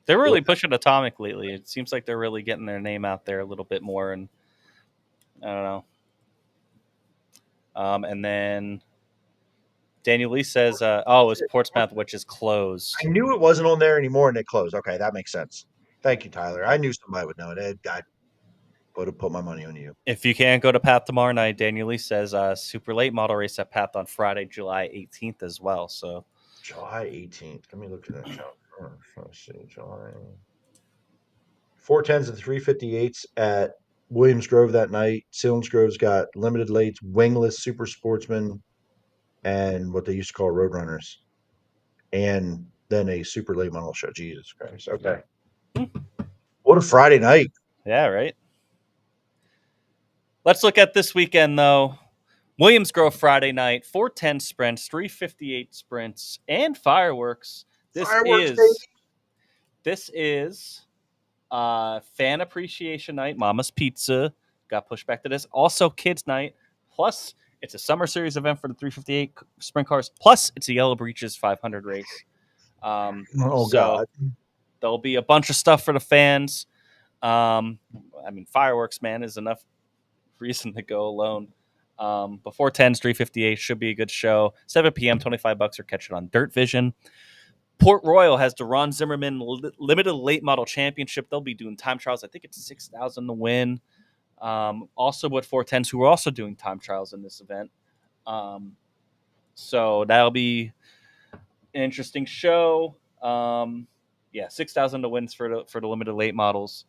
They're really pushing Atomic lately. It seems like they're really getting their name out there a little bit more, and I don't know. And then Daniel Lee says, it's Portsmouth, which is closed. I knew it wasn't on there anymore, and it closed. Okay, that makes sense. Thank you, Tyler. I knew somebody would know it. I would have put my money on you. If you can't go to Path tomorrow night, Daniel Lee says super late model race at Path on Friday, July 18th as well. So July 18th. Let me look at that calendar. Let's see, July 410s and 358s at Williams Grove that night. Selinsgrove's got limited lates, wingless super sportsman, and what they used to call roadrunners, and then a super late model show. Jesus Christ. Okay. What a Friday night. Yeah, right. Let's look at this weekend, though. Williams Grove Friday night, 410 sprints, 358 sprints, and fireworks. This is fan appreciation night. Mama's Pizza got pushed back to this. Also, kids night. Plus, it's a summer series event for the 358 sprint cars. Plus, it's a Yellow Breeches 500 race. God. There'll be a bunch of stuff for the fans. Fireworks, man, is enough reason to go alone. Before 10's 358 should be a good show. 7 p.m., $25 or catch it on Dirt Vision. Port Royal has the Ron Zimmerman Limited Late Model Championship. They'll be doing time trials. I think it's $6,000 to win. Also with 410s, who are also doing time trials in this event. So that'll be an interesting show. $6,000 to win for the limited late models.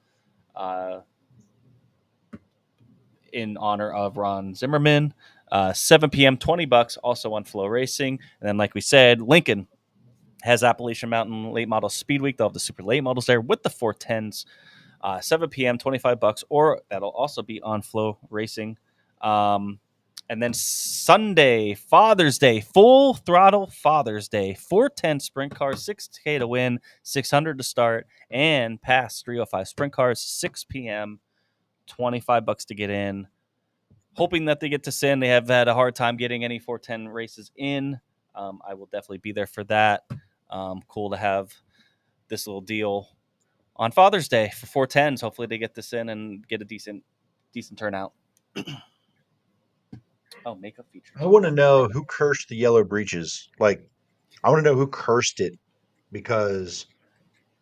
In honor of Ron Zimmerman. 7 p.m., $20, also on Flow Racing. And then, like we said, Lincoln has Appalachian Mountain Late Model Speed Week. They'll have the super late models there with the 410s. 7 p.m., $25, or that'll also be on Flow Racing. And then Sunday, Father's Day, full throttle Father's Day, 410 sprint cars, $6K to win, $600 to start, and past 305 sprint cars, 6 p.m., $25 to get in. Hoping that they get to Sin. They have had a hard time getting any 410 races in. I will definitely be there for that. Cool to have this little deal on Father's Day for 410s. Hopefully they get this in and get a decent turnout. Makeup feature. I want to know who cursed the Yellow Breeches. I want to know who cursed it, because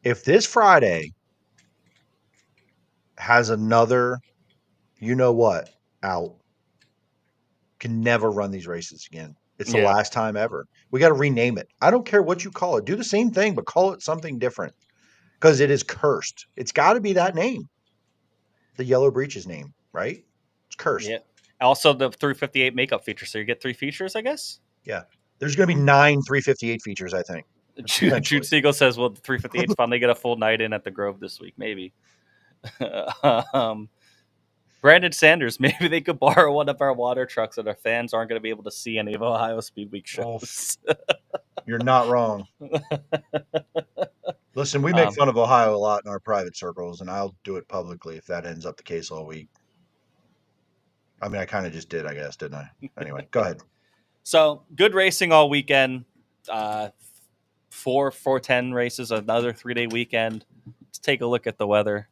if this Friday has another, out, can never run these races again. It's the last time ever. We got to rename it. I don't care what you call it. Do the same thing, but call it something different, because it is cursed. It's got to be that name. The Yellow Breeches name, right? It's cursed. Yeah. Also, the 358 makeup feature. So you get 3 features, I guess? Yeah. There's going to be 9 358 features, I think. Jude Siegel says, well, the 358's finally get a full night in at the Grove this week. Maybe. Brandon Sanders, maybe they could borrow one of our water trucks and our fans aren't going to be able to see any of Ohio Speed Week shows. You're not wrong. Listen, we make fun of Ohio a lot in our private circles, and I'll do it publicly if that ends up the case all week. I mean, I kind of just did, I guess, didn't I? Anyway, go ahead. So, good racing all weekend. 410 races, another 3-day weekend. Let's take a look at the weather.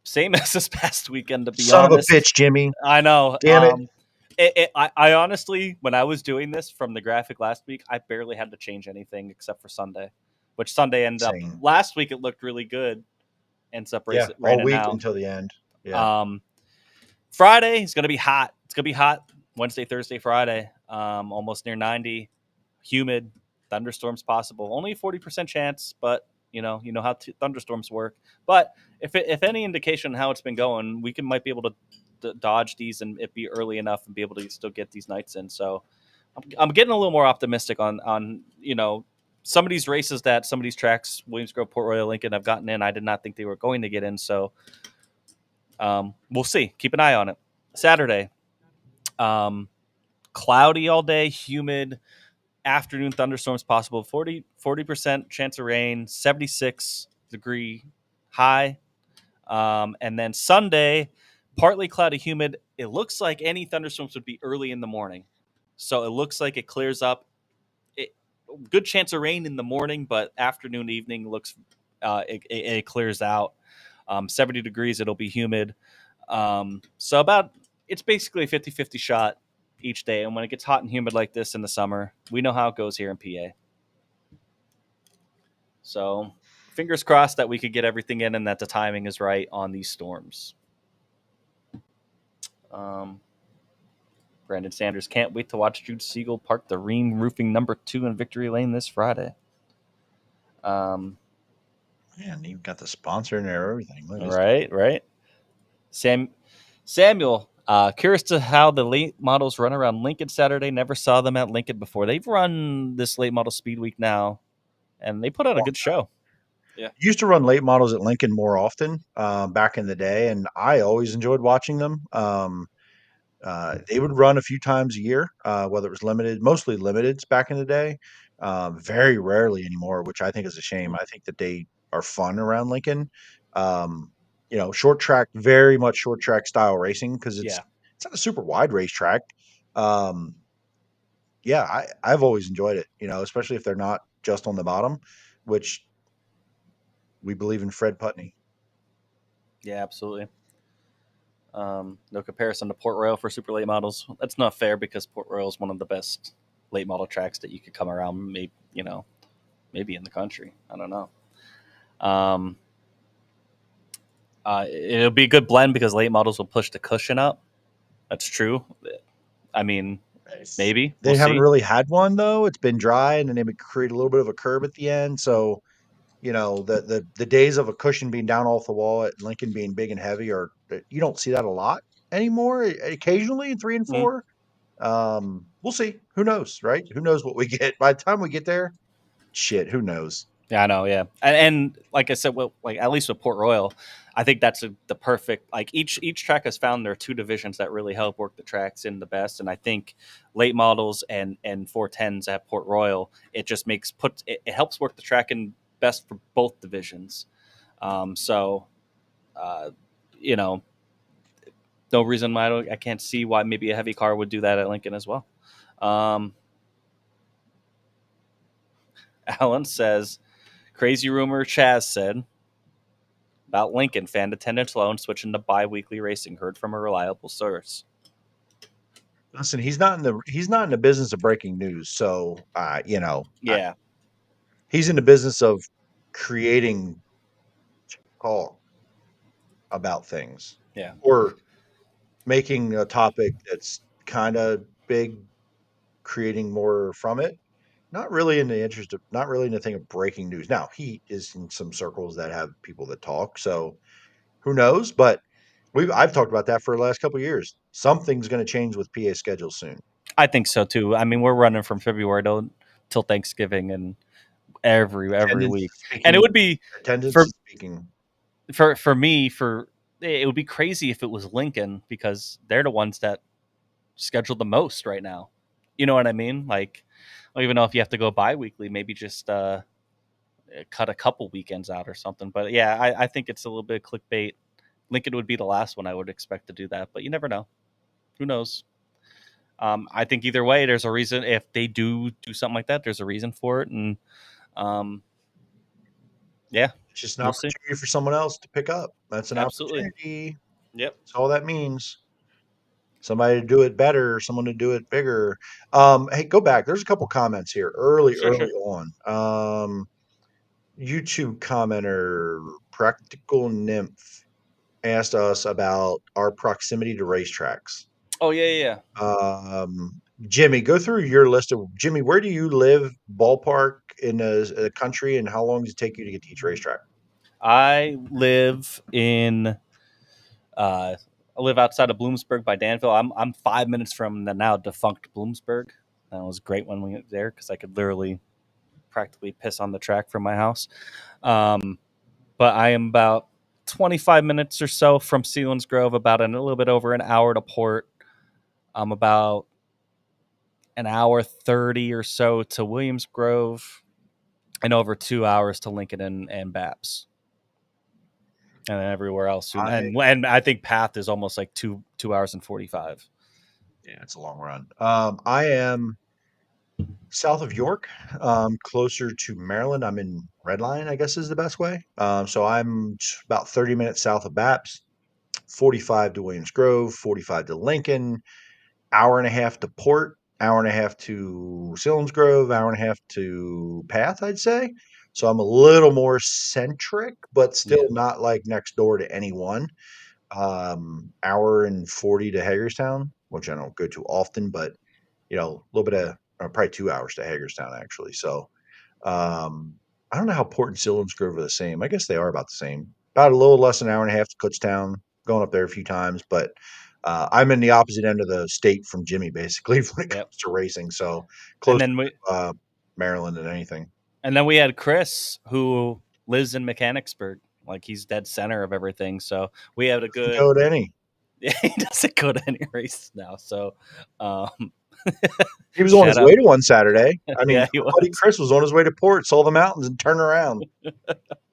Same as this past weekend, to be honest. Son of a bitch, Jimmy. I know. Damn it. I honestly, when I was doing this from the graphic last week, I barely had to change anything except for Sunday. which Sunday ended up. Insane. Last week it looked really good. Ends up Yeah, all raining week out. until the end. Yeah. Friday is going to be hot. It's going to be hot Wednesday, Thursday, Friday. Almost near 90, humid, thunderstorms possible. Only a 40% chance, but you know how thunderstorms work. But if any indication how it's been going, we might be able to dodge these and it be early enough and be able to still get these nights in. So I'm getting a little more optimistic on some of these races that some of these tracks, Williams Grove, Port Royal, Lincoln, have gotten in. I did not think they were going to get in. So we'll see. Keep an eye on it. Saturday, cloudy all day, humid, afternoon thunderstorms possible, 40% chance of rain, 76 degree high. And then Sunday, partly cloudy, humid. It looks like any thunderstorms would be early in the morning. So it looks like it clears up. Good chance of rain in the morning, but afternoon, evening looks it clears out. 70 degrees, it'll be humid. So it's basically a 50-50 shot each day. And when it gets hot and humid like this in the summer, we know how it goes here in PA. So fingers crossed that we could get everything in and that the timing is right on these storms. Brandon Sanders, can't wait to watch Jude Siegel park the Ream Roofing #2 in Victory Lane this Friday. Man, you've got the sponsor in there, everything. Right. Samuel, curious to how the late models run around Lincoln Saturday. Never saw them at Lincoln before. They've run this late model speed week now, and they put out a good show. Yeah, used to run late models at Lincoln more often back in the day, and I always enjoyed watching them. They would run a few times a year, whether it was limited, mostly limiteds back in the day. Very rarely anymore, which I think is a shame. I think that they are fun around Lincoln. Short track, very much short track style racing because it's not a super wide racetrack. I've always enjoyed it, especially if they're not just on the bottom, which we believe in Fred Putney. Yeah, absolutely. No comparison to Port Royal for super late models. That's not fair because Port Royal is one of the best late model tracks that you could come around. Maybe in the country. I don't know. It'll be a good blend because late models will push the cushion up. That's true. I mean, maybe they haven't really had one though. It's been dry, and then they would create a little bit of a curb at the end. So, the days of a cushion being down off the wall at Lincoln being big and heavy you don't see that a lot anymore. Occasionally in 3 and 4. We'll see. Who knows, right? Who knows what we get by the time we get there? Shit, who knows? Yeah, I know. Yeah, and like I said, at least with Port Royal, I think that's the perfect. Like each track has found there are two divisions that really help work the tracks in the best, and I think late models and 410s at Port Royal, it just it helps work the track in best for both divisions. No reason why I can't see why maybe a heavy car would do that at Lincoln as well. Alan says, crazy rumor Chaz said about Lincoln, fan attendance low and switching to bi-weekly racing. Heard from a reliable source. Listen, he's not in the business of breaking news. So, he's in the business of creating talk about things. Yeah. Or making a topic that's kind of big, creating more from it. Not really in the thing of breaking news. Now, he is in some circles that have people that talk, so who knows? But I've talked about that for the last couple of years. Something's going to change with PA schedule soon. I think so too. I mean, we're running from February till Thanksgiving and every week, and it would be for me. It would be crazy if it was Lincoln because they're the ones that schedule the most right now. You know what I mean? Like, I don't even know if you have to go bi-weekly. Maybe just cut a couple weekends out or something. But yeah, I think it's a little bit of clickbait. Lincoln would be the last one I would expect to do that, but you never know. Who knows? I think either way, there's a reason. If they do something like that, there's a reason for it, and it's just an opportunity for someone else to pick up. That's an opportunity. Yep, that's all that means. Somebody to do it better, someone to do it bigger. Hey, go back. There's a couple comments here early on. YouTube commenter Practical Nymph asked us about our proximity to racetracks. Oh yeah. Jimmy, go through your list of Jimmy. Where do you live, ballpark in the country, and how long does it take you to get to each racetrack? I live I live outside of Bloomsburg by Danville. I'm 5 minutes from the now defunct Bloomsburg. That was great when we went there because I could literally practically piss on the track from my house. But I am about 25 minutes or so from Sealands Grove, about a little bit over an hour to Port. I'm about an hour 30 or so to Williams Grove, and over 2 hours to Lincoln and Baps. And then everywhere else. And I think Path is almost like 2 hours and 45. Yeah, it's a long run. I am south of York, closer to Maryland. I'm in Redline, I guess is the best way. So I'm about 30 minutes south of Baps, 45 to Williams Grove, 45 to Lincoln, hour and a half to Port, hour and a half to Selinsgrove, hour and a half to Path, I'd say. So I'm a little more centric, but still not like next door to anyone. Hour and 40 to Hagerstown, which I don't go to often, but a little bit of probably 2 hours to Hagerstown actually. So I don't know how Port and Selinsgrove are the same. I guess they are about the same. About a little less than an hour and a half to Kutztown. Going up there a few times, but I'm in the opposite end of the state from Jimmy, basically, when it comes to racing. So close to Maryland and anything. And then we had Chris, who lives in Mechanicsburg. Like, he's dead center of everything. So we had a good. Go to any. Yeah, he doesn't go to any races now. So he was on his way to one Saturday. I mean, yeah, buddy Chris was on his way to Port, saw the mountains, and turned around.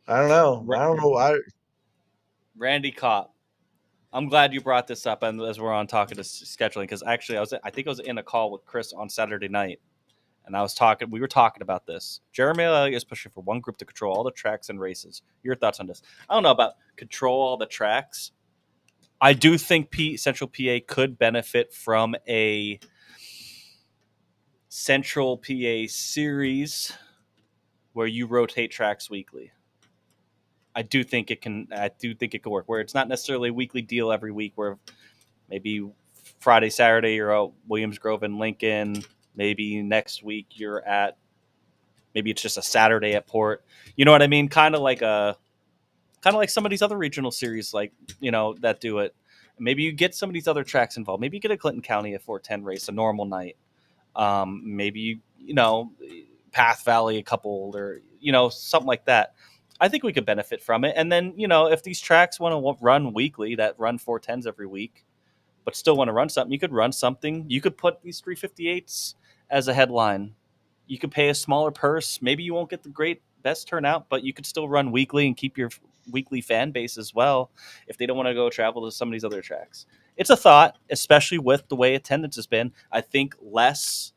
I don't know. Randy Kopp. I'm glad you brought this up, and as we're on talking to scheduling, because actually I think I was in a call with Chris on Saturday night, and we were talking about this. Jeremy Elliott is pushing for one group to control all the tracks and races. Your thoughts on this? I don't know about control all the tracks. I do think Central PA could benefit from a Central PA series where you rotate tracks weekly. I do think it can work where it's not necessarily a weekly deal every week, where maybe Friday, Saturday you're at Williams Grove and Lincoln. Maybe next week maybe it's just a Saturday at Port. You know what I mean? Kind of like some of these other regional series, like, that do it. Maybe you get some of these other tracks involved. Maybe you get a Clinton County at 410 race, a normal night. Maybe, Path Valley, a couple, or, something like that. I think we could benefit from it. And then, if these tracks want to run weekly, that run 410s every week, but still want to run something, you could run something. You could put these 358s as a headline. You could pay a smaller purse. Maybe you won't get the best turnout, but you could still run weekly and keep your weekly fan base as well if they don't want to go travel to some of these other tracks. It's a thought, especially with the way attendance has been. I think less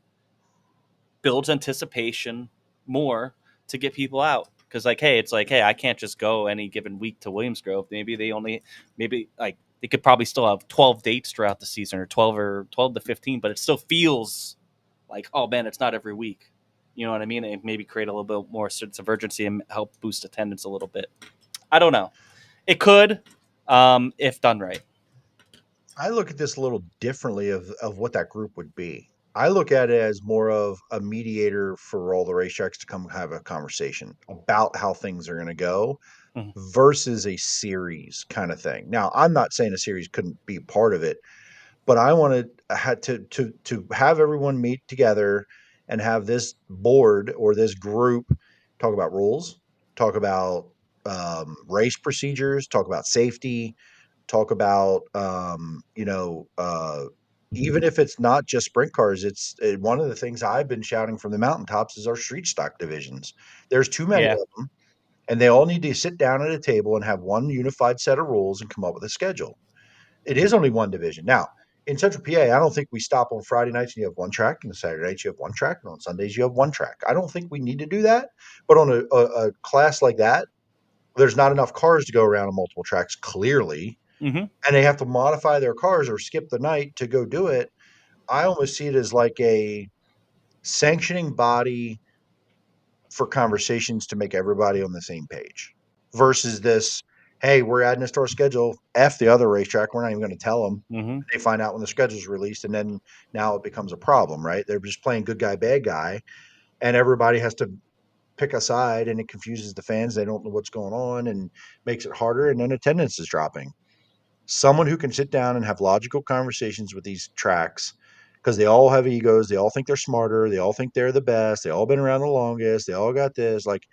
builds anticipation more to get people out. Because, hey, I can't just go any given week to Williams Grove. Maybe they could probably still have 12 dates throughout the season, or 12 to 15, but it still feels like, oh man, it's not every week. You know what I mean? And maybe create a little bit more sense of urgency and help boost attendance a little bit. I don't know. It could, if done right. I look at this a little differently of what that group would be. I look at it as more of a mediator for all the racetracks to come have a conversation about how things are going to go versus a series kind of thing. Now, I'm not saying a series couldn't be part of it, but I wanted to have everyone meet together and have this board or this group talk about rules, talk about race procedures, talk about safety, talk about even if it's not just sprint cars, it's one of the things I've been shouting from the mountaintops is our street stock divisions. There's too many of them, and they all need to sit down at a table and have one unified set of rules and come up with a schedule. It is only one division. Now, in Central PA, I don't think we stop on Friday nights and you have one track, and Saturday nights you have one track, and on Sundays you have one track. I don't think we need to do that. But on a class like that, there's not enough cars to go around on multiple tracks, clearly. And they have to modify their cars or skip the night to go do it. I almost see it as like a sanctioning body for conversations to make everybody on the same page versus this, hey, we're adding this to our schedule. F the other racetrack. We're not even going to tell them. Mm-hmm. They find out when the schedule's released, and then now it becomes a problem, right? They're just playing good guy, bad guy, and everybody has to pick a side, and it confuses the fans. They don't know what's going on and makes it harder, and then attendance is dropping. Someone who can sit down and have logical conversations with these tracks, because they all have egos, they all think they're smarter, they all think they're the best, they all been around the longest, they all got this, like,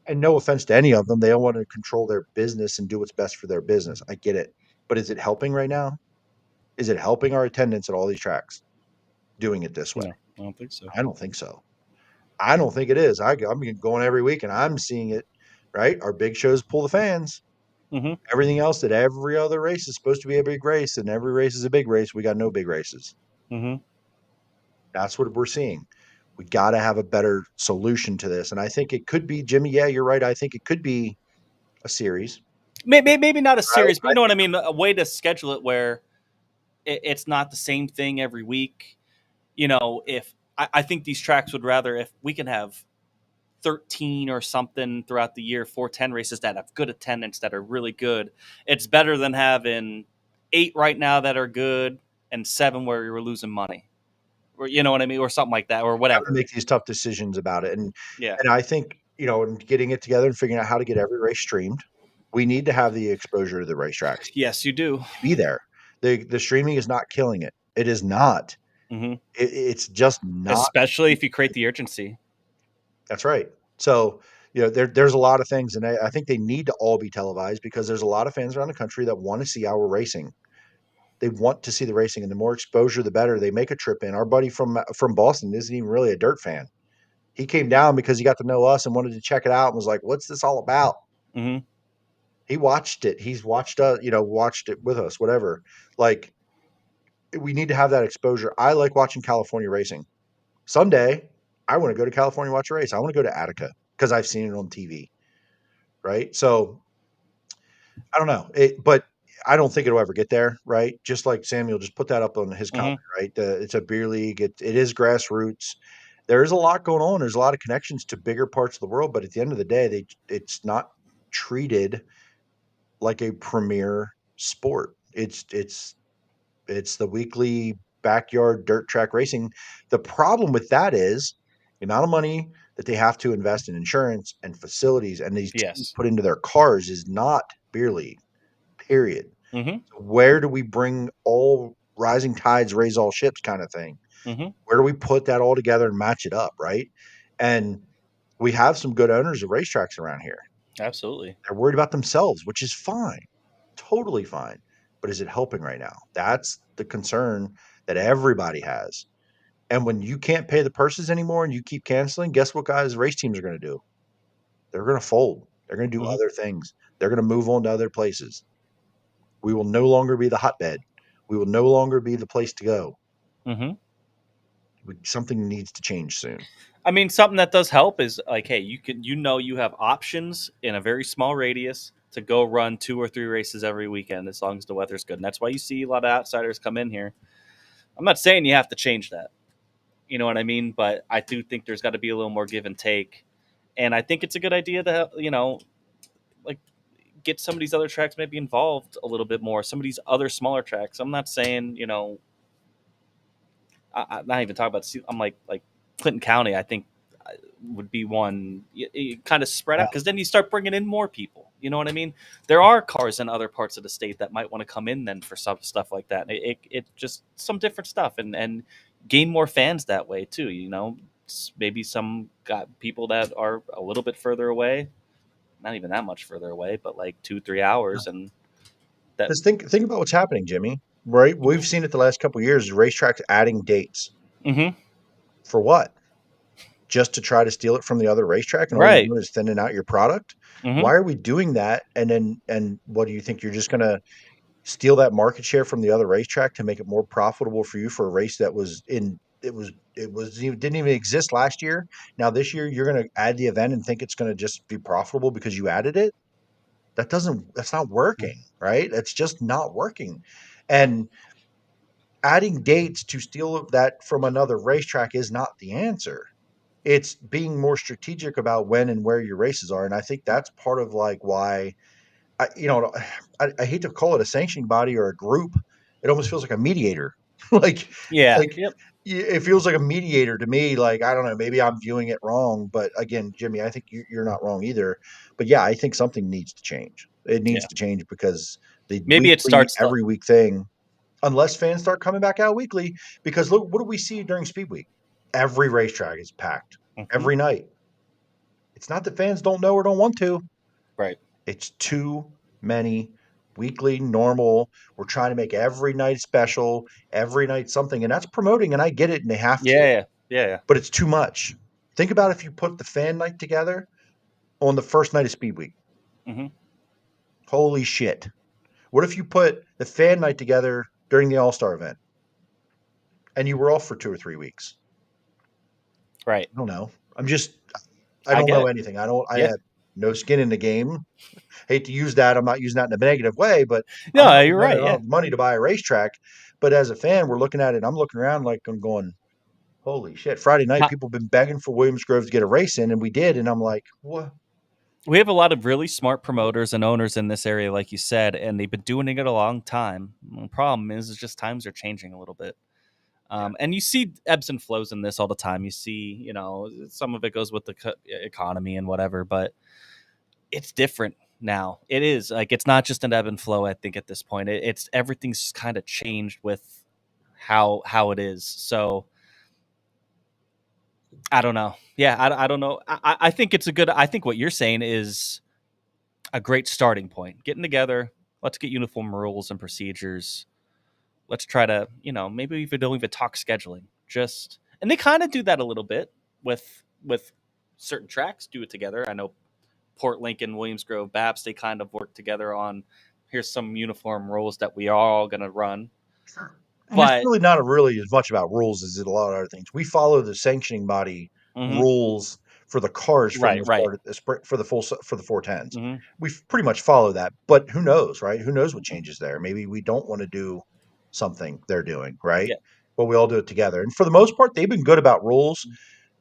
and no offense to any of them, they all want to control their business and do what's best for their business. I get it. But is it helping right now? Is it helping our attendance at all these tracks doing it this way? No, I don't think so. I don't think so. I don't think it is. I'm going every week and I'm seeing it, right? Our big shows pull the fans. Mm-hmm. Everything else that every other race is supposed to be a big race, and every race is a big race. We got no big races. Mm-hmm. That's what we're seeing. We got to have a better solution to this. And I think it could be, Jimmy, yeah, you're right. I think it could be a series. Maybe not a series, but you know what I mean? A way to schedule it where it's not the same thing every week. You know, if I think these tracks would rather if we can have 13 or something throughout the year, 410 races that have good attendance, that are really good. It's better than having 8 right now that are good and 7 where you're losing money. Or, you know what I mean? Or something like that, or whatever. Make these tough decisions about it. And Yeah. I think, and getting it together and figuring out how to get every race streamed, we need to have the exposure to the racetracks. Yes, you do. Be there. The streaming is not killing it. It is not. Mm-hmm. It's just not. Especially if you create the urgency. That's right. So, there's a lot of things, and I think they need to all be televised because there's a lot of fans around the country that want to see our racing. They want to see the racing, and the more exposure, the better. They make a trip in. Our buddy from Boston isn't even really a dirt fan. He came down because he got to know us and wanted to check it out and was like, "What's this all about?" Mm-hmm. He watched it. He's watched watched it with us, whatever. Like, we need to have that exposure. I like watching California racing. Someday, I want to go to California and watch a race. I want to go to Attica because I've seen it on TV, right? So, I don't know, but I don't think it'll ever get there, right? Just like Samuel just put that up on his comment, right? It's a beer league. It is grassroots. There is a lot going on. There's a lot of connections to bigger parts of the world, but at the end of the day, it's not treated like a premier sport. It's the weekly backyard dirt track racing. The problem with that is the amount of money that they have to invest in insurance and facilities and these teams put into their cars is not beer league, period. Mm-hmm. So where do we bring all rising tides raise all ships kind of thing? Mm-hmm. Where do we put that all together and match it up, right? And we have some good owners of racetracks around here. Absolutely. They're worried about themselves, which is fine, totally fine. But is it helping right now? That's the concern that everybody has. And when you can't pay the purses anymore and you keep canceling, guess what guys race teams are going to do? They're going to fold. They're going to do other things. They're going to move on to other places. We will no longer be the hotbed. We will no longer be the place to go. Mm-hmm. Something needs to change soon. I mean, something that does help is like, hey, you have options in a very small radius to go run 2 or 3 races every weekend as long as the weather's good. And that's why you see a lot of outsiders come in here. I'm not saying you have to change that. You know what I mean? But I do think there's got to be a little more give and take. And I think it's a good idea to have, like get some of these other tracks maybe involved a little bit more. Some of these other smaller tracks. I'm not saying, I'm not even talking about, I'm like Clinton County, I think would be one you kind of spread out because then you start bringing in more people. You know what I mean? There are cars in other parts of the state that might want to come in then for some stuff like that. It just some different stuff and gain more fans that way too. Maybe some got people that are a little bit further away, not even that much further away, but like 2-3 hours. And that. Just think about what's happening, Jimmy. Right? We've seen it the last couple of years. Racetracks adding dates. Mm-hmm. For what? Just to try to steal it from the other racetrack and all you're doing is thinning out your product? Mm-hmm. Why are we doing that? And what do you think? You're just going to steal that market share from the other racetrack to make it more profitable for you for a race that didn't even exist last year. Now this year you're going to add the event and think it's going to just be profitable because you added it. That's not working, right? That's just not working. And adding dates to steal that from another racetrack is not the answer. It's being more strategic about when and where your races are. And I think that's part of like why I hate to call it a sanctioning body or a group. It almost feels like a mediator. like Yeah. like it feels like a mediator to me. Like, I don't know, maybe I'm viewing it wrong, but again, Jimmy, I think you're not wrong either. But yeah, I think something needs to change. It needs Yeah. to change because the Maybe it weekly, starts every week thing, unless fans start coming back out weekly, because look, what do we see during Speed Week? Every racetrack is packed every night. It's not that fans don't know or don't want to. Right. It's too many weekly, normal. We're trying to make every night special, every night something, and that's promoting, and I get it, and they have to, Yeah. but it's too much. Think about if you put the fan night together on the first night of Speed Week. Mhm. Holy shit. What if you put the fan night together during the All-Star event and you were off for 2 or 3 weeks? Right. I don't know. I I don't get know it. anything. I Yeah. have no skin in the game. Hate to use that. I'm not using that in a negative way, but I'm No, not you're I right. don't Yeah. have money to buy a racetrack. But as a fan, we're looking at it. I'm looking around like I'm going, holy shit. Friday night, Ha- people have been begging for Williams Grove to get a race in, and we did. And I'm like, what? We have a lot of really smart promoters and owners in this area, like you said, and they've been doing it a long time. The problem is just times are changing a little bit. And you see ebbs and flows in this all the time. You see, some of it goes with the economy and whatever, but it's different now. It is like it's not just an ebb and flow. I think at this point, it's everything's kind of changed with how it is. So I don't know. Yeah, I don't know. I think it's a good. I think what you're saying is a great starting point. Getting together. Let's get uniform rules and procedures. Let's try to, maybe we don't even talk scheduling. And they kind of do that a little bit with certain tracks. Do it together. I know Port Lincoln, Williams Grove, Baps. They kind of work together on here's some uniform rules that we are all going to run. And it's But really not really as much about rules as it a lot of other things. We follow the sanctioning body rules for the cars from the right. start for the 410s. Hmm. We pretty much follow that, but who knows, right? Who knows what changes there? Maybe we don't want to do something they're doing, right? Yeah. But we all do it together. And for the most part, they've been good about rules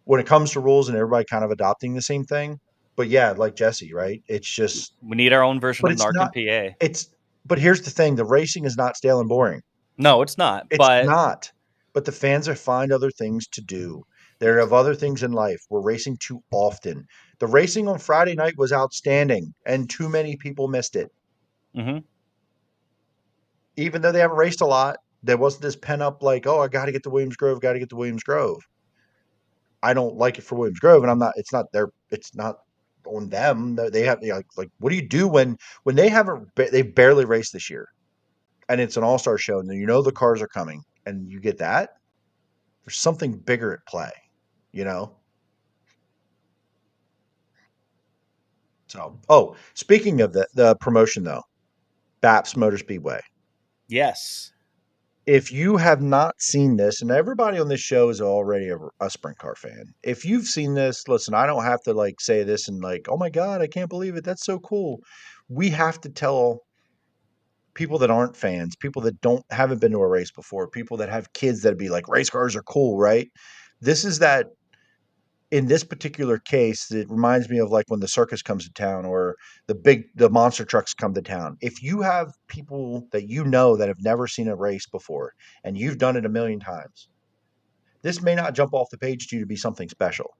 when it comes to rules and everybody kind of adopting the same thing. But yeah, like Jesse, right? It's just, We need our own version but of it's NARC not, and PA. but here's the thing, the racing is not stale and boring. No, it's not. It's But not. But the fans are find other things to do. They yes. have other things in life. We're racing too often. The racing on Friday night was outstanding, and too many people missed it. Hmm. Even though they haven't raced a lot, there wasn't this pent up like, oh, I got to get to Williams Grove, got to get to Williams Grove. I don't like it for Williams Grove, and I'm not. It's not on them. They have like what do you do when they haven't? They've barely raced this year, and it's an all star show, and you know the cars are coming, and you get that. There's something bigger at play, you know? So, speaking of the promotion though, BAPS Motor Speedway. Yes. If you have not seen this, and everybody on this show is already a sprint car fan. If you've seen this, listen, I don't have to like say this and like, oh my God, I can't believe it. That's so cool. We have to tell people that aren't fans, people that haven't been to a race before, people that have kids that'd be like, race cars are cool, right? This is that in this particular case, it reminds me of like when the circus comes to town or the monster trucks come to town. If you have people that you know that have never seen a race before and you've done it a million times, this may not jump off the page to you to be something special.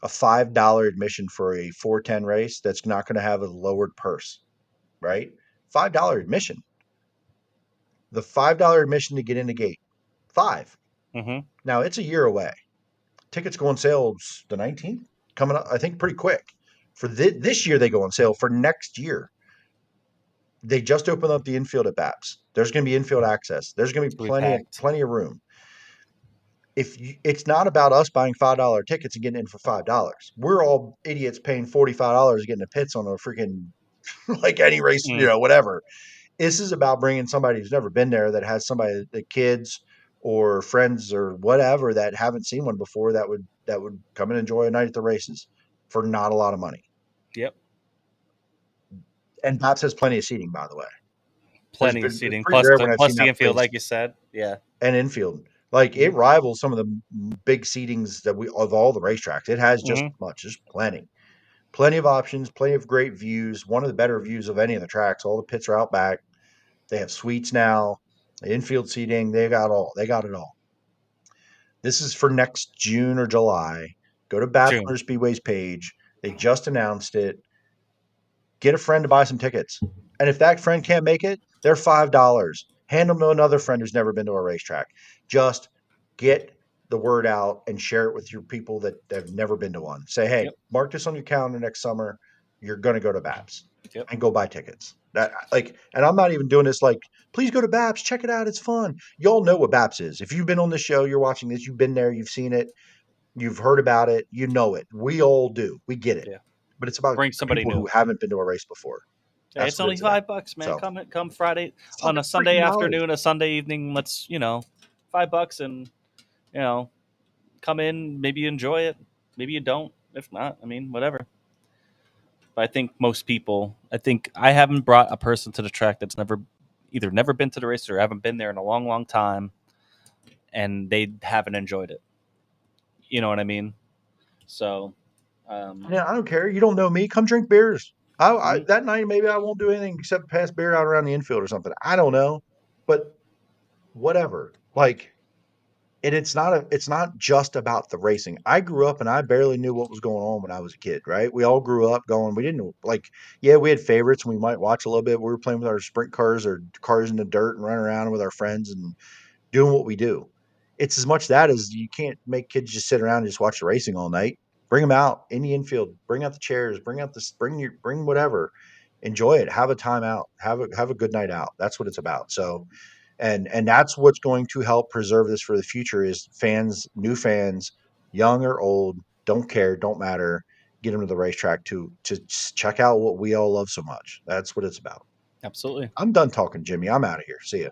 A $5 admission for a 410 race that's not going to have a lowered purse, right? $5 admission. The $5 admission to get in the gate. 5. Hmm. Now it's a year away. Tickets go on sale the 19th, coming up, I think, pretty quick. For this year, they go on sale. For next year, they just opened up the infield at BAPS. There's going to be infield access. There's going to be It's gonna be packed. plenty of room. It's not about us buying $5 tickets and getting in for $5. We're all idiots paying $45 to get in the pits on a freaking like any race, whatever. This is about bringing somebody who's never been there, that has somebody, the kids or friends or whatever that haven't seen one before, that would come and enjoy a night at the races for not a lot of money. Yep. And BAPS has plenty of seating, by the way. Plenty of It's seating. pretty rare when I've Plus seen the that infield, place, like you said. Yeah. and infield. Like it rivals some of the big seatings that of all the racetracks. It has just Mhm. as much. There's plenty of options, plenty of great views. One of the better views of any of the tracks. All the pits are out back. They have suites now, infield seating. They got it all. This is for next June or July. Go to Bass June. Motor Speedway's page. They just announced it. Get a friend to buy some tickets. And if that friend can't make it, they're $5. Hand them to another friend who's never been to a racetrack. Just get the word out and share it with your people that have never been to one. Say, hey, Yep. mark this on your calendar next summer. You're going to go to BAPS Yep. and go buy tickets. And I'm not even doing this like, please go to BAPS, check it out. It's fun. Y'all know what BAPS is. If you've been on this show, you're watching this, you've been there, you've seen it, you've heard about it, you know it. We all do. We get it. Yeah. But it's about Bring somebody people new. who haven't been to a race before. Hey, That's it's what only it's about. $5, man. So Come Friday it's on fucking a Sunday freaking afternoon, a Sunday evening. Let's $5 and come in. Maybe you enjoy it. Maybe you don't. If not, I mean, whatever. But I think most people. I think I haven't brought a person to the track that's either never been to the race or haven't been there in a long, long time, and they haven't enjoyed it. You know what I mean? So, Yeah, I don't care. You don't know me. Come drink beers. Mhm. That night maybe I won't do anything except pass beer out around the infield or something. I don't know, but whatever. Like, and it's not just about the racing. I grew up and I barely knew what was going on when I was a kid. Right? We all grew up going. We didn't like. Yeah, we had favorites and we might watch a little bit. We were playing with our sprint cars or cars in the dirt and running around with our friends and doing what we do. It's as much that as you can't make kids just sit around and just watch the racing all night. Bring them out in the infield. Bring out the chairs. Bring whatever. Enjoy it. Have a time out. Have a good night out. That's what it's about. So, and that's what's going to help preserve this for the future is fans, new fans, young or old, don't care, don't matter. Get them to the racetrack to check out what we all love so much. That's what it's about. Absolutely. I'm done talking, Jimmy. I'm out of here. See ya.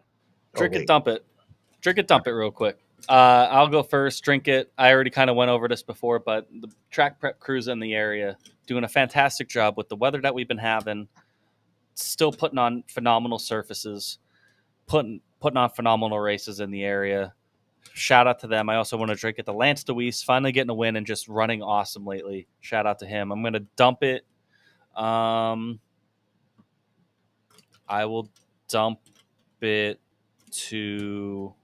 Oh Drink it, wait. dump it. Drink it, dump it real quick. I'll go first. Drink it. I already kind of went over this before, but the track prep crews in the area doing a fantastic job with the weather that we've been having. Still putting on phenomenal surfaces, putting on phenomenal races in the area. Shout out to them. I also want to drink it to Lance DeWeese, finally getting a win and just running awesome lately. Shout out to him. I'm gonna dump it. I will it to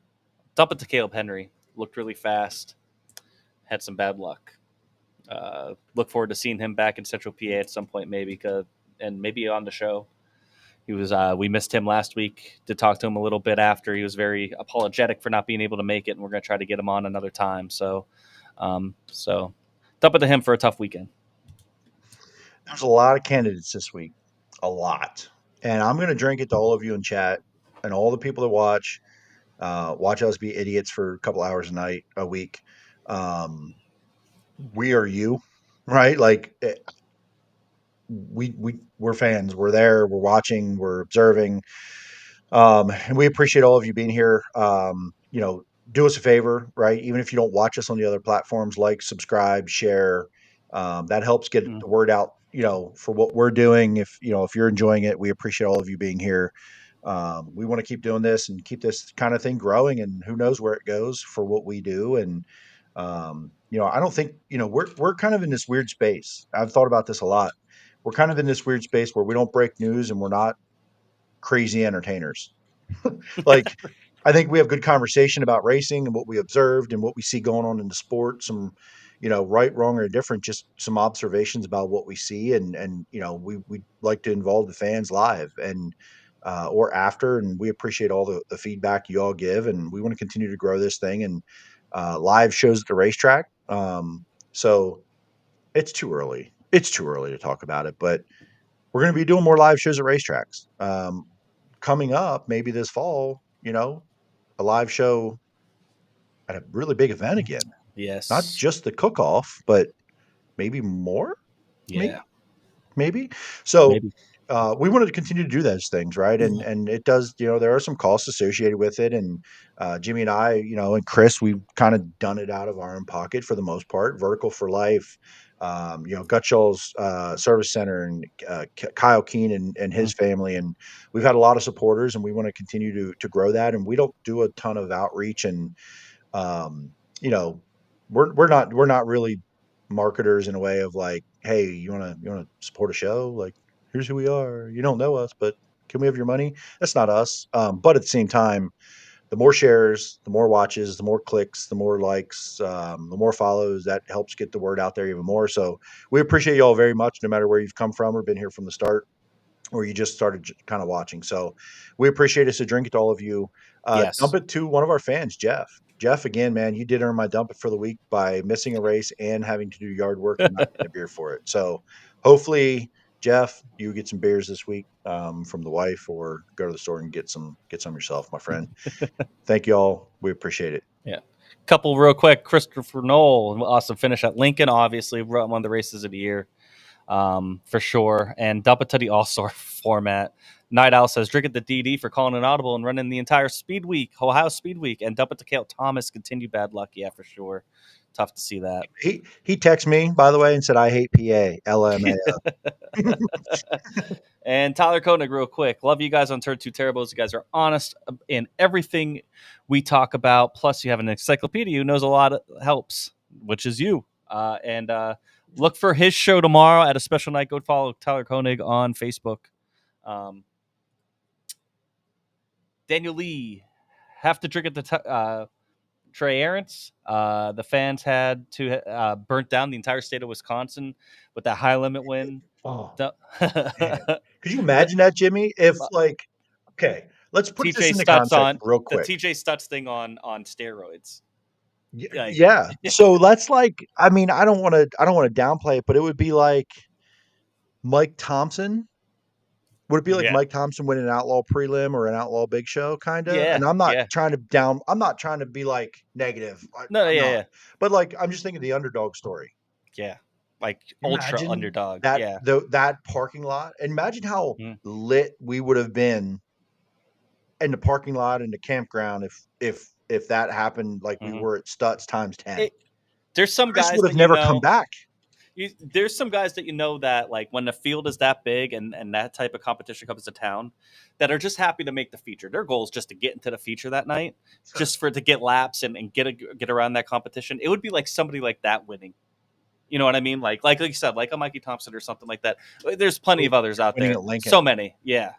dump it to Caleb Henry. Looked really fast. Had some bad luck. Look forward to seeing him back in Central PA at some point, maybe, and maybe on the show. He was. We missed him last week. To talk to him a little bit after. He was very apologetic for not being able to make it, and we're going to try to get him on another time. So dump it to him for a tough weekend. There's a lot of candidates this week, a lot, and I'm going to drink it to all of you in chat and all the people that watch us be idiots for a couple hours a week. We are you, right? Like we're fans. We're there. We're watching. We're observing. And we appreciate all of you being here. Do us a favor, right? Even if you don't watch us on the other platforms, like, subscribe, share. That helps get the word out, for what we're doing. If you're enjoying it, we appreciate all of you being here. We want to keep doing this and keep this kind of thing growing, and who knows where it goes for what we do. And, I don't think, we're kind of in this weird space. I've thought about this a lot. We're kind of in this weird space where we don't break news and we're not crazy entertainers. Like, I think we have good conversation about racing and what we observed and what we see going on in the sport. Some, right, wrong, or indifferent, just some observations about what we see. And we like to involve the fans live and, or after. And we appreciate all the feedback you all give. And we want to continue to grow this thing and live shows at the racetrack. So it's too early. It's too early to talk about it, but we're going to be doing more live shows at racetracks. Coming up, maybe this fall, a live show at a really big event again. Yes. Not just the cook-off, but maybe more. Yeah. Maybe. So Maybe. we wanted to continue to do those things, right? And it does, there are some costs associated with it. And Jimmy and I, and Chris, we've kind of done it out of our own pocket for the most part. Vertical for Life, Gutshall's Service Center, and Kyle Keene and his family. And we've had a lot of supporters, and we want to continue to grow that. And we don't do a ton of outreach and You know, we're not really marketers in a way of like, hey, you wanna support a show? Like, here's who we are. You don't know us, but can we have your money? That's not us. But at the same time, the more shares, the more watches, the more clicks, the more likes, the more follows. That helps get the word out there even more. So we appreciate you all very much, no matter where you've come from or been here from the start, or you just started kind of watching. So we appreciate it. So drink it to all of you. Dump Yes. it to one of our fans, Jeff. Jeff, again, man, you did earn my dump it for the week by missing a race and having to do yard work and not getting a beer for it. So hopefully, Jeff, you get some beers this week from the wife, or go to the store and get some yourself, my friend. Thank you all. We appreciate it. Yeah. Couple real quick. Christopher Knoll, awesome finish at Lincoln, obviously. One of the races of the year. For sure. And dump it to the all-star format. Night Owl says, drink it to DD for calling an audible and running the entire Speed Week, Ohio Speed Week. And dump it to Cale Thomas, continue bad luck. Yeah, for sure. Tough to see that. He texted me, by the way, and said, I hate PA, LMAO. And Tyler Koenig, real quick. Love you guys on Turn 2 Terribles. You guys are honest in everything we talk about. Plus, you have an encyclopedia who knows a lot of helps, which is you. And look for his show tomorrow at a special night. Go follow Tyler Koenig on Facebook. Daniel Lee, have to drink at the Trey Arens. The fans had to burnt down the entire state of Wisconsin with that high limit win. Oh, man. Could you imagine that, Jimmy? If okay, let's put this into context real quick. The TJ Stutz thing on steroids. Yeah. So that's like, I mean, I don't want to downplay it, but it would be like Mike Thompson. Would it be like Mike Thompson winning an outlaw prelim or an outlaw big show kind of? Yeah. And I'm not trying to be like negative. Yeah. But like, I'm just thinking the underdog story. Yeah. Like ultra underdog. That parking lot. Imagine how lit we would have been in the parking lot in the campground if that happened like we were at Stutz times 10. There's some guys would have never come back. There's some guys that that like when the field is that big and that type of competition comes to town that are just happy to make the feature. Their goal is just to get into the feature that night, just to get laps and get around that competition. It would be like somebody like that winning. You know what I mean? Like you said, like a Mikey Thompson or something like that. There's plenty of others out there. So many. Yeah.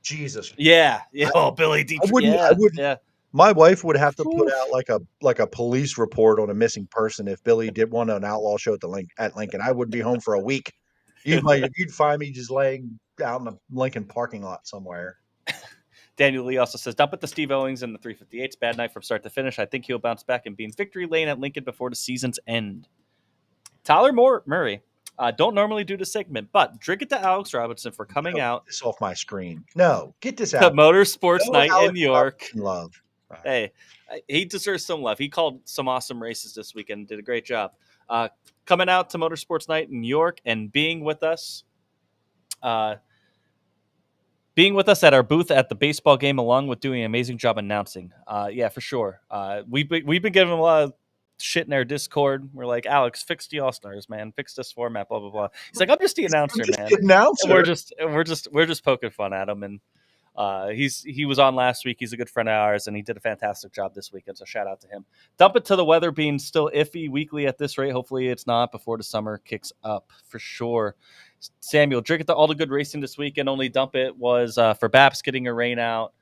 Jesus. Yeah. Billy Dietrich. I wouldn't. My wife would have to put out like a police report on a missing person if Billy did want an outlaw show at Lincoln. I wouldn't be home for a week. You'd find me just laying out in the Lincoln parking lot somewhere. Daniel Lee also says, dump it to Steve Owings in the 358s. Bad night from start to finish. I think he'll bounce back and be in victory lane at Lincoln before the season's end. Tyler Murray. Don't normally do the segment, but drink it to Alex Robinson for coming out. This off my screen. No, get this out. The Motorsports Night in New York. Love. Right. Hey, he deserves some love. He called some awesome races this weekend and did a great job. Coming out to Motorsports Night in New York and being with us at our booth at the baseball game, along with doing an amazing job announcing. Yeah, for sure. We've been giving him a lot of shit in our Discord. We're like, Alex, fix the All-Stars, man. Fix this format, blah blah blah. He's like, I'm just the announcer, man. And we're just poking fun at him, and he was on last week. He's a good friend of ours, and he did a fantastic job this weekend. So shout out to him. Dump it to the weather being still iffy weekly at this rate. Hopefully it's not before the summer kicks up for sure. Samuel, drink it to all the good racing this weekend. Only dump it was for Baps getting a rain out.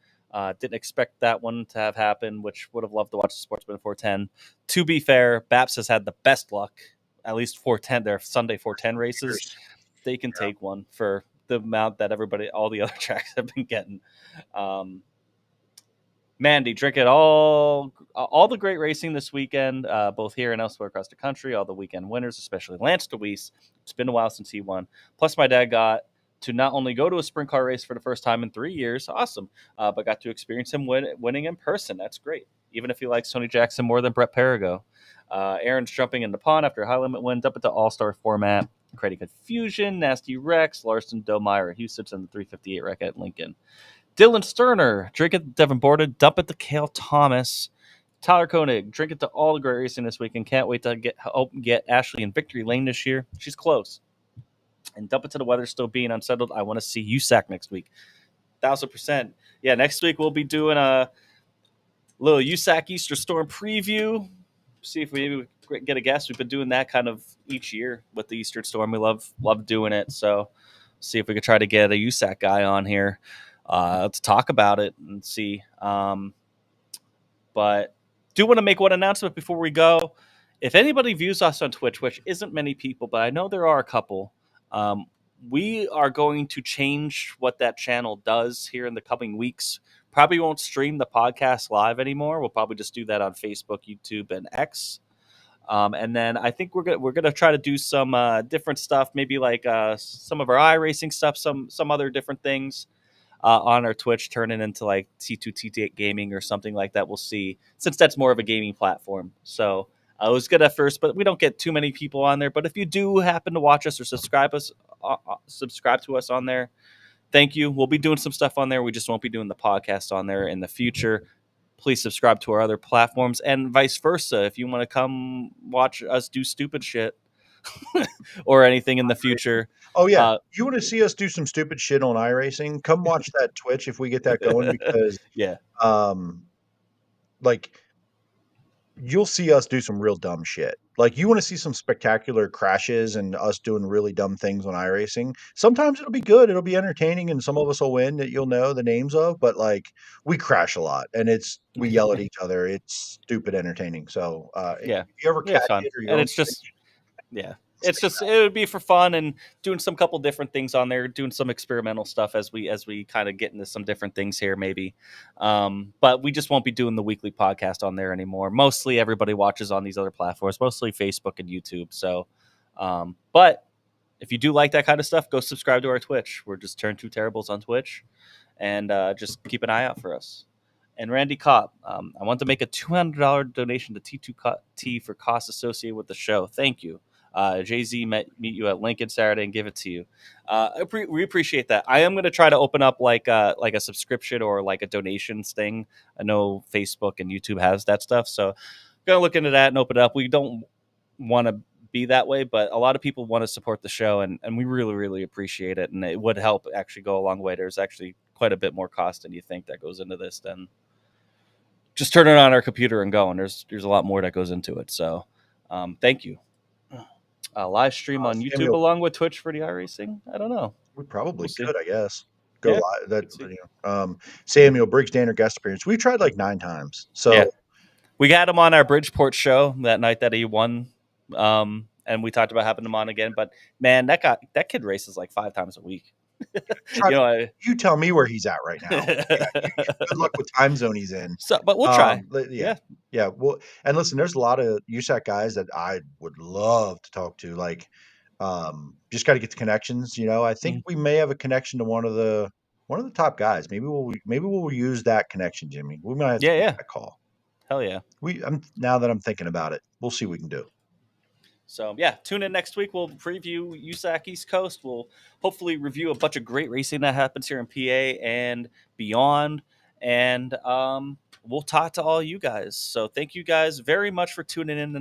Didn't expect that one to have happened, which would have loved to watch the Sportsman 410. To be fair, Baps has had the best luck, at least 410, their Sunday 410 races. They can take one for the amount that all the other tracks have been getting. Mandy, drink it all the great racing this weekend, both here and elsewhere across the country, all the weekend winners, especially Lance DeWeese. It's been a while since he won. Plus, my dad got to not only go to a sprint car race for the first time in 3 years, awesome, but got to experience him winning in person. That's great, even if he likes Tony Jackson more than Brett Perigo. Aaron's jumping in the pond after a high limit win. Dump it to all-star format. Creating confusion. Nasty Rex, Larson, Domeyer, Houston's in the 358 wreck at Lincoln. Dylan Sterner, drink it to Devin Borden. Dump it to Cale Thomas. Tyler Koenig, drink it to all the great racing this weekend. Can't wait to get Ashley in victory lane this year. She's close. And dump it to the weather still being unsettled. I want to see USAC next week. 1,000%. Yeah, next week we'll be doing little USAC Easter Storm preview. See if we maybe get a guest. We've been doing that kind of each year with the Eastern Storm. We love doing it. So see if we could try to get a USAC guy on here to talk about it and see. But do want to make one announcement before we go. If anybody views us on Twitch, which isn't many people, but I know there are a couple, we are going to change what that channel does here in the coming weeks. Probably won't stream the podcast live anymore. We'll probably just do that on Facebook, YouTube, and X. And then I think we're gonna try to do some different stuff, maybe like some of our iRacing stuff, some other different things on our Twitch, turn it into like T2T Gaming or something like that. We'll see, since that's more of a gaming platform. So it was good at first, but we don't get too many people on there. But if you do happen to watch us or subscribe to us on there, thank you. We'll be doing some stuff on there. We just won't be doing the podcast on there in the future. Please subscribe to our other platforms and vice versa. If you want to come watch us do stupid shit or anything in the future. Oh yeah, you want to see us do some stupid shit on iRacing? Come watch that Twitch if we get that going, because yeah, like you'll see us do some real dumb shit. Like you want to see some spectacular crashes and us doing really dumb things on iRacing. Sometimes it'll be good, it'll be entertaining, and some of us will win that you'll know the names of. But like we crash a lot, and we yell at each other. It's stupid entertaining. So yeah, if you ever catch fun. it, or and it's just it would be for fun and doing some couple different things on there, doing some experimental stuff as we kind of get into some different things here, maybe. But we just won't be doing the weekly podcast on there anymore. Mostly everybody watches on these other platforms, mostly Facebook and YouTube. So, but if you do like that kind of stuff, go subscribe to our Twitch. We're just Turn Two Terribles on Twitch, and just keep an eye out for us. And Randy Kopp, I want to make a $200 donation to T2T for costs associated with the show. Thank you. Jay-Z meet you at Lincoln Saturday and give it to you. We appreciate that. I am going to try to open up like a subscription or like a donations thing. I know Facebook and YouTube has that stuff, so I'm going to look into that and open it up. We don't want to be that way, but a lot of people want to support the show, and we really, really appreciate it, and it would help actually go a long way. There's actually quite a bit more cost than you think that goes into this than just turn it on our computer and go, and there's a lot more that goes into it. So thank you. Live stream on YouTube Samuel, along with Twitch for the iRacing? I don't know. we probably We'll could, I guess. Go Yeah, live. That Samuel Briggs Danner guest appearance. We've tried like 9 times. So Yeah. We got him on our Bridgeport show that night that he won. And we talked about having him on again. But man, that kid races like 5 times a week. you tell me where he's at right now. Good luck with time zone he's in. So, but we'll try. Yeah. Well, and listen, there's a lot of USAC guys that I would love to talk to. Like, just got to get the connections. I think we may have a connection to one of the top guys. Maybe we'll use that connection, Jimmy. We might have to make that call. Hell yeah. Now that I'm thinking about it, we'll see what we can do. So, tune in next week. We'll preview USAC East Coast. We'll hopefully review a bunch of great racing that happens here in PA and beyond. And we'll talk to all you guys. So, thank you guys very much for tuning in.